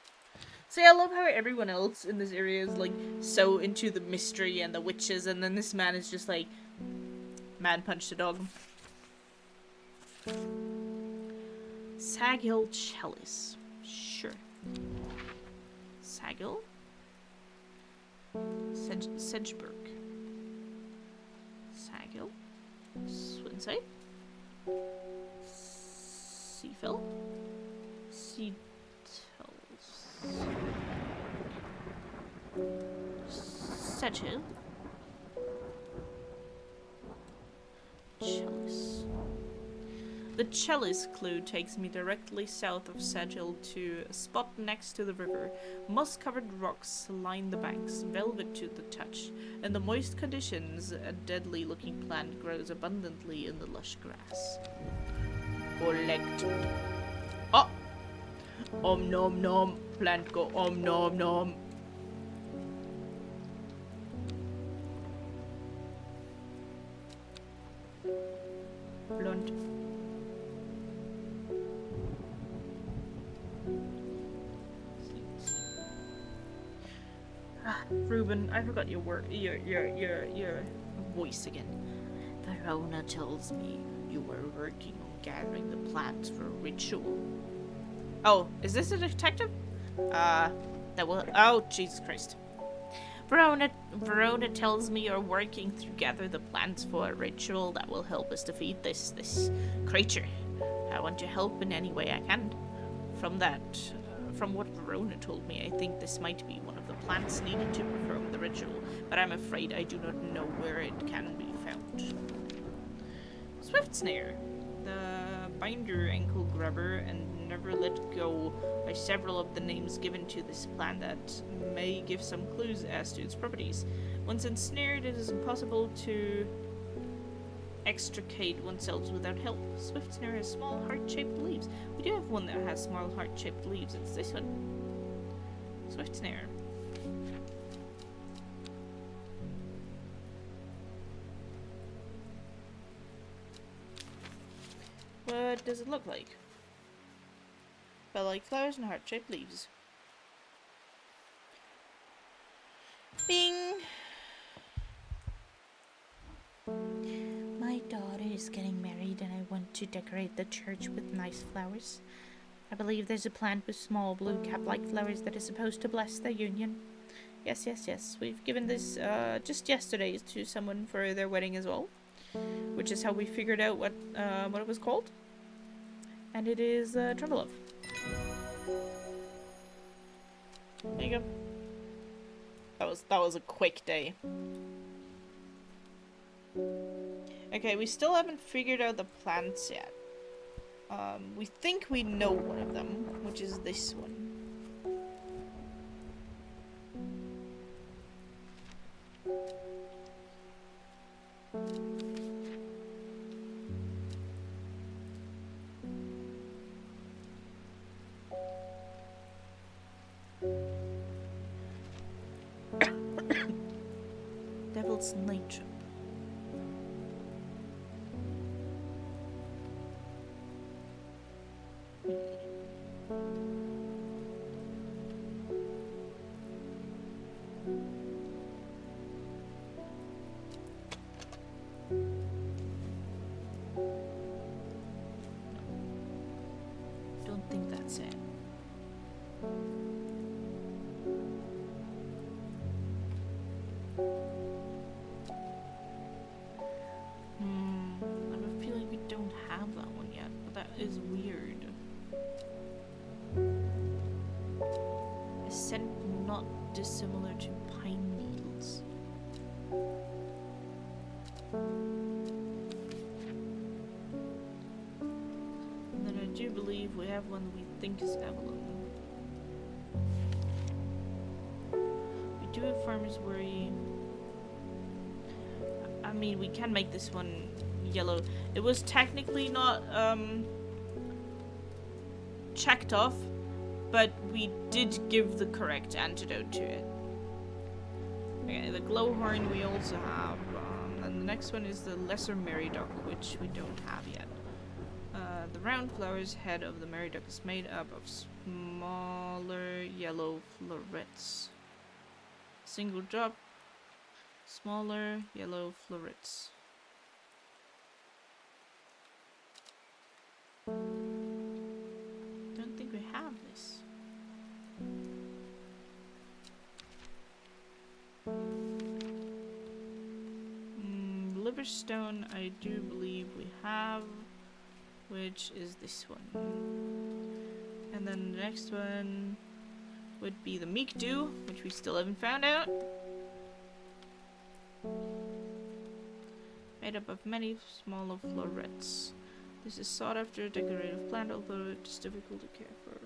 See, I love how everyone else in this area is like so into the mystery and the witches, and then this man is just like, man punched a dog. Saghill Chalice. Sure. Saghill? Sedgeburg. Saghill? Swinsay? Seafill? Seatels. Sedgehill? The Chalice clue takes me directly south of Sagil to a spot next to the river. Moss-covered rocks line the banks, velvet to the touch. In the moist conditions, a deadly-looking plant grows abundantly in the lush grass. Collect. Oh! Om nom nom. Plant go om nom nom. Blunt. Reuben, I forgot your voice again. Verona tells me you were working on gathering the plants for a ritual. Oh, is this a detective? That will. Oh, Jesus Christ. Verona tells me you're working to gather the plants for a ritual that will help us defeat this creature. I want to help in any way I can. From what Verona told me, I think this might be one of the plants needed to perform the ritual, but I'm afraid I do not know where it can be found. Swift Snare. The binder, ankle grabber, and never let go are several of the names given to this plant that may give some clues as to its properties. Once ensnared, it is impossible to extricate oneself without help. Swift Snare has small heart-shaped leaves. We do have one that has small heart-shaped leaves. It's this one. Swift Snare. What does it look like? Bell-like flowers and heart-shaped leaves. Bing! My daughter is getting married and I want to decorate the church with nice flowers. I believe there's a plant with small blue cap-like flowers that is supposed to bless the union. Yes. We've given this just yesterday to someone for their wedding as well. Which is how we figured out what it was called. And it is Trundlelove. There you go. That was a quick day. Okay, we still haven't figured out the plants yet. We think we know one of them, which is this one. Devil's nature. Don't think that's it. I have a feeling we don't have that one yet, but that is weird. A scent not dissimilar to pine needles. And then I do believe we have one we think is Evelyn. We do have Farmer's Worry. I mean, we can make this one yellow. It was technically not checked off, but we did give the correct antidote to it. Okay, the glowhorn we also have, and the next one is the lesser Meridoc, which we don't have yet. The round flower's head of the Meridoc is made up of smaller yellow florets. Single drop, smaller yellow florets. Don't think we have this. Liverstone I do believe we have, which is this one. And then the next one would be the Meek Dew, which we still haven't found out. Made up of many smaller florets. This is sought after decorative plant, although it is difficult to care for.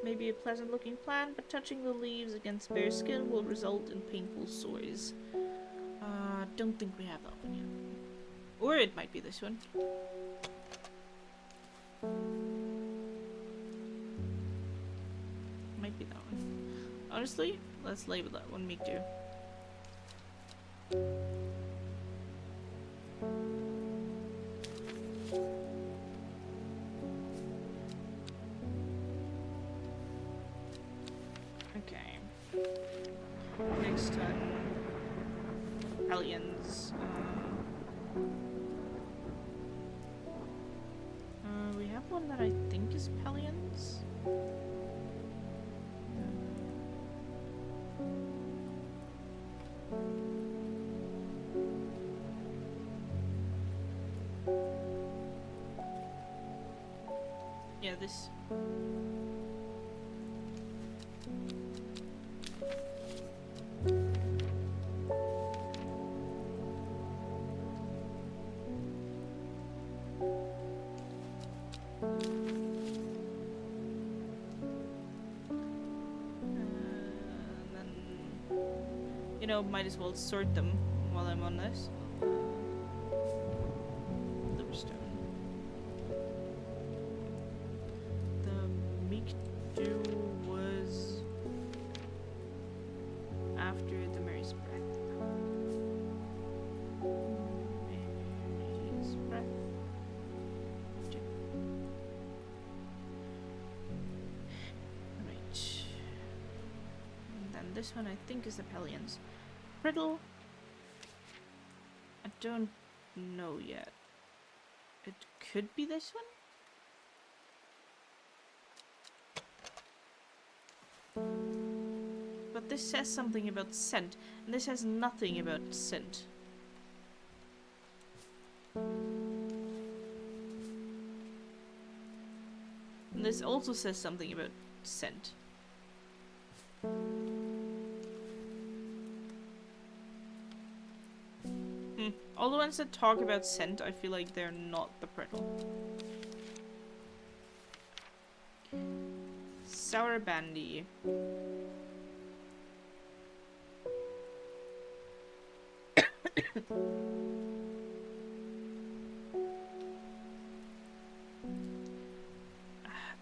Maybe a pleasant looking plant, but touching the leaves against bare skin will result in painful sores. Don't think we have that one yet. Or it might be this one. Might be that one. Honestly, let's label that one me too. Okay. Next time. Aliens. We have one that I think is Pelions. Yeah, this. You know, might as well sort them while I'm on this. Liverstone. The Meek Dew was after the Mary's Breath. Mary's Breath. Right. And then this one I think is the Pelions. Riddle. I don't know yet. It could be this one. But this says something about scent, and this has nothing about scent. And this also says something about scent. All the ones that talk about scent, I feel like they're not the Prittle. Sour Bandy.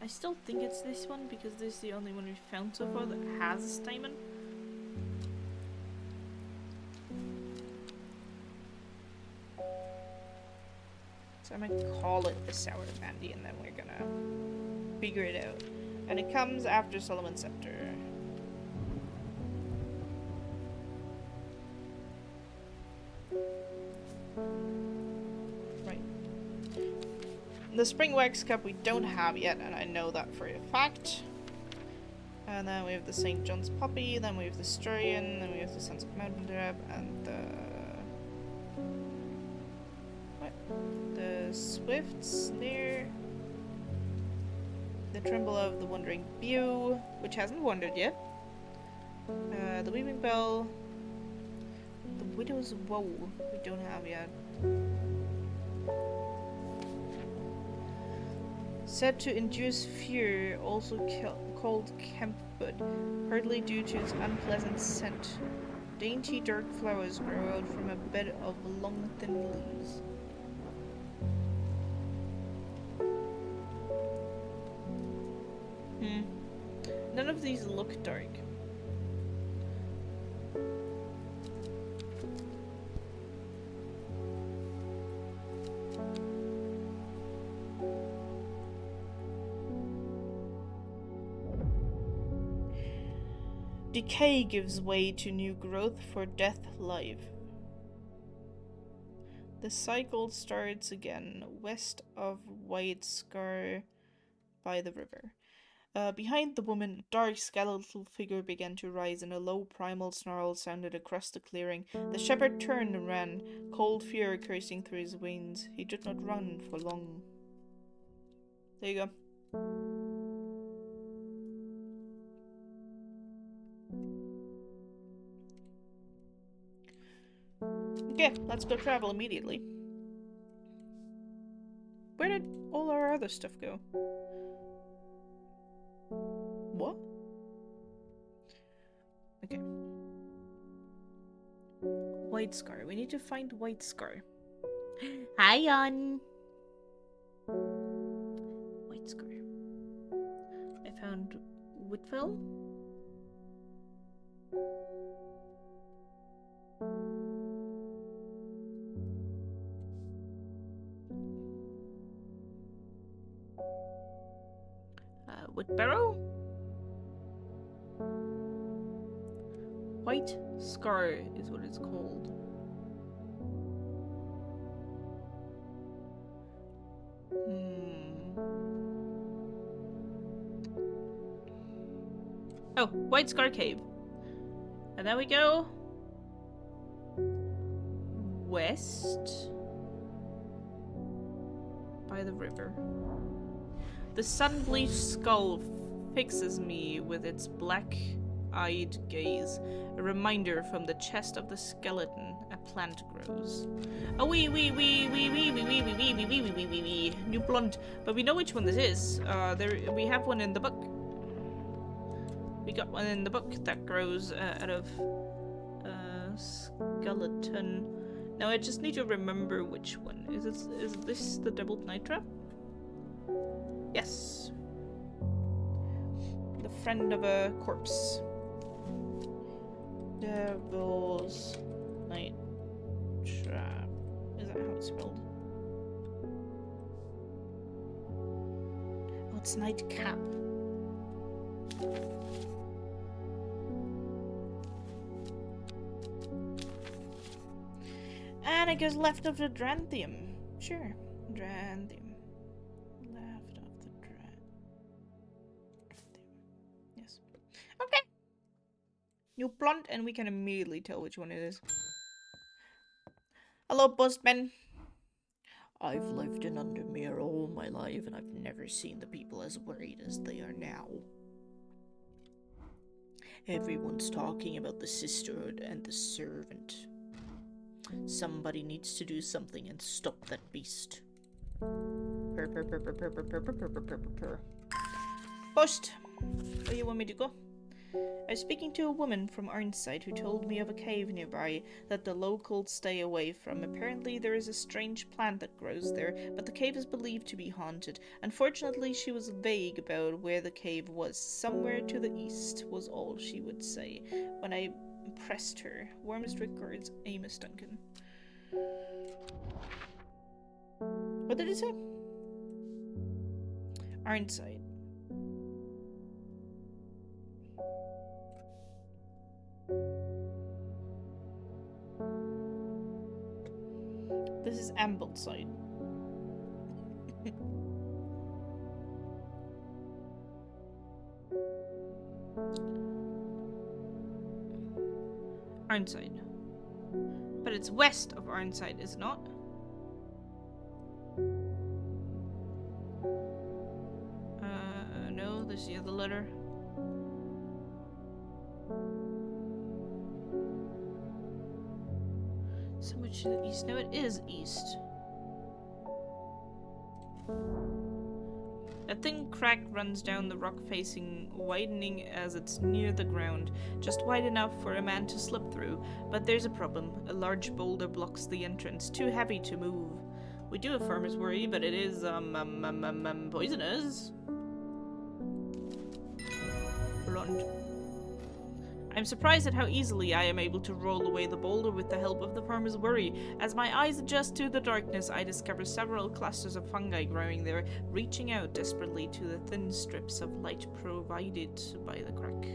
I still think it's this one because this is the only one we've found so far that has a stamen. So I'm gonna call it the Sour Bandy and then we're gonna figure it out. And it comes after Solomon Scepter. Right. The Spring Wax Cup we don't have yet, and I know that for a fact. And then we have the St. John's Poppy, then we have the Sturgeon, then we have the Sons of Mountain Drab, and the Swift Snare, the Tremble of the Wandering Bew, which hasn't wandered yet, the Weaving Bell, the Widow's Woe, we don't have yet. Said to induce fear, also called Kempwood, partly due to its unpleasant scent. Dainty dark flowers grow out from a bed of long thin leaves. None of these look dark. Decay gives way to new growth for death live. The cycle starts again west of White Scar by the river. Behind the woman, a dark skeletal figure began to rise, and a low primal snarl sounded across the clearing. The shepherd turned and ran, cold fear coursing through his veins. He did not run for long. There you go. Okay, let's go travel immediately. Where did all other stuff go? What? Okay. White Scar. We need to find White Scar. Hi, on. White Scar. I found Whitfell. Whitbarrow? White Scar is what it's called. Oh, White Scar Cave. And then we go west by the river. The sun-bleached skull fixes me with its black-eyed gaze, a reminder from the chest of the skeleton a plant grows. Oh, wee. New blonde. But we know which one this is. We have one in the book. We got one in the book that grows out of skeleton. Now I just need to remember which one. Is this the doubled night trap? Yes. The friend of a corpse. Devil's night trap. Is that how it's spelled? Oh, it's night cap. And it goes left of the Dranthium. Sure. Dranthium. Left of the Dranthium. Yes. Okay. New blonde, and we can immediately tell which one it is. Hello, Buzzman. I've lived in Undermere all my life, and I've never seen the people as worried as they are now. Everyone's talking about the sisterhood and the servant. Somebody needs to do something and stop that beast. Purr, purr, purr, purr, purr, purr, purr, purr, purr, purr, purr. Post! Where you want me to go? I was speaking to a woman from Ironside who told me of a cave nearby that the locals stay away from. Apparently there is a strange plant that grows there, but the cave is believed to be haunted. Unfortunately, she was vague about where the cave was. Somewhere to the east was all she would say. When I pressed her. Warmest records, Amos Duncan. What did it say? Ironside. This is Ambleside. Ironside. But it's west of Ironside, is it not? No, there's the other letter. So much to the east. No, it is east. A thin crack runs down the rock facing, widening as it's near the ground, just wide enough for a man to slip through. But there's a problem. A large boulder blocks the entrance, too heavy to move. We do have farmer's worry, but it is, poisonous. Blonde. I'm surprised at how easily I am able to roll away the boulder with the help of the farmer's worry. As my eyes adjust to the darkness, I discover several clusters of fungi growing there, reaching out desperately to the thin strips of light provided by the crack.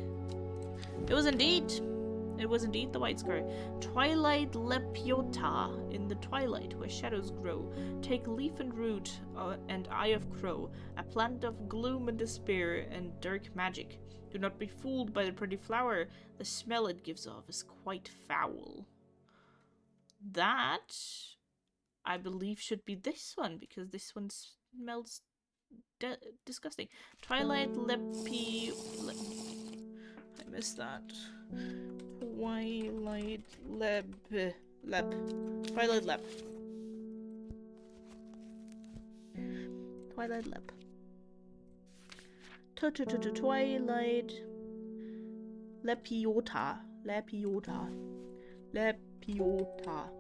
It was indeed the White Scar. Twilight lepiota, in the twilight where shadows grow. Take leaf and root and eye of crow, a plant of gloom and despair and dark magic. Do not be fooled by the pretty flower. The smell it gives off is quite foul. That, I believe, should be this one, because this one smells disgusting. Twilight lepi... I missed that. Twilight Twilight Twilight Lap. Twilight Lapiota. Lapiota. Lapiota.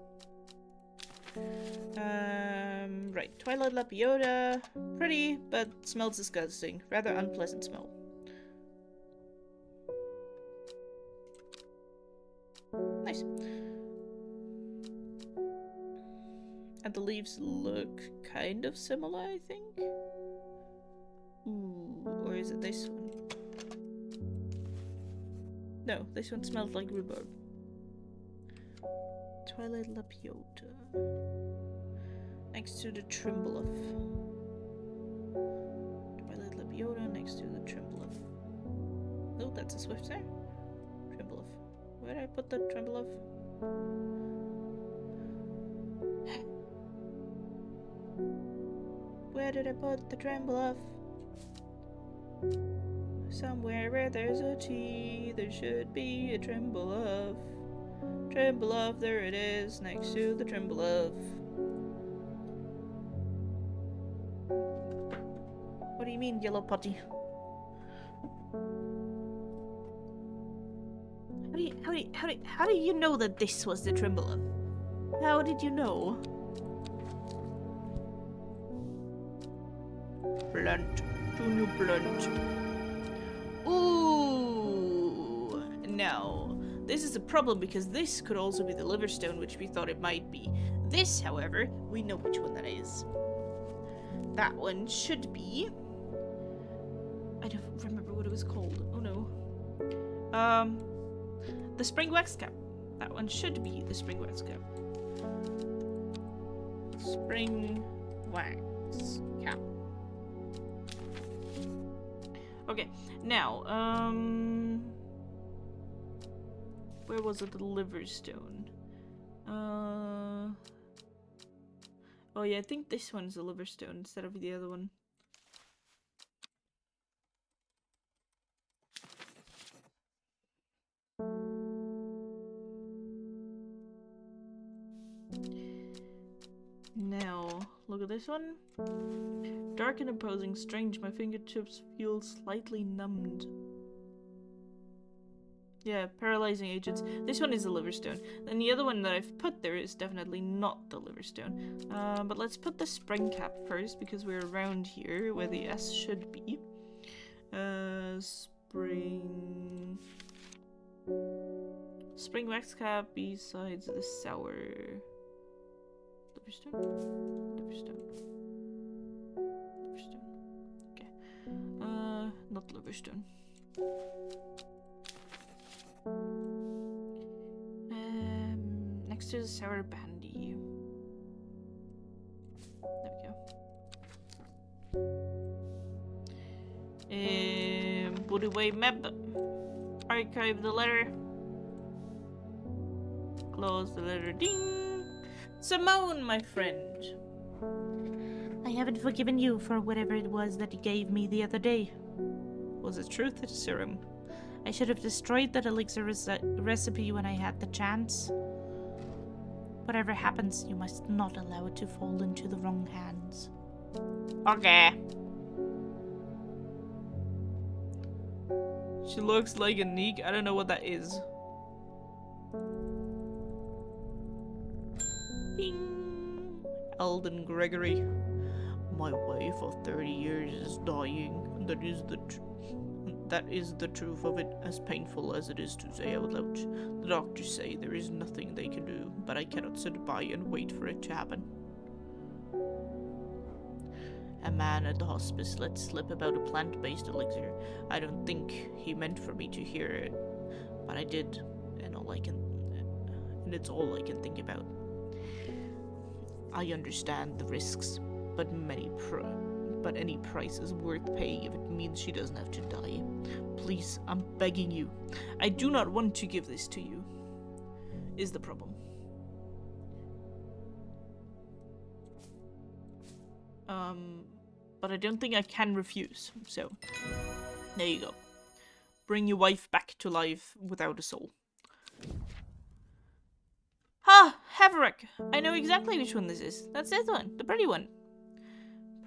Right. Twilight Lapiota. Pretty, but smells disgusting. Rather unpleasant smell. Nice. And the leaves look kind of similar, I think. Ooh, or is it this one? No, this one smells like rhubarb. Twilight Lapiota. Next to the Trimbleoff. Twilight Lapiota next to the Trimbleoff. Oh, that's a swift there. Trimbleoff. Where did I put the Trimbleoff? Where did I put the Trimbleoff? Somewhere where there's a T, there should be a Trimbleoff. Trimbleoff, there it is, next to the Trimbleoff. What do you mean, yellow potty? How do you know that this was the Trimbleoff? How did you know? Blunt. Junior Blunt. Ooh! Now, this is a problem because this could also be the Liverstone, which we thought it might be. This, however, we know which one that is. That one should be... I don't remember what it was called. Oh no. The Spring Wax Cap. That one should be the Spring Wax Cap. Spring Wax Cap. Okay, now, where was it? The Liverstone. Oh yeah, I think this one's the Liverstone instead of the other one. Now, look at this one. Dark and imposing, strange, my fingertips feel slightly numbed. Yeah, paralyzing agents. This one is the Liverstone. Then the other one that I've put there is definitely not the Liverstone. But let's put the Spring Cap first, because we're around here, where the S should be. Spring Wax Cap besides the Sour... Liverstone. Okay. Not Liverstone. Next to the Sour Bandy. There we go. Put away map. Archive the letter. Close the letter. Ding! Simone, my friend. I haven't forgiven you for whatever it was that you gave me the other day. Was it truth serum? I should have destroyed that elixir recipe when I had the chance. Whatever happens, you must not allow it to fall into the wrong hands. Okay. She looks like a Neek. I don't know what that is. Bing. Alden Gregory. My wife of 30 years is dying. That is the truth of it, as painful as it is to say out loud. The doctors say there is nothing they can do, but I cannot sit by and wait for it to happen. A man at the hospice let slip about a plant-based elixir. I don't think he meant for me to hear it, but I did, and it's all I can think about. I understand the risks, but any price is worth paying if it means she doesn't have to die. Please, I'm begging you. I do not want to give this to you, is the problem. But I don't think I can refuse, so there you go. Bring your wife back to life without a soul. Ah, Haverick! I know exactly which one this is. That's this one, the pretty one.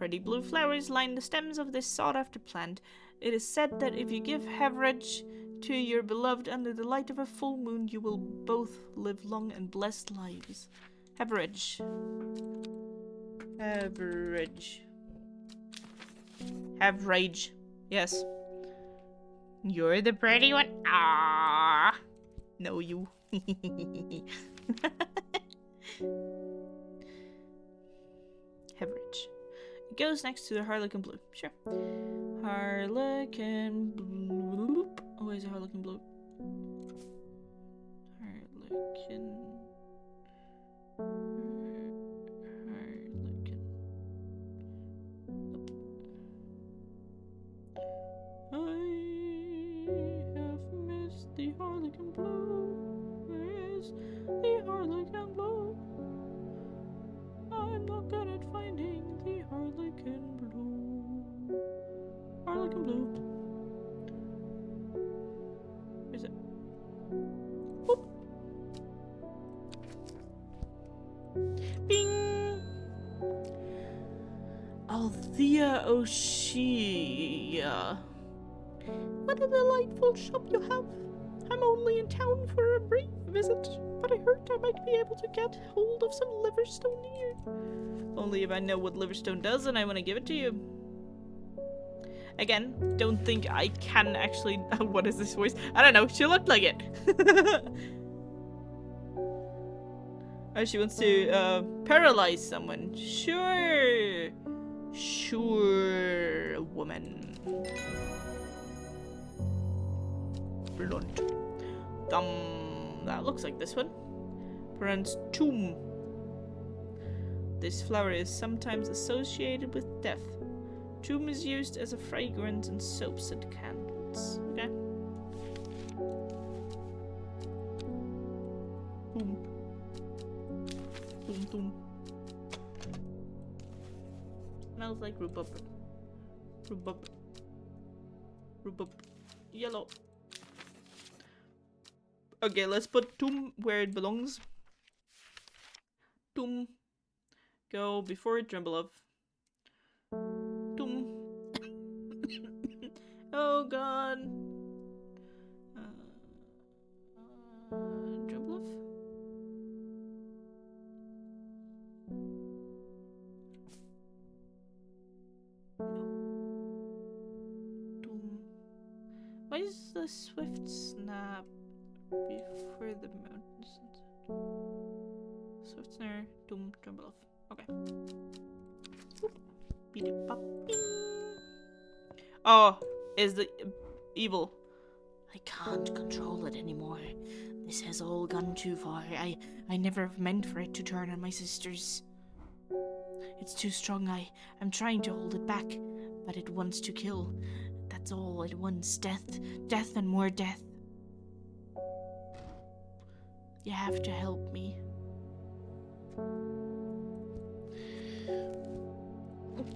Pretty blue flowers line the stems of this sought-after plant. It is said that if you give Haverage to your beloved under the light of a full moon, you will both live long and blessed lives. Haverage. Haverage. Haverage. Yes. You're the pretty one. Ah. No, you. Haverage. It goes next to the Harlequin Blue. Sure. Harlequin Blue. Oh, where's the Harlequin Blue? Harlequin. Harlequin. I have missed the Harlequin Blue. Where is the Harlequin Blue? I'm not good at finding the Harlequin Blue. Harlequin Blue. Where is it? Whoop. Bing! Althea O'Shea. What a delightful shop you have. I'm only in town for a brief visit, but I heard I might be able to get hold of some liverstone here. Only if I know what liverstone does and I want to give it to you. Again, don't think I can actually... what is this voice? I don't know, she looked like it. Oh, she wants to paralyze someone. Sure. Sure, woman. Blunt. That looks like this one. Pronounced tomb. This flower is sometimes associated with death. Tomb is used as a fragrance in soaps and candles. Okay. Tomb. Tomb, tomb. Smells like rhubarb. Rhubarb. Rhubarb. Yellow. Okay, let's put tomb where it belongs. Tomb. Go before Drumbelow. Tomb. Oh god. Drumbelow? No. Tomb. Why is the swift snap before the mountains? Swift snare, tomb, Drumbelow. Okay. Oh, is the evil. I can't control it anymore. This has all gone too far. I never meant for it to turn on my sisters. It's too strong. I'm trying to hold it back, but it wants to kill. That's all it wants. Death. Death and more death. You have to help me.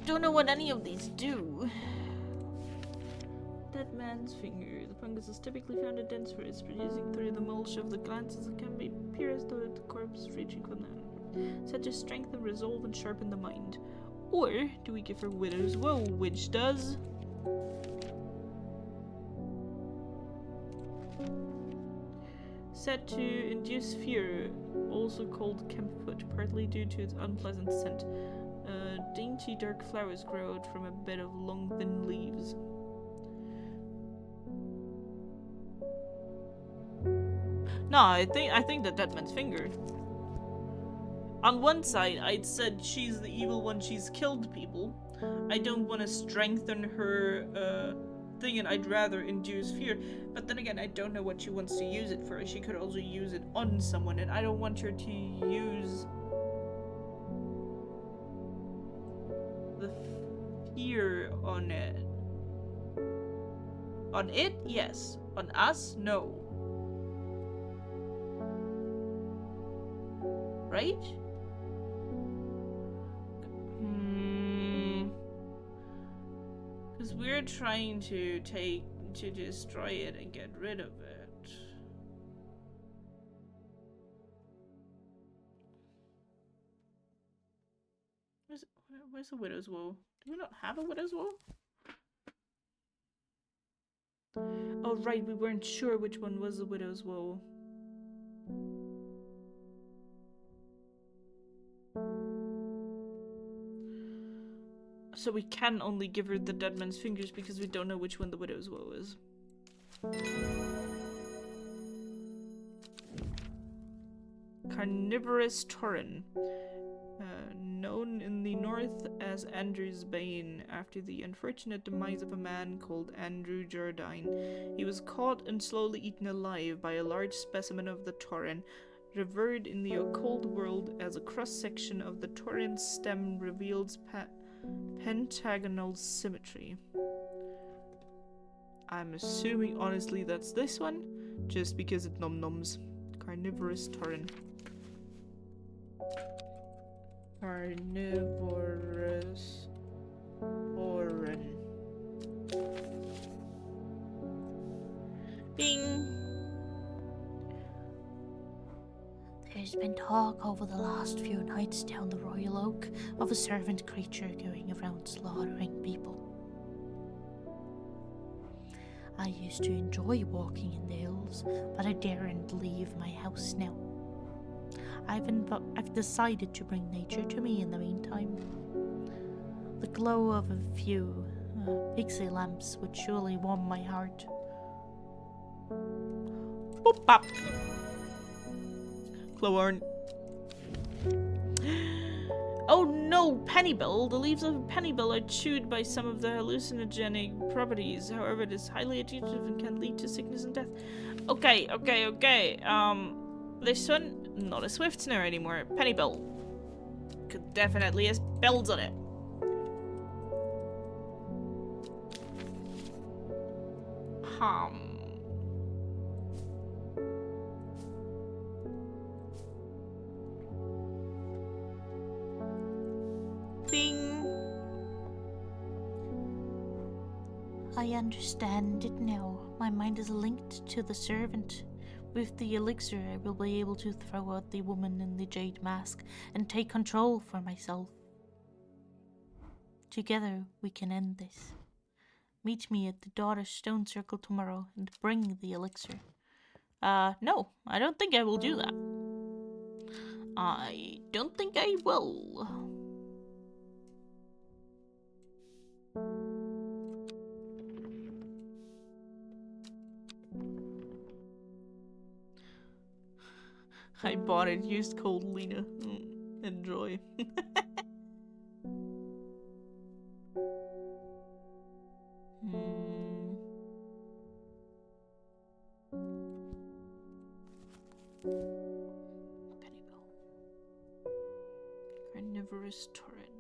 Don't know what any of these do. Dead man's finger. The fungus is typically found in dense roots, producing through the mulch of the glances. It can appear as though the corpse is reaching for them. Said to strengthen, resolve, and sharpen the mind. Or do we give her widow's woe, which does? Said to induce fear, also called campfoot, partly due to its unpleasant scent. Dainty dark flowers grow out from a bed of long thin leaves. No, I think the dead man's finger. On one side, I'd said she's the evil one, she's killed people. I don't want to strengthen her thing, and I'd rather induce fear. But then again, I don't know what she wants to use it for. She could also use it on someone, and I don't want her to use the fear on it. On it, yes. On us, no. Right? Because we're trying to destroy it and get rid of it. Where's the widow's woe? Do we not have a widow's woe? Oh right, we weren't sure which one was the widow's woe. So we can only give her the dead man's fingers because we don't know which one the widow's woe is. Carnivorous Tauren. Known in the north as Andrew's Bane, after the unfortunate demise of a man called Andrew Jardine. He was caught and slowly eaten alive by a large specimen of the Tauren, revered in the occult world as a cross-section of the Tauren stem reveals pentagonal symmetry. I'm assuming, honestly, that's this one, just because it num-nums. Carnivorous Tauren. Carnivorous Tauren. Bing! There's been talk over the last few nights down the Royal Oak of a servant creature going around slaughtering people. I used to enjoy walking in the hills, but I daren't leave my house now. I've decided to bring nature to me in the meantime. The glow of a few pixie lamps would surely warm my heart. Boop bop! Glowworm. Oh no, Pennybell! The leaves of Pennybell are chewed by some of the hallucinogenic properties. However, it is highly addictive and can lead to sickness and death. Okay. This one, not a swift snare anymore. Pennybell. Could definitely has bells on it. Bing. I understand it now. My mind is linked to the servant. With the elixir, I will be able to throw out the woman in the jade mask and take control for myself. Together, we can end this. Meet me at the Daughter Stone Circle tomorrow and bring the elixir. No, I don't think I will do that. I don't think I will. I bought it used cold, Lena. Enjoy. Pennybell. Carnivorous Tauren.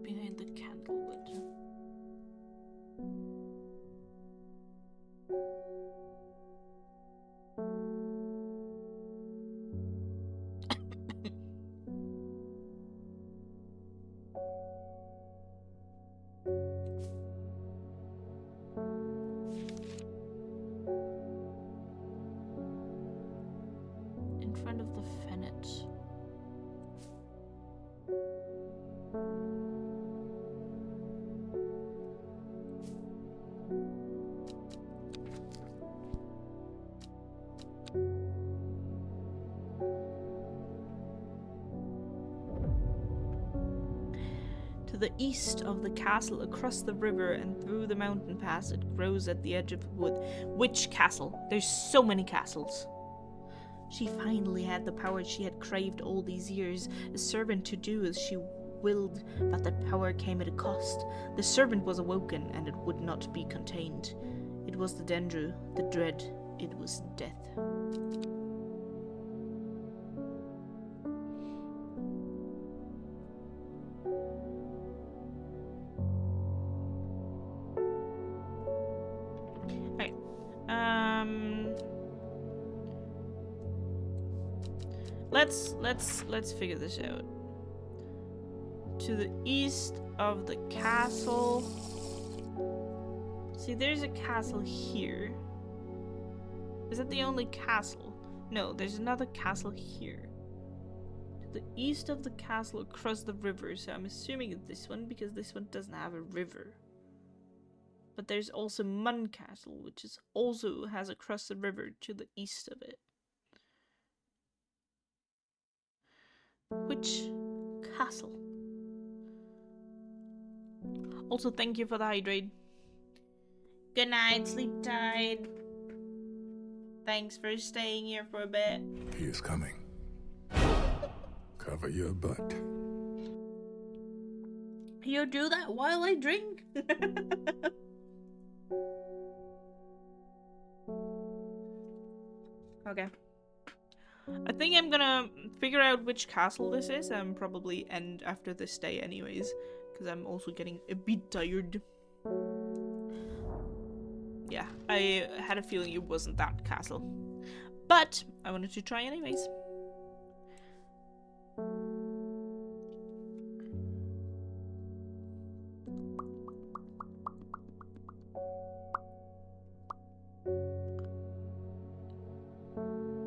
Behind the candlewood. In front of the Fennet. To the east of the castle, across the river and through the mountain pass, it grows at the edge of the wood. Which castle? There's so many castles. She finally had the power she had craved all these years, a servant to do as she willed, but that power came at a cost. The servant was awoken, and it would not be contained. It was the Dendru, the dread, it was death. Okay. Let's figure this out. To the east of the castle. See, there's a castle here. Is that the only castle? No, there's another castle here. To The east of the castle across the river, so I'm assuming it's this one because this one doesn't have a river. But there's also Mun Castle, which is also has across the river to the east of it. Which castle? Also, thank you for the hydrate. Good night, sleep tight. Thanks for staying here for a bit. He is coming. Cover your butt. You do that while I drink? Okay. I think I'm gonna figure out which castle this is and probably end after this day anyways, because I'm also getting a bit tired. Yeah, I had a feeling it wasn't that castle. But I wanted to try anyways.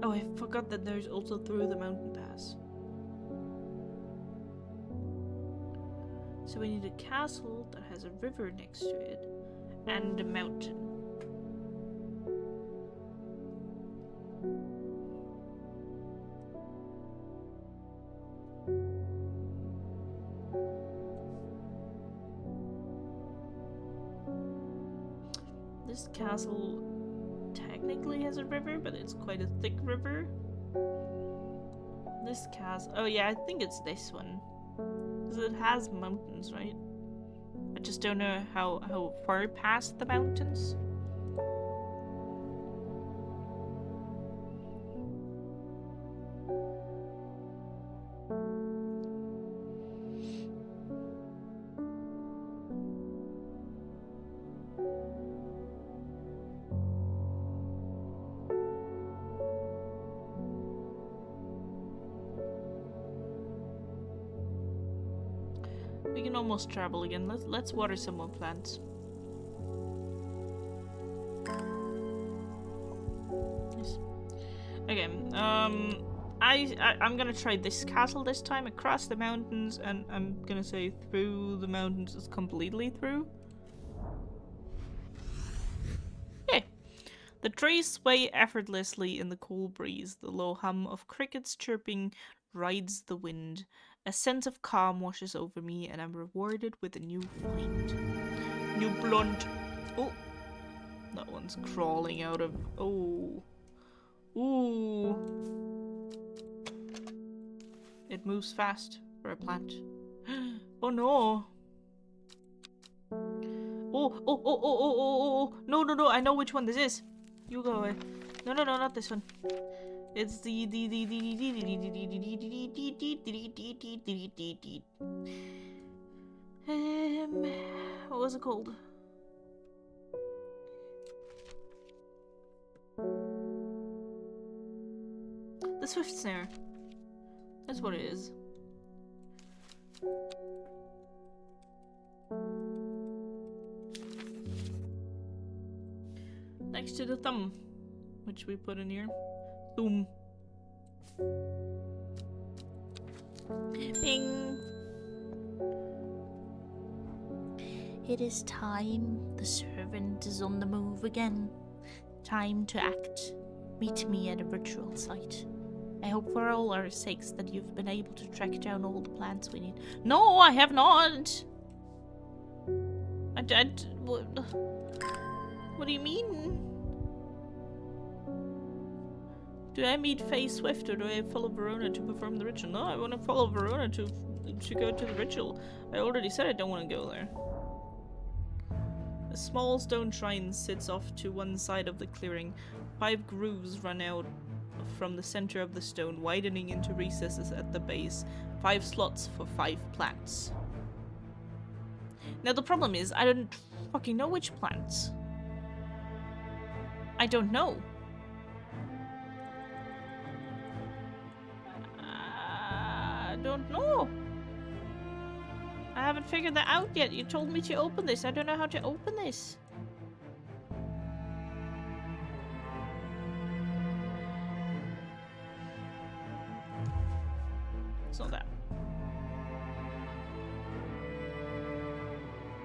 Oh, I forgot that there's also through the mountain pass. So we need a castle that has a river next to it and a mountain. This castle technically has a river, but it's quite a thick river. This castle, oh yeah, I think it's this one. Because it has mountains, right? I just don't know how far past the mountains. We can almost travel again. Let's water some more plants. Yes. Okay. I'm gonna try this castle this time across the mountains, and I'm gonna say through the mountains is completely through. Okay. The trees sway effortlessly in the cool breeze. The low hum of crickets chirping rides the wind. A sense of calm washes over me, and I'm rewarded with a new find. New blunt. Oh, that one's crawling out of. Oh, ooh. It moves fast for a plant. Oh no. Oh. No. I know which one this is. You go away. No, not this one. It's the what was it called? The Swift Snare. That's what it is. Next to the thumb, which we put in here. Boom. Ping. It is time. The servant is on the move again. Time to act. Meet me at a ritual site. I hope for all our sakes that you've been able to track down all the plants we need. No, I have not. What do you mean? Do I meet Faye Swift, or do I follow Verona to perform the ritual? No, I want to follow Verona to go to the ritual. I already said I don't want to go there. A small stone shrine sits off to one side of the clearing. 5 grooves run out from the center of the stone, widening into recesses at the base. 5 slots for 5 plants. Now the problem is, I don't fucking know which plants. I don't know. I don't know. I haven't figured that out yet. You told me to open this. I don't know how to open this. It's not that.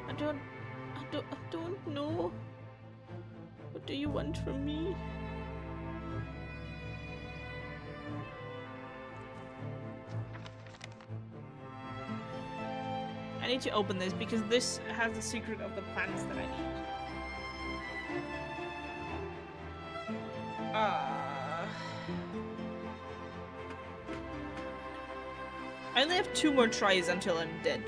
I don't know. What do you want from me? I need to open this because this has the secret of the plants that I need. I only have 2 more tries until I'm dead.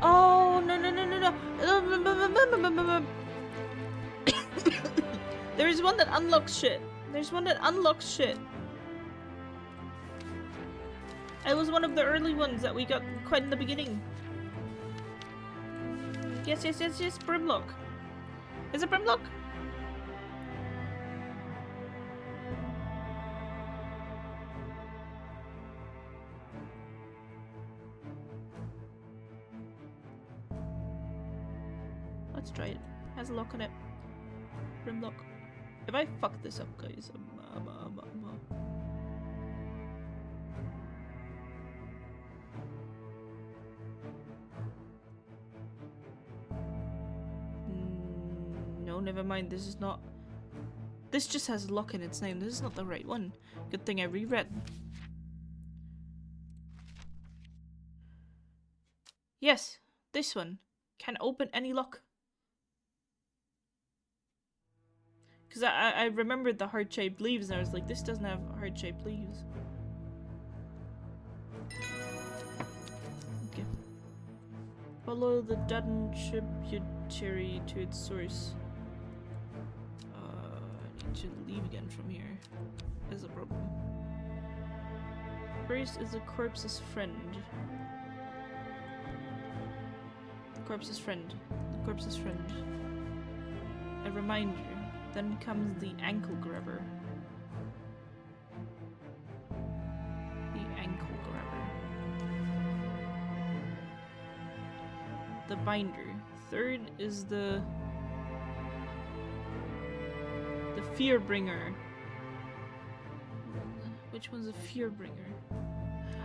Oh, no. There is one that unlocks shit. There's one that unlocks shit. It was one of the early ones that we got quite in the beginning. Yes, Brimlock. Is it Brimlock? Let's try it. Has a lock on it. Brimlock. If I fuck this up, guys, no, never mind. This is not. This just has lock in its name. This is not the right one. Good thing I reread. Yes, this one can open any lock. Because I remembered the heart-shaped leaves and I was like, this doesn't have heart-shaped leaves. Okay. Follow the Dutton tributary to its source. I need to leave again from here. Is a problem. First is the corpse's friend. The corpse's friend. The corpse's friend. A reminder. Then comes the ankle grabber. The ankle grabber. The binder. Third is the fear bringer. Which one's a fear bringer?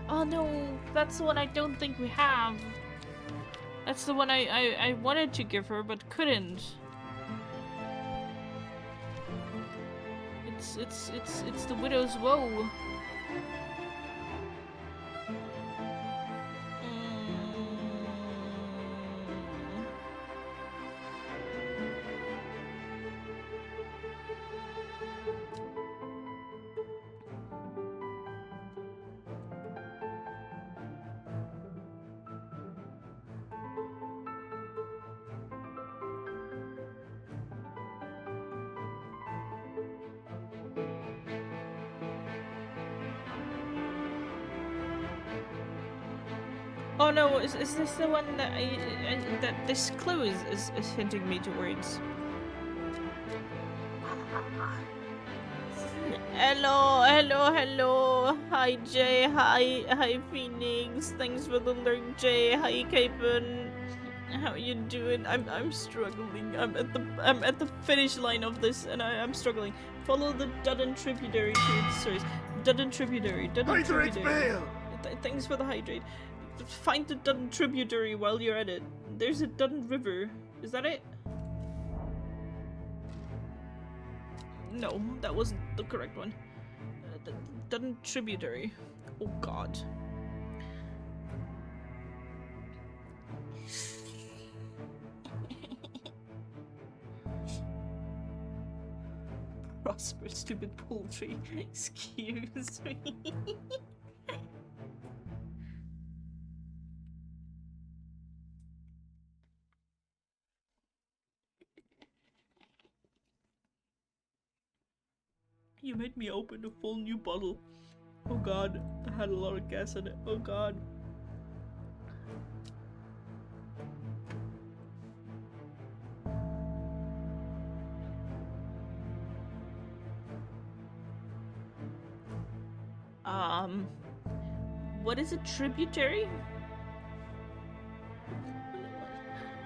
Oh no, that's the one I don't think we have. That's the one I wanted to give her but couldn't. It's the widow's woe. Oh no, is this the one that that this clue is hinting me towards? Hello. Hi Jay, hi Phoenix. Thanks for the lurk, Jay. Hi Capen. How you doing? I'm struggling. I'm at the finish line of this and I'm struggling. Follow the Dutton tributary to its source. Dutton tributary. Hydrate fail! Thanks for the hydrate. Find the Dutton tributary while you're at it. There's a Dutton river. Is that it? No, that wasn't the correct one. The Dutton tributary. Oh god. Prosper, stupid poultry. Excuse me. You made me open a full new bottle. Oh god, I had a lot of gas in it. Oh god. Um, what is a tributary?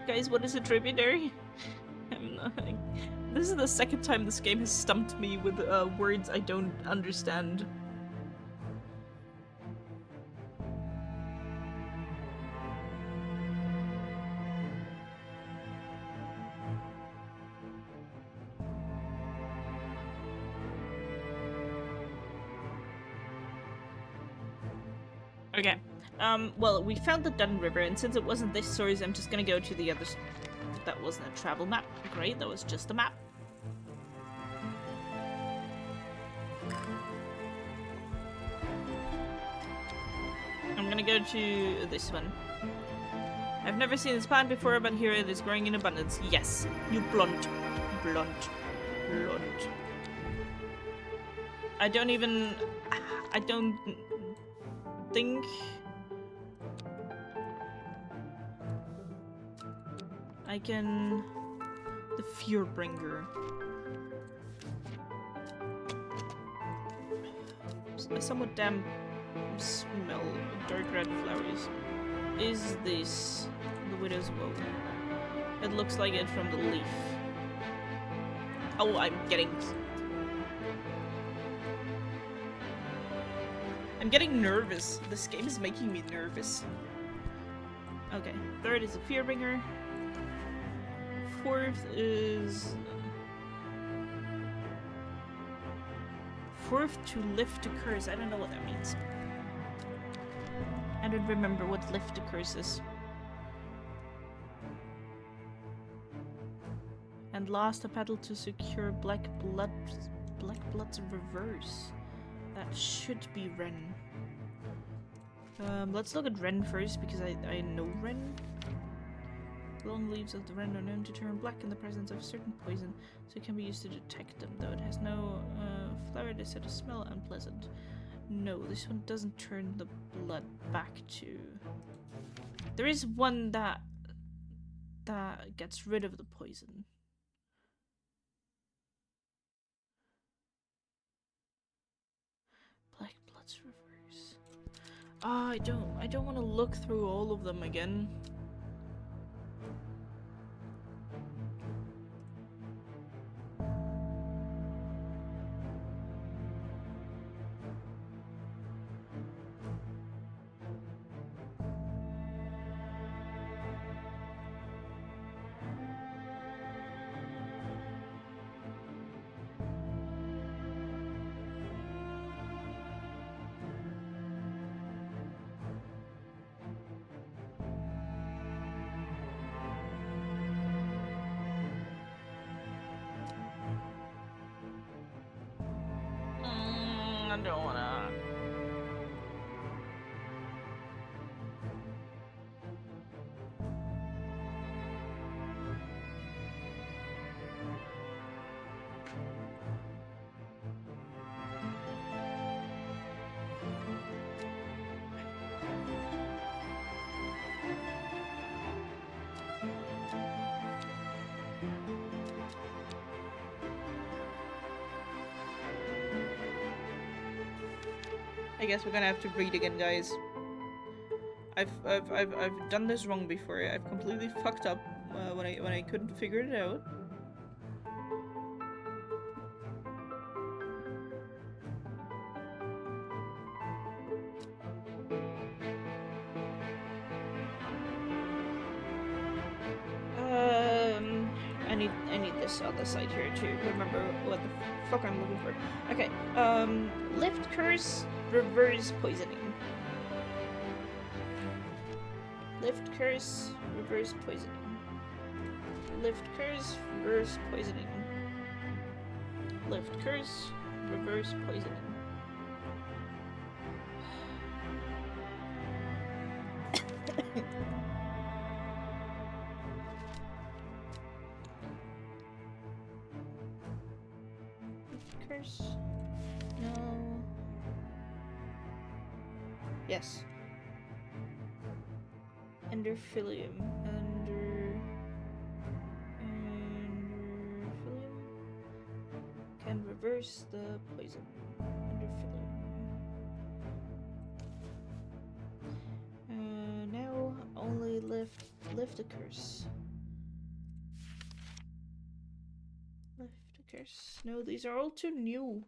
Guys, what is a tributary? I'm not, this is the second time this game has stumped me with words I don't understand. Okay. Well, we found the Dun River, and since it wasn't this source, I'm just gonna go to the other. That wasn't a travel map. Great, that was just a map. I'm gonna go to this one. I've never seen this plant before, but here it is growing in abundance. Yes, you blunt. Blunt. Blunt. I don't think I can... The Fearbringer. A somewhat damp smell of dark red flowers. Is this the Widow's Woe? It looks like it from the leaf. Oh, I'm getting nervous. This game is making me nervous. Okay, third is a Fearbringer. Fourth is... Fourth to lift a curse. I don't know what that means. I don't remember what lift a curse is. And last, a petal to secure Black Blood's reverse. That should be Ren. Let's look at Ren first, because I know Ren. Long leaves of the Ren are known to turn black in the presence of certain poison, so it can be used to detect them, though it has no flower that said to smell unpleasant. No, this one doesn't turn the blood back to... There is one that gets rid of the poison. Black Blood's reverse. Ah, I don't want to look through all of them again. I don't wanna... I guess we're gonna have to read again, guys. I've done this wrong before. I've completely fucked up when I couldn't figure it out. I need this other side here to remember what the fuck I'm looking for. Okay, lift curse, reverse poisoning. Lift curse, reverse poisoning. Lift curse, reverse poisoning. Lift curse, reverse poisoning. Curse. No. Yes. Enderphilium. Enderphilium can reverse the poison. Enderphilium. Lift a curse. Lift a curse. No, these are all too new.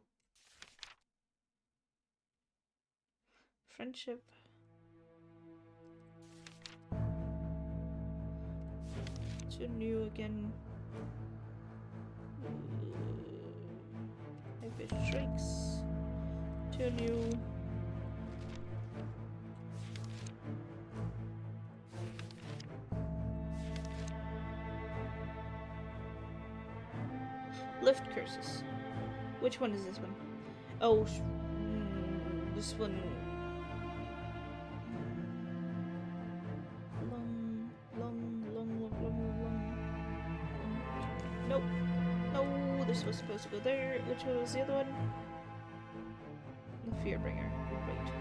Friendship. Too new again. Maybe shrieks. Too new. Lift curses. Which one is this one? Oh, this one. Long. Nope. No, this was supposed to go there. Which one was the other one? The Fearbringer. Right.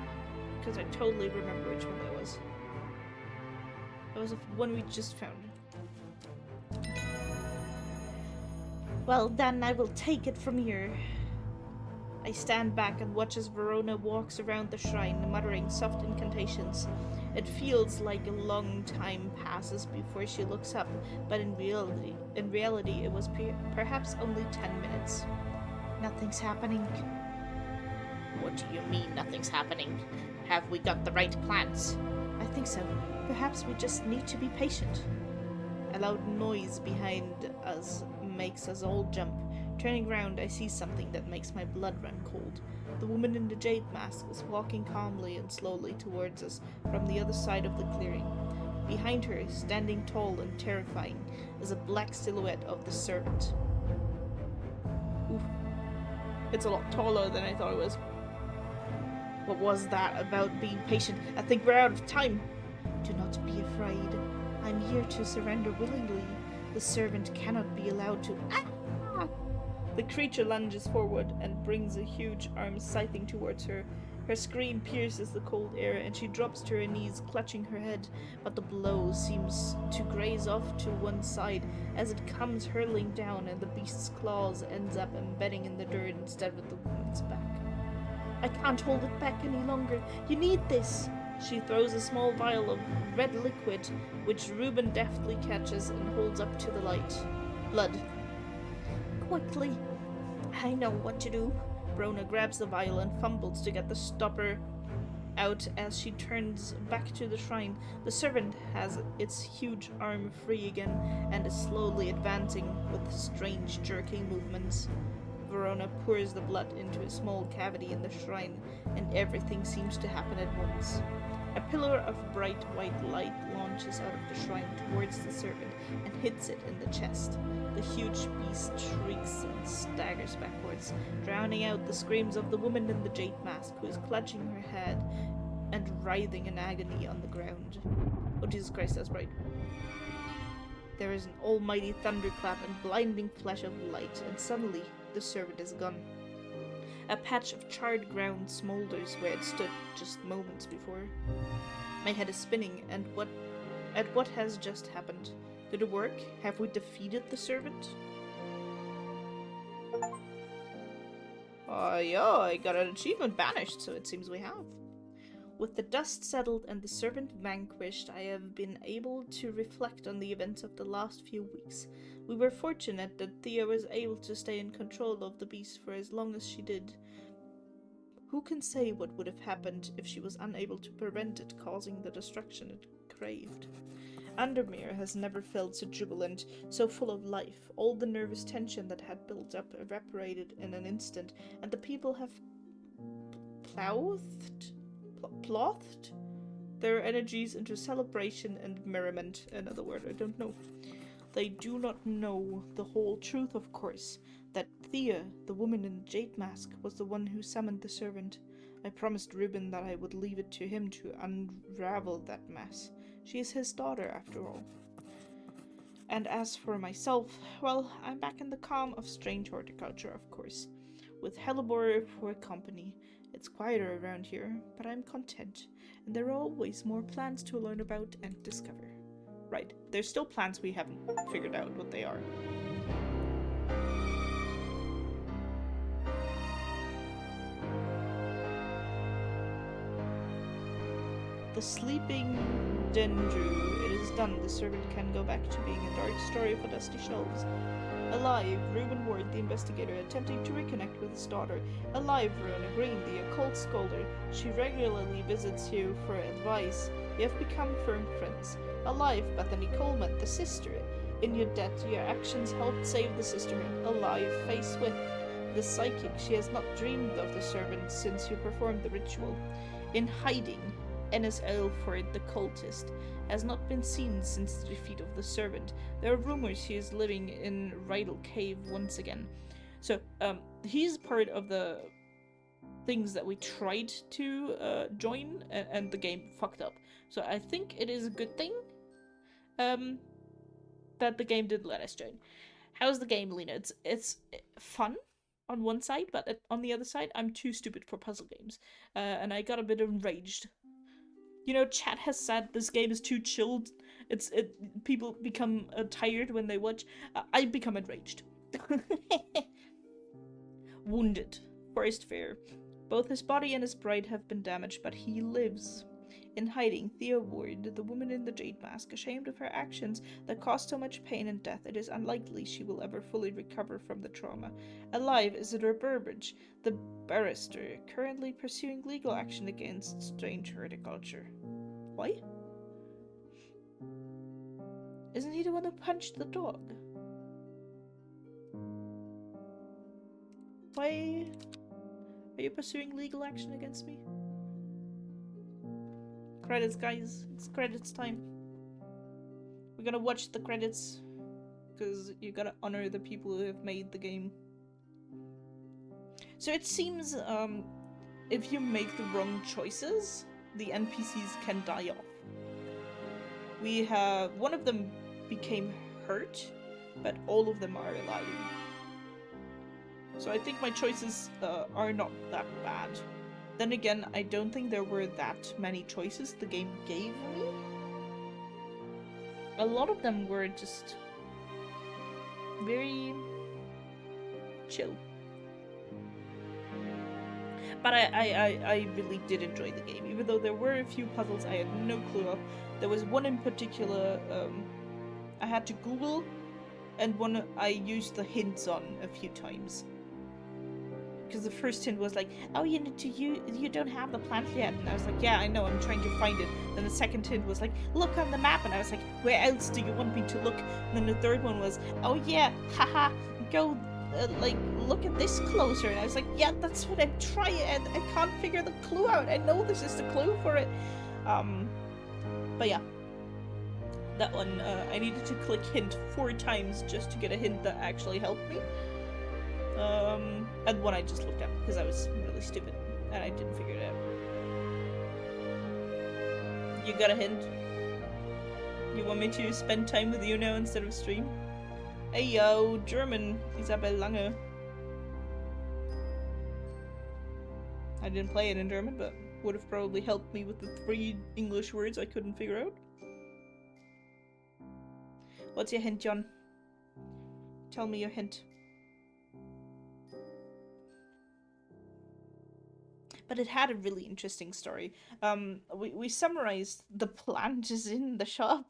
Because I totally remember which one that was. That was the one we just found. Well, then I will take it from here. I stand back and watch as Verona walks around the shrine, muttering soft incantations. It feels like a long time passes before she looks up, but in reality, it was perhaps only 10 minutes. Nothing's happening. What do you mean nothing's happening? Have we got the right plans? I think so. Perhaps we just need to be patient. A loud noise behind us makes us all jump. Turning round, I see something that makes my blood run cold. The woman in the jade mask is walking calmly and slowly towards us from the other side of the clearing. Behind her, standing tall and terrifying, is a black silhouette of the servant. Oof. It's a lot taller than I thought it was. What was that about being patient? I think we're out of time. Do not be afraid. I'm here to surrender willingly. The servant cannot be allowed to... Ah! The creature lunges forward and brings a huge arm scything towards her. Her scream pierces the cold air and she drops to her knees, clutching her head, but the blow seems to graze off to one side as it comes hurtling down and the beast's claws ends up embedding in the dirt instead of the woman's back. I can't hold it back any longer. You need this! She throws a small vial of red liquid, which Reuben deftly catches and holds up to the light. Blood. Quickly. I know what to do. Brona grabs the vial and fumbles to get the stopper out as she turns back to the shrine. The servant has its huge arm free again and is slowly advancing with strange jerking movements. Verona pours the blood into a small cavity in the shrine, and everything seems to happen at once. A pillar of bright white light launches out of the shrine towards the servant and hits it in the chest. The huge beast shrieks and staggers backwards, drowning out the screams of the woman in the jade mask, who is clutching her head and writhing in agony on the ground. Oh, Jesus Christ, that's bright. There is an almighty thunderclap and blinding flash of light, and suddenly the servant is gone. A patch of charred ground smolders where it stood just moments before. My head is spinning, and what has just happened? Did it work? Have we defeated the servant? Yeah, I got an achievement banished, so it seems we have. With the dust settled and the servant vanquished, I have been able to reflect on the events of the last few weeks. We were fortunate that Thea was able to stay in control of the beast for as long as she did. Who can say what would have happened if she was unable to prevent it causing the destruction it craved? Andermere has never felt so jubilant, so full of life. All the nervous tension that had built up evaporated in an instant, and the people have plothed their energies into celebration and merriment. Another word I don't know. They do not know the whole truth, of course, that Thea, the woman in the jade mask, was the one who summoned the servant. I promised Reuben that I would leave it to him to unravel that mess. She is his daughter, after all. And as for myself, well, I'm back in the calm of strange horticulture, of course, with Hellebore for company. It's quieter around here, but I'm content, and there are always more plants to learn about and discover. Right, there's still plants we haven't figured out what they are. The sleeping Dendru. It is done. The servant can go back to being a dark story for dusty shelves. Alive, Reuben Ward, the investigator, attempting to reconnect with his daughter. Alive, Rona Green, the occult scholar. She regularly visits you for advice. You have become firm friends. Alive, Bethany Coleman, the sister. In your debt, your actions helped save the sisterhood. Alive, face with the psychic. She has not dreamed of the servant since you performed the ritual. In hiding, Ennis Aylford, the cultist, has not been seen since the defeat of the servant. There are rumors she is living in Rydal Cave once again. So, he's part of the things that we tried to join, and the game fucked up. So I think it is a good thing that the game didn't let us join. How's the game, Lena? It's fun on one side, but on the other side, I'm too stupid for puzzle games, and I got a bit enraged. You know, chat has said this game is too chilled. People become tired when they watch. I become enraged. Wounded. Forest Fair. Both his body and his bride have been damaged, but he lives. In hiding, Thea Ward, the woman in the jade mask, ashamed of her actions that caused so much pain and death, it is unlikely she will ever fully recover from the trauma. Alive, Isidore Burbage, the barrister, currently pursuing legal action against strange horticulture. Why? Isn't he the one who punched the dog? Why are you pursuing legal action against me? Credits, guys. It's credits time. We're gonna watch the credits, because you gotta honor the people who have made the game. So it seems, if you make the wrong choices, the NPCs can die off. We have... one of them became hurt, but all of them are alive. So I think my choices are not that bad. Then again, I don't think there were that many choices the game gave me. A lot of them were just very chill. But I really did enjoy the game, even though there were a few puzzles I had no clue of. There was one in particular I had to Google, and one I used the hints on a few times. Because the first hint was like, oh, you need to you don't have the plant yet, and I was like, yeah, I know, I'm trying to find it. Then the second hint was like, look on the map, and I was like, where else do you want me to look? And then the third one was, oh yeah, haha, go like look at this closer, and I was like, yeah, that's what I'm trying, and I can't figure the clue out. I know this is the clue for it. But yeah, that one I needed to click hint 4 times just to get a hint that actually helped me. And one I just looked up because I was really stupid and I didn't figure it out. You got a hint? You want me to spend time with you now instead of stream? Hey yo, German, Isabel Lange. I didn't play it in German, but would have probably helped me with the 3 English words I couldn't figure out. What's your hint, John? Tell me your hint. But it had a really interesting story. We summarized the plant is in the shop.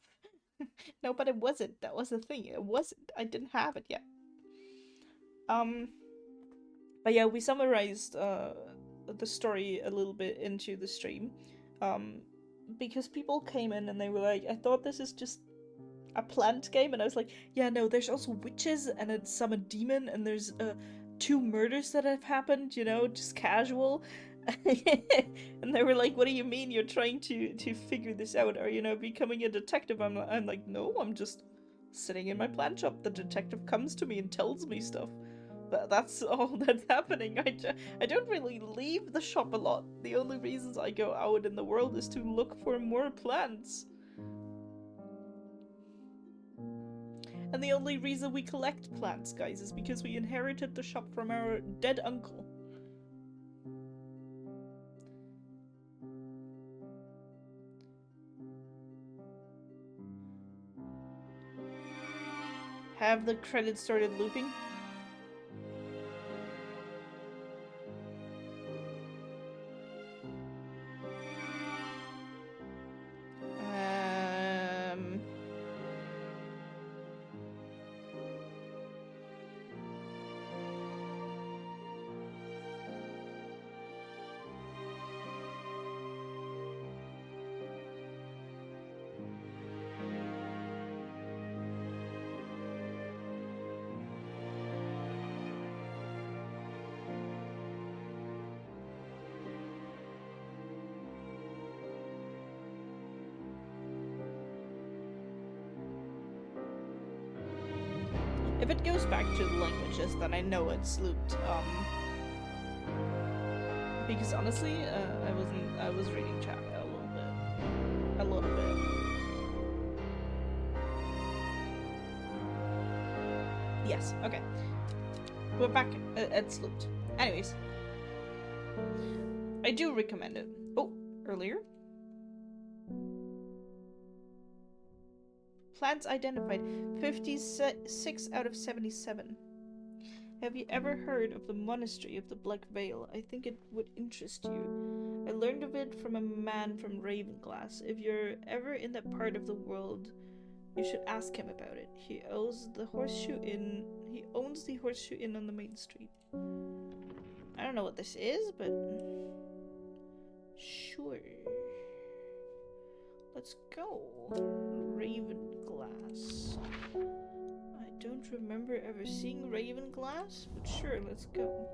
No, but it wasn't. That was the thing. It wasn't. I didn't have it yet. But yeah, we summarized the story a little bit into the stream. Because people came in and they were like, I thought this is just a plant game, and I was like, yeah, no, there's also witches and a summoned demon, and there's 2 murders that have happened, you know, just casual. And they were like, what do you mean you're trying to figure this out? Or, you know, becoming a detective? I'm like, no, I'm just sitting in my plant shop. The detective comes to me and tells me stuff. That's all that's happening. I don't really leave the shop a lot. The only reasons I go out in the world is to look for more plants. And the only reason we collect plants, guys, is because we inherited the shop from our dead uncle. Have the credits started looping? If it goes back to the languages, then I know it's looped. Because honestly, I was reading chat a little bit. A little bit. Yes, okay. We're back. It's looped. Anyways. I do recommend it. Oh, earlier. Plants identified. 56 out of 77. Have you ever heard of the Monastery of the Black Veil? I think it would interest you. I learned of it from a man from Ravenglass. If you're ever in that part of the world, you should ask him about it. He owns the Horseshoe Inn. He owns the Horseshoe Inn on the main street. I don't know what this is, but sure. Let's go. Ravenglass. I don't remember ever seeing Ravenglass, but sure, let's go.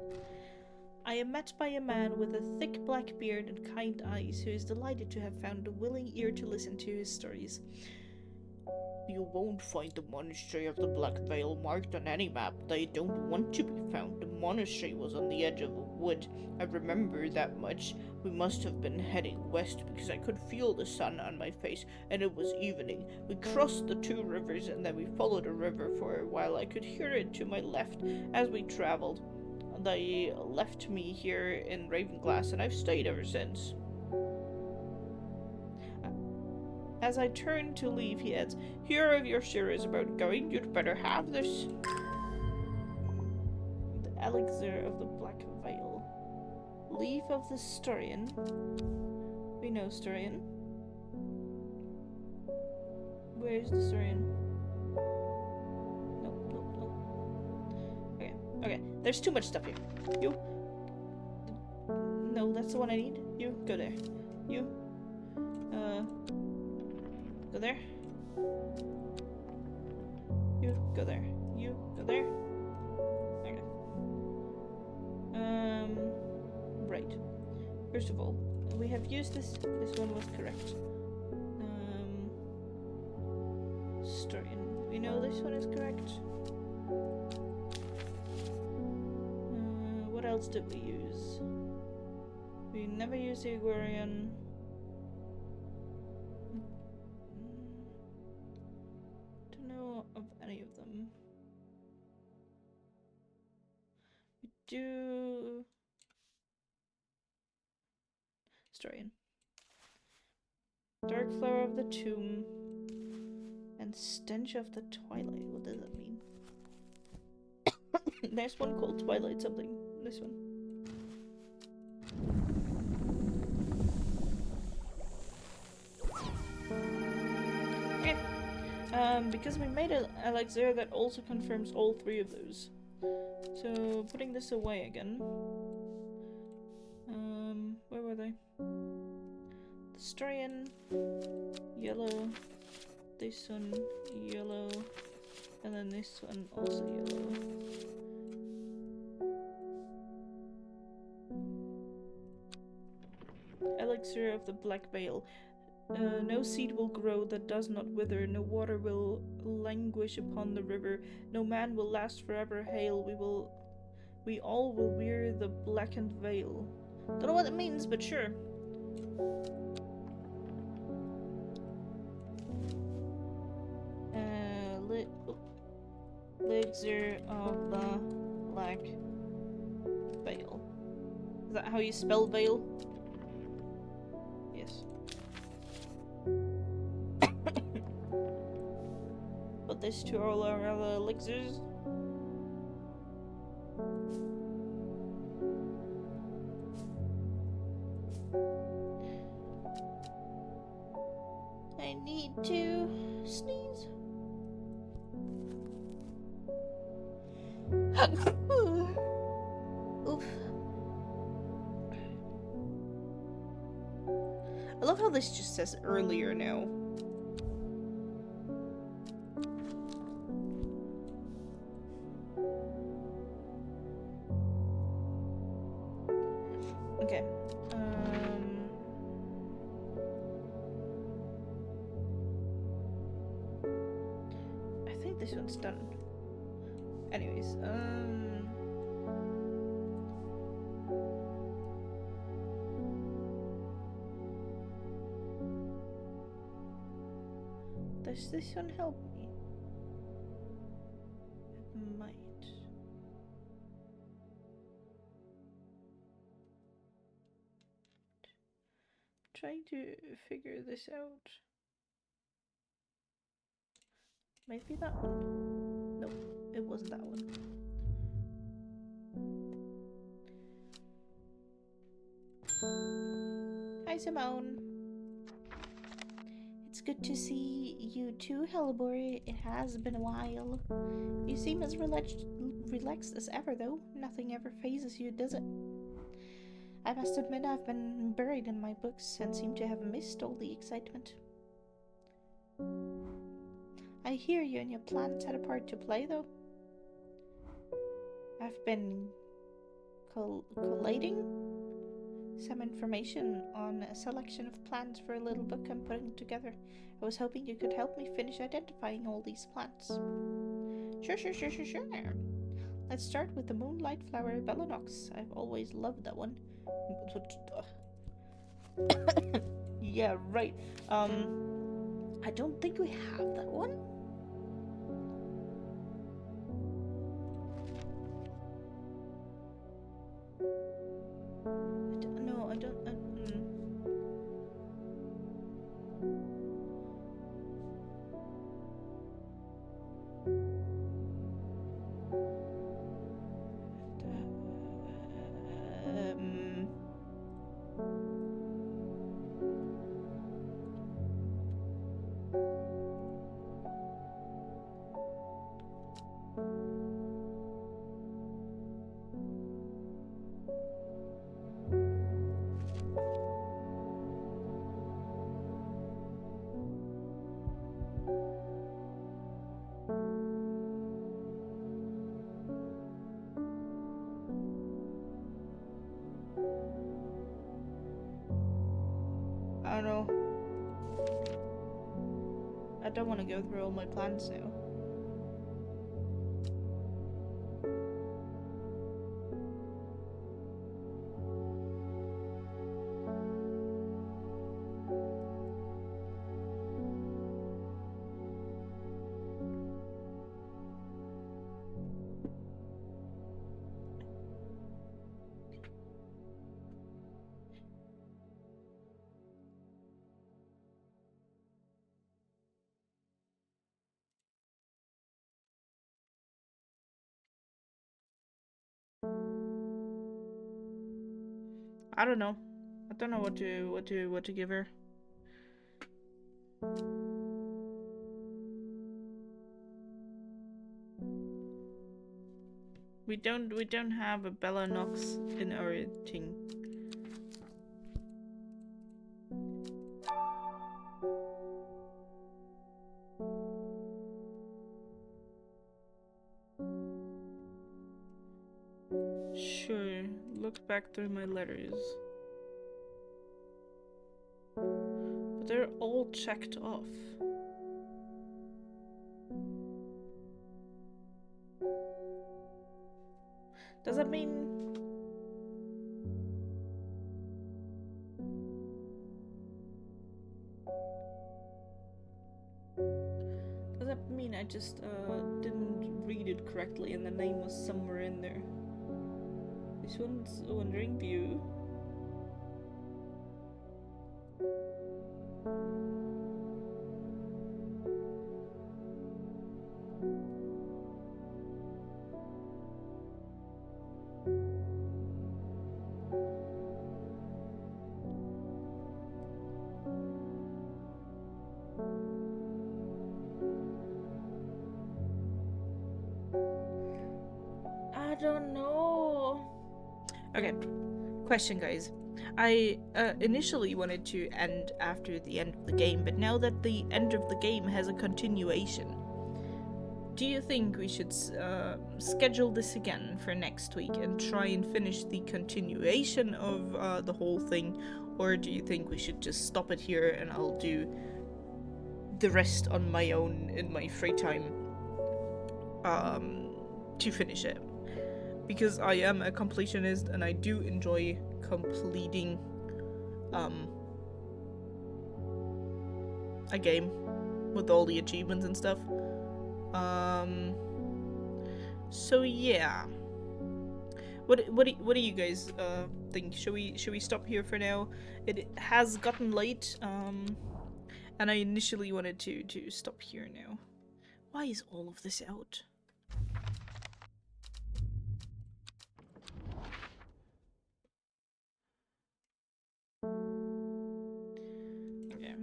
I am met by a man with a thick black beard and kind eyes who is delighted to have found a willing ear to listen to his stories. You won't find the Monastery of the Black Veil marked on any map. They don't want to be found. The monastery was on the edge of a wood. I remember that much. We must have been heading west because I could feel the sun on my face, and it was evening. We crossed the two rivers, and then we followed a river for a while. I could hear it to my left as we traveled. They left me here in Ravenglass, and I've stayed ever since. As I turn to leave, he adds, "Here, if you're serious about going, you'd better have this." The elixir of the Black Veil. Leaf of the Sturian. We know Sturian. Where's the Sturian? Nope, nope, nope. Okay, okay. There's too much stuff here. You. No, that's the one I need. You, go there. You. Go there. You go there. You go there. Okay. Right. First of all, we have used this. This one was correct. Sturian. We know this one is correct. What else did we use? We never used the Iguarian. Of any of them. We do Sturian. Dark Flower of the Tomb and Stench of the Twilight. What does that mean? There's one called Twilight something. This one. Because we made an elixir that also confirms all three of those. So, putting this away again. Where were they? The Sturian, yellow, this one, yellow, and then this one also yellow. Elixir of the Black Veil. No seed will grow that does not wither, no water will languish upon the river, no man will last forever. Hail, we all will wear the blackened veil. Don't know what it means, but sure. Elixir of the Black Veil. Is that how you spell veil? Yes. Put this to all our other elixirs. I need to sneeze. Oof. I love how this just says earlier now. Okay. I think this one's done. Anyways, does this one help me? It might. Trying to figure this out. Maybe that one. Nope, it wasn't that one. Hi, Simone. It's good to see you too, Hellebore. It has been a while. You seem as relaxed as ever, though. Nothing ever phases you, does it? I must admit I've been buried in my books and seem to have missed all the excitement. I hear you and your plants had a part to play, though. I've been collating some information on a selection of plants for a little book I'm putting together. I was hoping you could help me finish identifying all these plants. Sure. Let's start with the moonlight flower Bellanox. I've always loved that one. Yeah, right. I don't think we have that one. I don't. I don't know. I don't want to go through all my plans now. I don't know. I don't know what to give her. We don't have a Bellanox in our thing. Sure, look back through my letters. But they're all checked off. Does that mean... Does that mean I just didn't read it correctly and the name was somewhere in there? This one's a Wandering View. I don't know. Okay, question, guys. I initially wanted to end after the end of the game, but now that the end of the game has a continuation, do you think we should schedule this again for next week and try and finish the continuation of the whole thing, or do you think we should just stop it here and I'll do the rest on my own in my free time? to finish it. Because I am a completionist and I do enjoy completing a game with all the achievements and stuff. So yeah. What do you guys think? Should we stop here for now? It has gotten late, and I initially wanted to stop here now. Why is all of this out? Okay.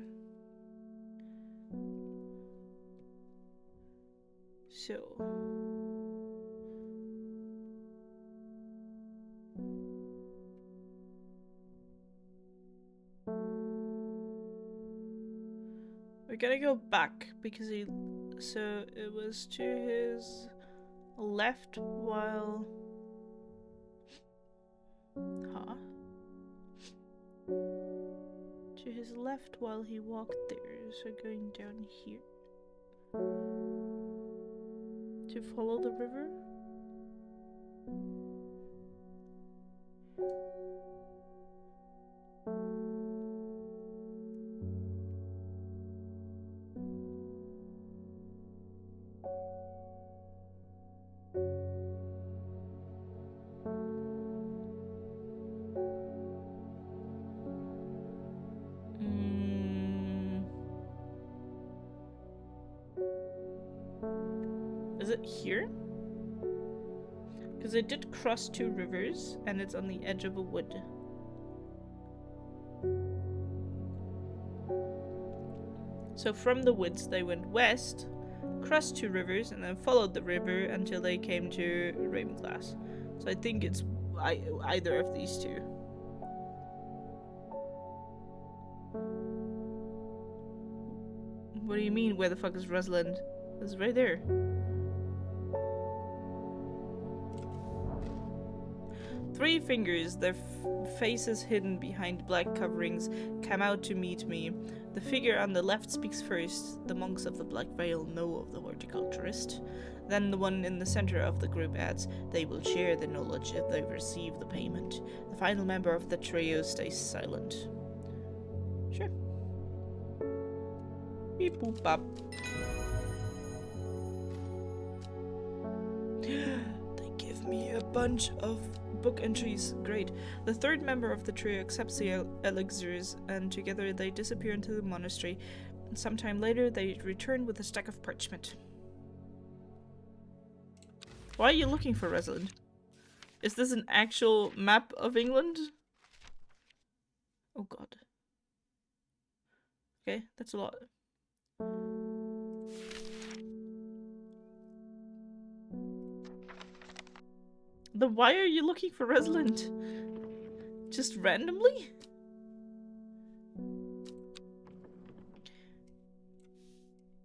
So. We're gonna go back because so it was to his left while... Huh? To his left while he walked there, so going down here. To follow the river? Is it here? Because it did cross two rivers, and it's on the edge of a wood. So from the woods they went west, crossed two rivers, and then followed the river until they came to Ravenglass. So I think it's either of these two. What do you mean, where the fuck is Rosalind? It's right there. Three fingers, their faces hidden behind black coverings, come out to meet me. The figure on the left speaks first. The monks of the Black Veil know of the horticulturist. Then the one in the center of the group adds, they will share the knowledge if they receive the payment. The final member of the trio stays silent. Sure. Beep boop bop. They give me a bunch of book entries. Great. The third member of the trio accepts the elixirs, and together they disappear into the monastery. Sometime later, they return with a stack of parchment. Why are you looking for Rosalind? Is this an actual map of England? Oh god. Okay, that's a lot. Then why are you looking for Rosalind? Just randomly?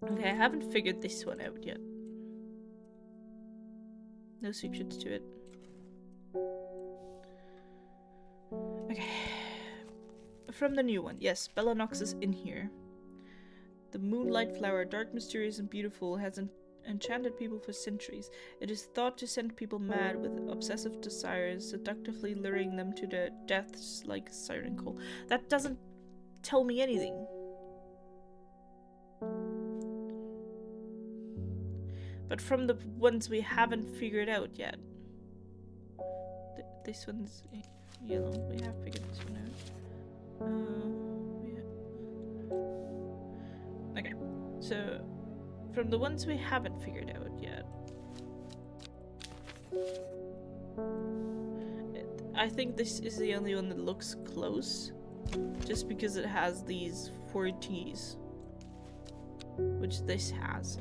Okay, I haven't figured this one out yet. No secrets to it. Okay. From the new one, yes, Bella Nox is in here. The moonlight flower, dark, mysterious, and beautiful, has enchanted people for centuries. It is thought to send people mad with obsessive desires, seductively luring them to their deaths like a siren call. That doesn't tell me anything. But from the ones we haven't figured out yet. This one's yellow. We have figured this one out. Okay, so from the ones we haven't figured out yet, I think this is the only one that looks close, just because it has these 4 T's, which this has.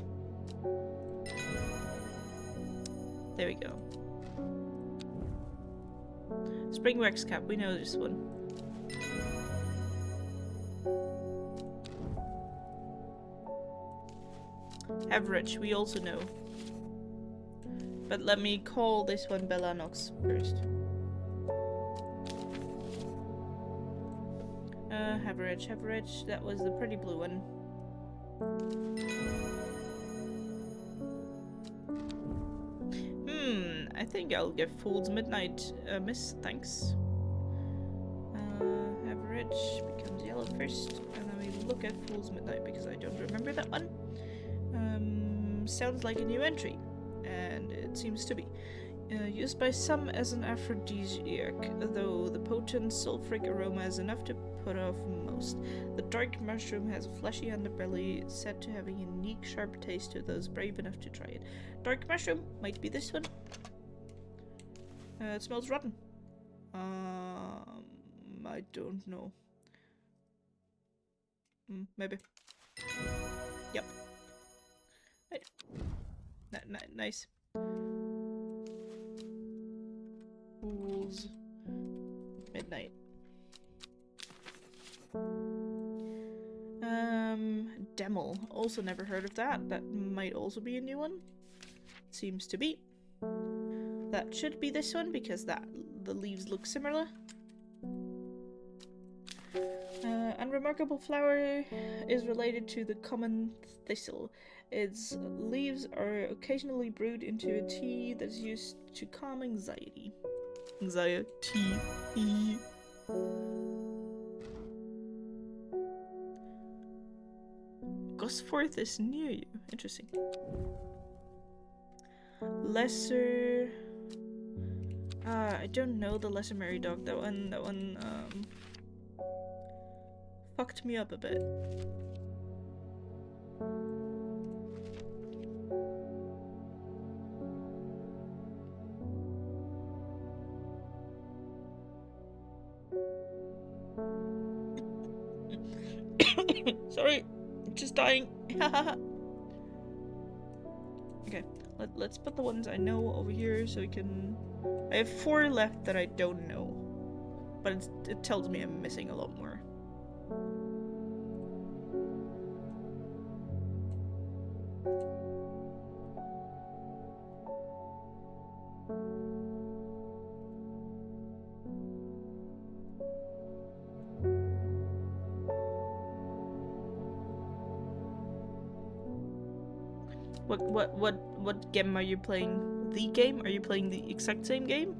There we go. Spring wax cap, we know this one. Average, we also know. But let me call this one Bella Nox first. Average, that was the pretty blue one. I think I'll give Fool's Midnight a miss, thanks. Average becomes yellow first, and then we look at Fool's Midnight because I don't remember that one. Sounds like a new entry, and it seems to be. Used by some as an aphrodisiac, though the potent sulfuric aroma is enough to put off most. The dark mushroom has a fleshy underbelly, said to have a unique sharp taste to those brave enough to try it. Dark mushroom might be this one. It smells rotten. I don't know. Maybe. Yep. Right. Nice. Fool's Midnight. Demel. Also never heard of that. That might also be a new one. Seems to be. That should be this one because the leaves look similar. Unremarkable flower is related to the common thistle. Its leaves are occasionally brewed into a tea that's used to calm anxiety. Anxiety. Gosforth is near you. Interesting. Lesser. I don't know the Lesser Mary Dog. That one fucked me up a bit. Sorry, just dying. Okay, let's put the ones I know over here so we can. I have 4 left that I don't know, but it tells me I'm missing a lot more. What game are you playing? The game? Are you playing the exact same game?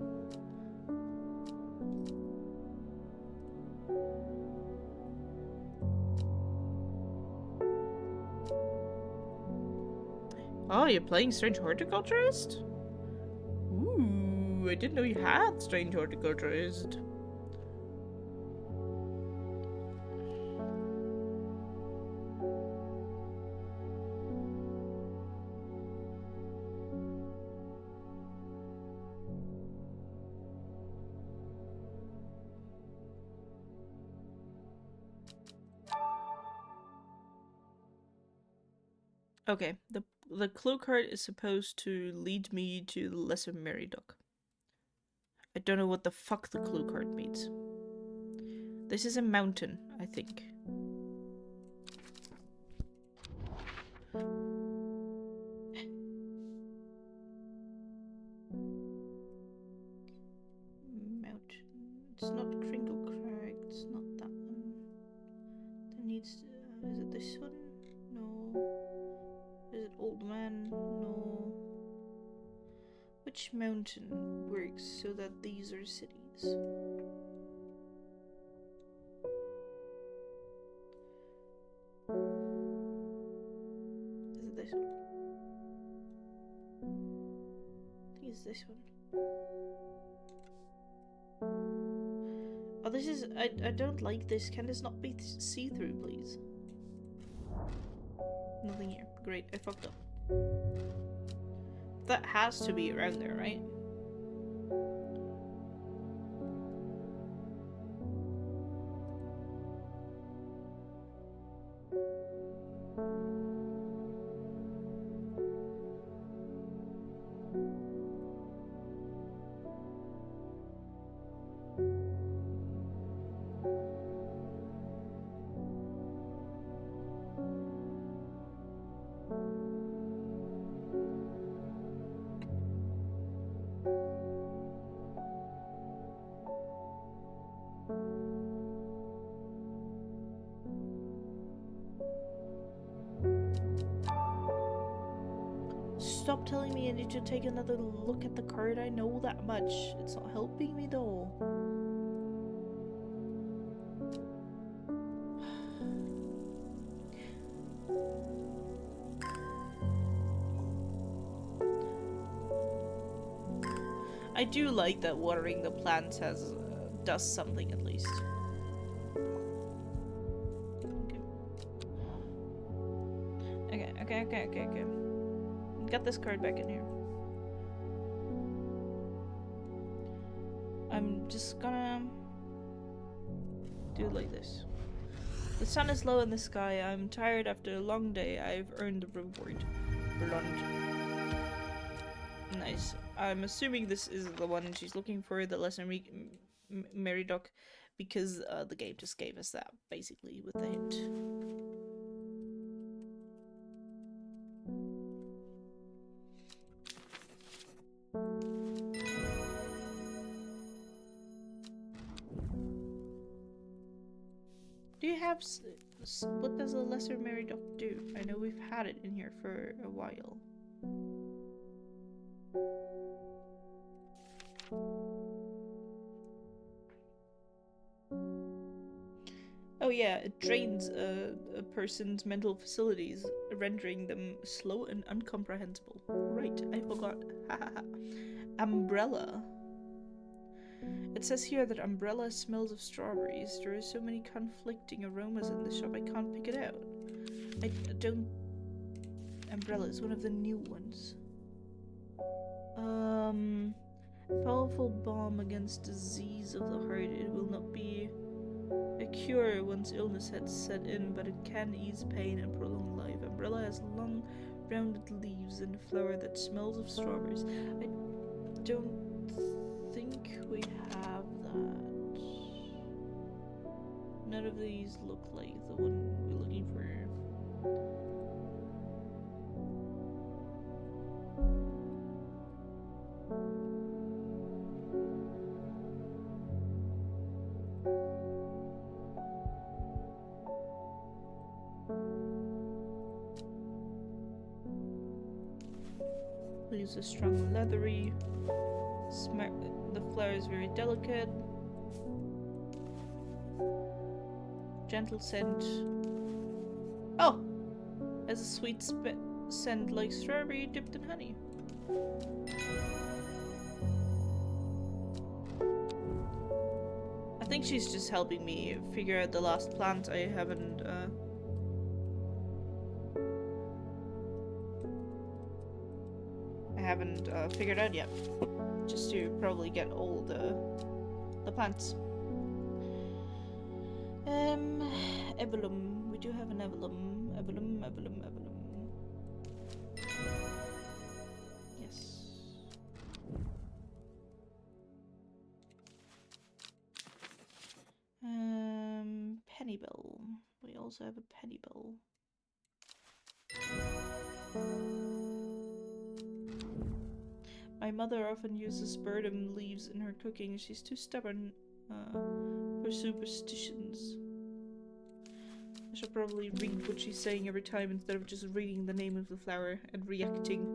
Oh, you're playing Strange Horticulturist? Ooh, I didn't know you had Strange Horticulturist. Okay, the clue card is supposed to lead me to the Lesser Mary Dog. I don't know what the fuck the clue card means. This is a mountain, I think. Mountain. It's not Crinkle Crag. It's not that one. There needs. Is it this one? No. Is it Old Man? No. Which mountain works so that these are cities? Is it this one? I think it's this one. Oh, this is. I don't like this. Can this not be see-through, please? Nothing here. Great, I fucked up. That has to be around there, right? stop telling me I need to take another look at the card. I know that much. It's not helping me though. I do like that watering the plants has does something at least. Okay. Get this card back in here. I'm just gonna do it like this. The sun is low in the sky. I'm tired after a long day. I've earned the reward. Blonde. Nice. I'm assuming this is the one she's looking for, the lesser Meridoc, because the game just gave us that, basically, with the hint. Do you have... what does a lesser Meridoc do? I know we've had it in here for a while. Oh yeah, it drains a person's mental facilities, rendering them slow and incomprehensible. Right, I forgot. Umbrella. It says here that Umbrella smells of strawberries. There are so many conflicting aromas in the shop, I can't pick it out. I don't... Umbrella is one of the new ones. Powerful balm against disease of the heart. It will not be a cure once illness had set in, but it can ease pain and prolong life. Umbrella has long, rounded leaves and a flower that smells of strawberries. I don't think we have that. None of these look like the one we're looking for. Leaves are strong and leathery. The flower is very delicate. Gentle scent. Oh! Has a sweet scent like strawberry dipped in honey. I think she's just helping me figure out the last plant I haven't figured out yet. Just to probably get all the plants. Ebulum. We do have an ebulum. Ebulum. Yes. Pennybell. We also have a pennybell. My mother often uses birdum leaves in her cooking. She's too stubborn for superstitions. I should probably read what she's saying every time instead of just reading the name of the flower and reacting.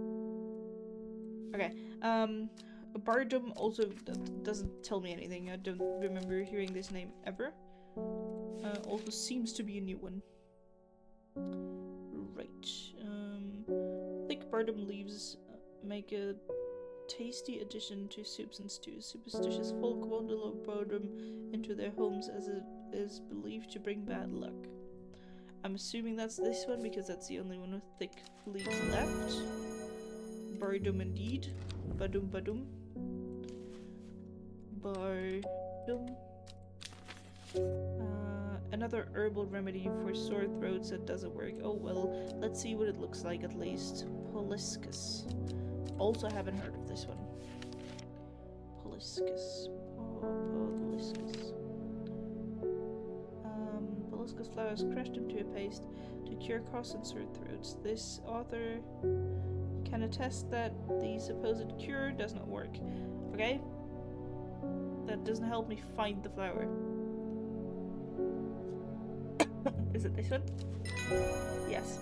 Okay, birdum also doesn't tell me anything. I don't remember hearing this name ever. Also seems to be a new one. Right. Thick birdum leaves make a tasty addition to soups and stews. Superstitious folk won't allow birdum into their homes as it is believed to bring bad luck. I'm assuming that's this one because that's the only one with thick leaves left. Birdum indeed. Badum. Birdum. Another herbal remedy for sore throats that doesn't work. Oh well, let's see what it looks like at least. Poliscus. Also haven't heard of this one. Poliscus. Poliscus. Poliscus flowers crushed into a paste to cure coughs and sore throats. This author can attest that the supposed cure does not work. Okay? That doesn't help me find the flower. Is it this one? Yes.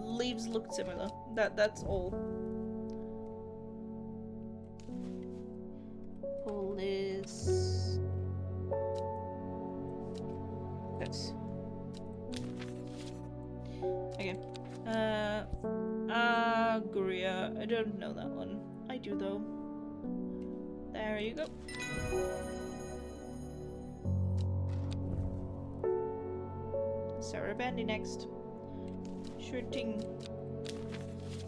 leaves looked similar. That's all. Pull this. This. Okay. Guria. I don't know that one. I do though. There you go. Sarabandi next. Sure thing.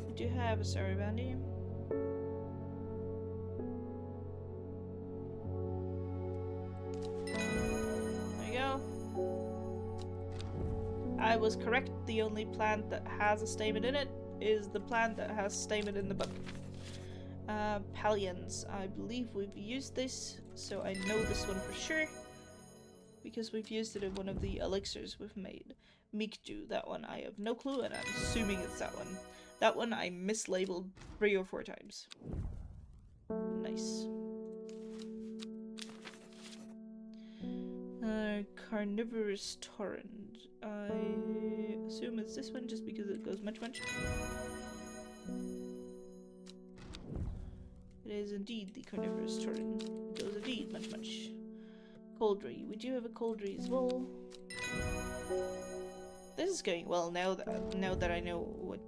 We do have a Sarabandi. There you go. I was correct. The only plant that has a stamen in it is the plant that has stamen in the book. Pallions. I believe we've used this, so I know this one for sure. Because we've used it in one of the elixirs we've made. Mikdu, that one I have no clue, and I'm assuming it's that one. That one I mislabeled 3 or 4 times. Nice. Carnivorous torrent. I assume it's this one just because it goes much. It is indeed the carnivorous torrent. It goes indeed much. Coldry. We do have a coldry as well. This is going well now that I know what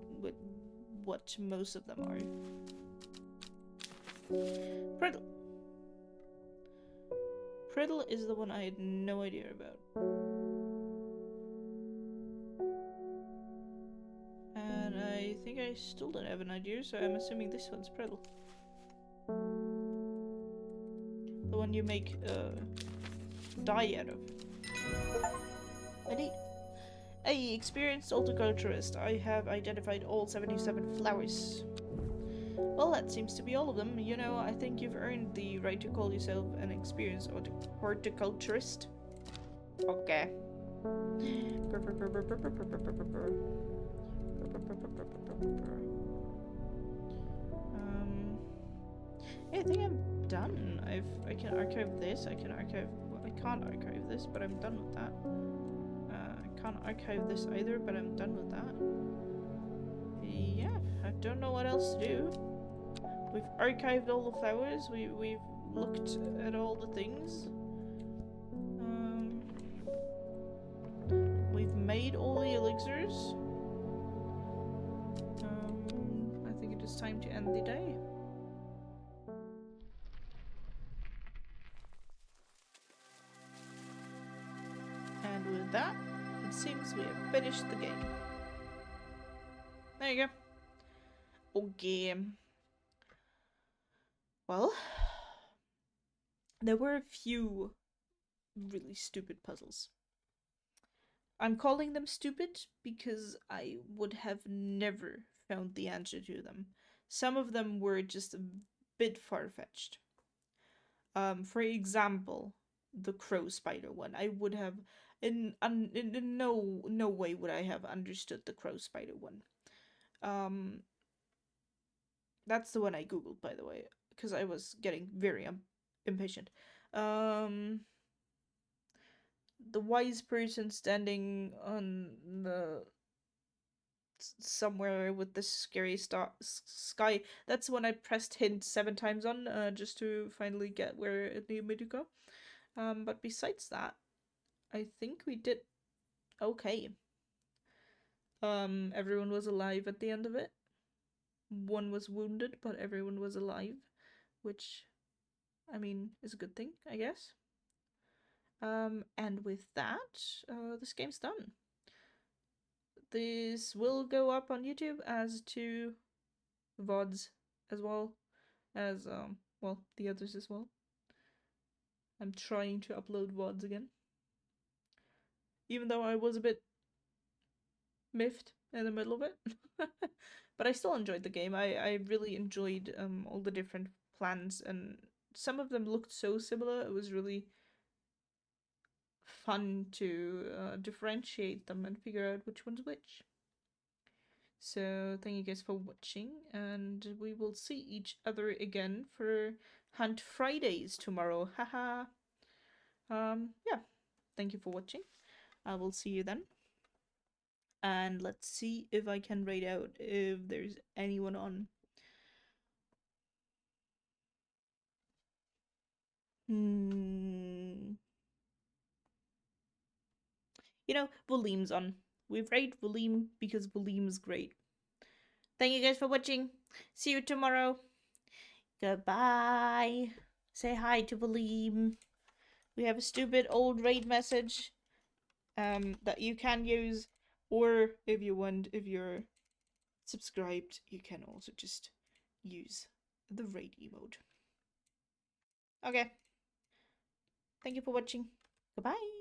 most of them are. Priddle. Priddle is the one I had no idea about. And I think I still don't have an idea, so I'm assuming this one's Priddle. The one you make dye out of. Indeed. Hey, experienced horticulturist. I have identified all 77 flowers. Well, that seems to be all of them. You know, I think you've earned the right to call yourself an experienced horticulturist. Okay. Yeah, I think I'm done. I can archive this. I can't archive this, but I'm done with that. I can't archive this either, but I'm done with that. Yeah, I don't know what else to do. We've archived all the flowers. We've looked at all the things. We've made all the elixirs. I think it is time to end the day. And with that, it seems we have finished the game. There you go. Okay. Well, there were a few really stupid puzzles. I'm calling them stupid because I would have never found the answer to them. Some of them were just a bit far-fetched. For example, the crow spider one. I would have in no way would I have understood the crow spider one. That's the one I googled, by the way, because I was getting very impatient. The wise person standing on the somewhere with the scary sky. That's when I pressed hint 7 times on, just to finally get where it needed me to go. But besides that, I think we did okay. Everyone was alive at the end of it. One was wounded, but everyone was alive, which, I mean, is a good thing, I guess. And with that, this game's done. This will go up on YouTube as 2 VODs as well as, well, the others as well. I'm trying to upload VODs again. Even though I was a bit miffed in the middle of it. But I still enjoyed the game. I really enjoyed all the different plans, and some of them looked so similar. It was really fun to differentiate them and figure out which one's which. So thank you guys for watching, and we will see each other again for Hunt Fridays tomorrow. Haha. Yeah. Thank you for watching. I will see you then. And let's see if I can rate out if there's anyone on. You know, Volim's on. We rate Volim because Volim's great. Thank you guys for watching. See you tomorrow. Goodbye. Say hi to Volim. We have a stupid old raid message that you can use, or if you want, if you're subscribed, you can also just use the raid emote. Okay. Thank you for watching. Goodbye.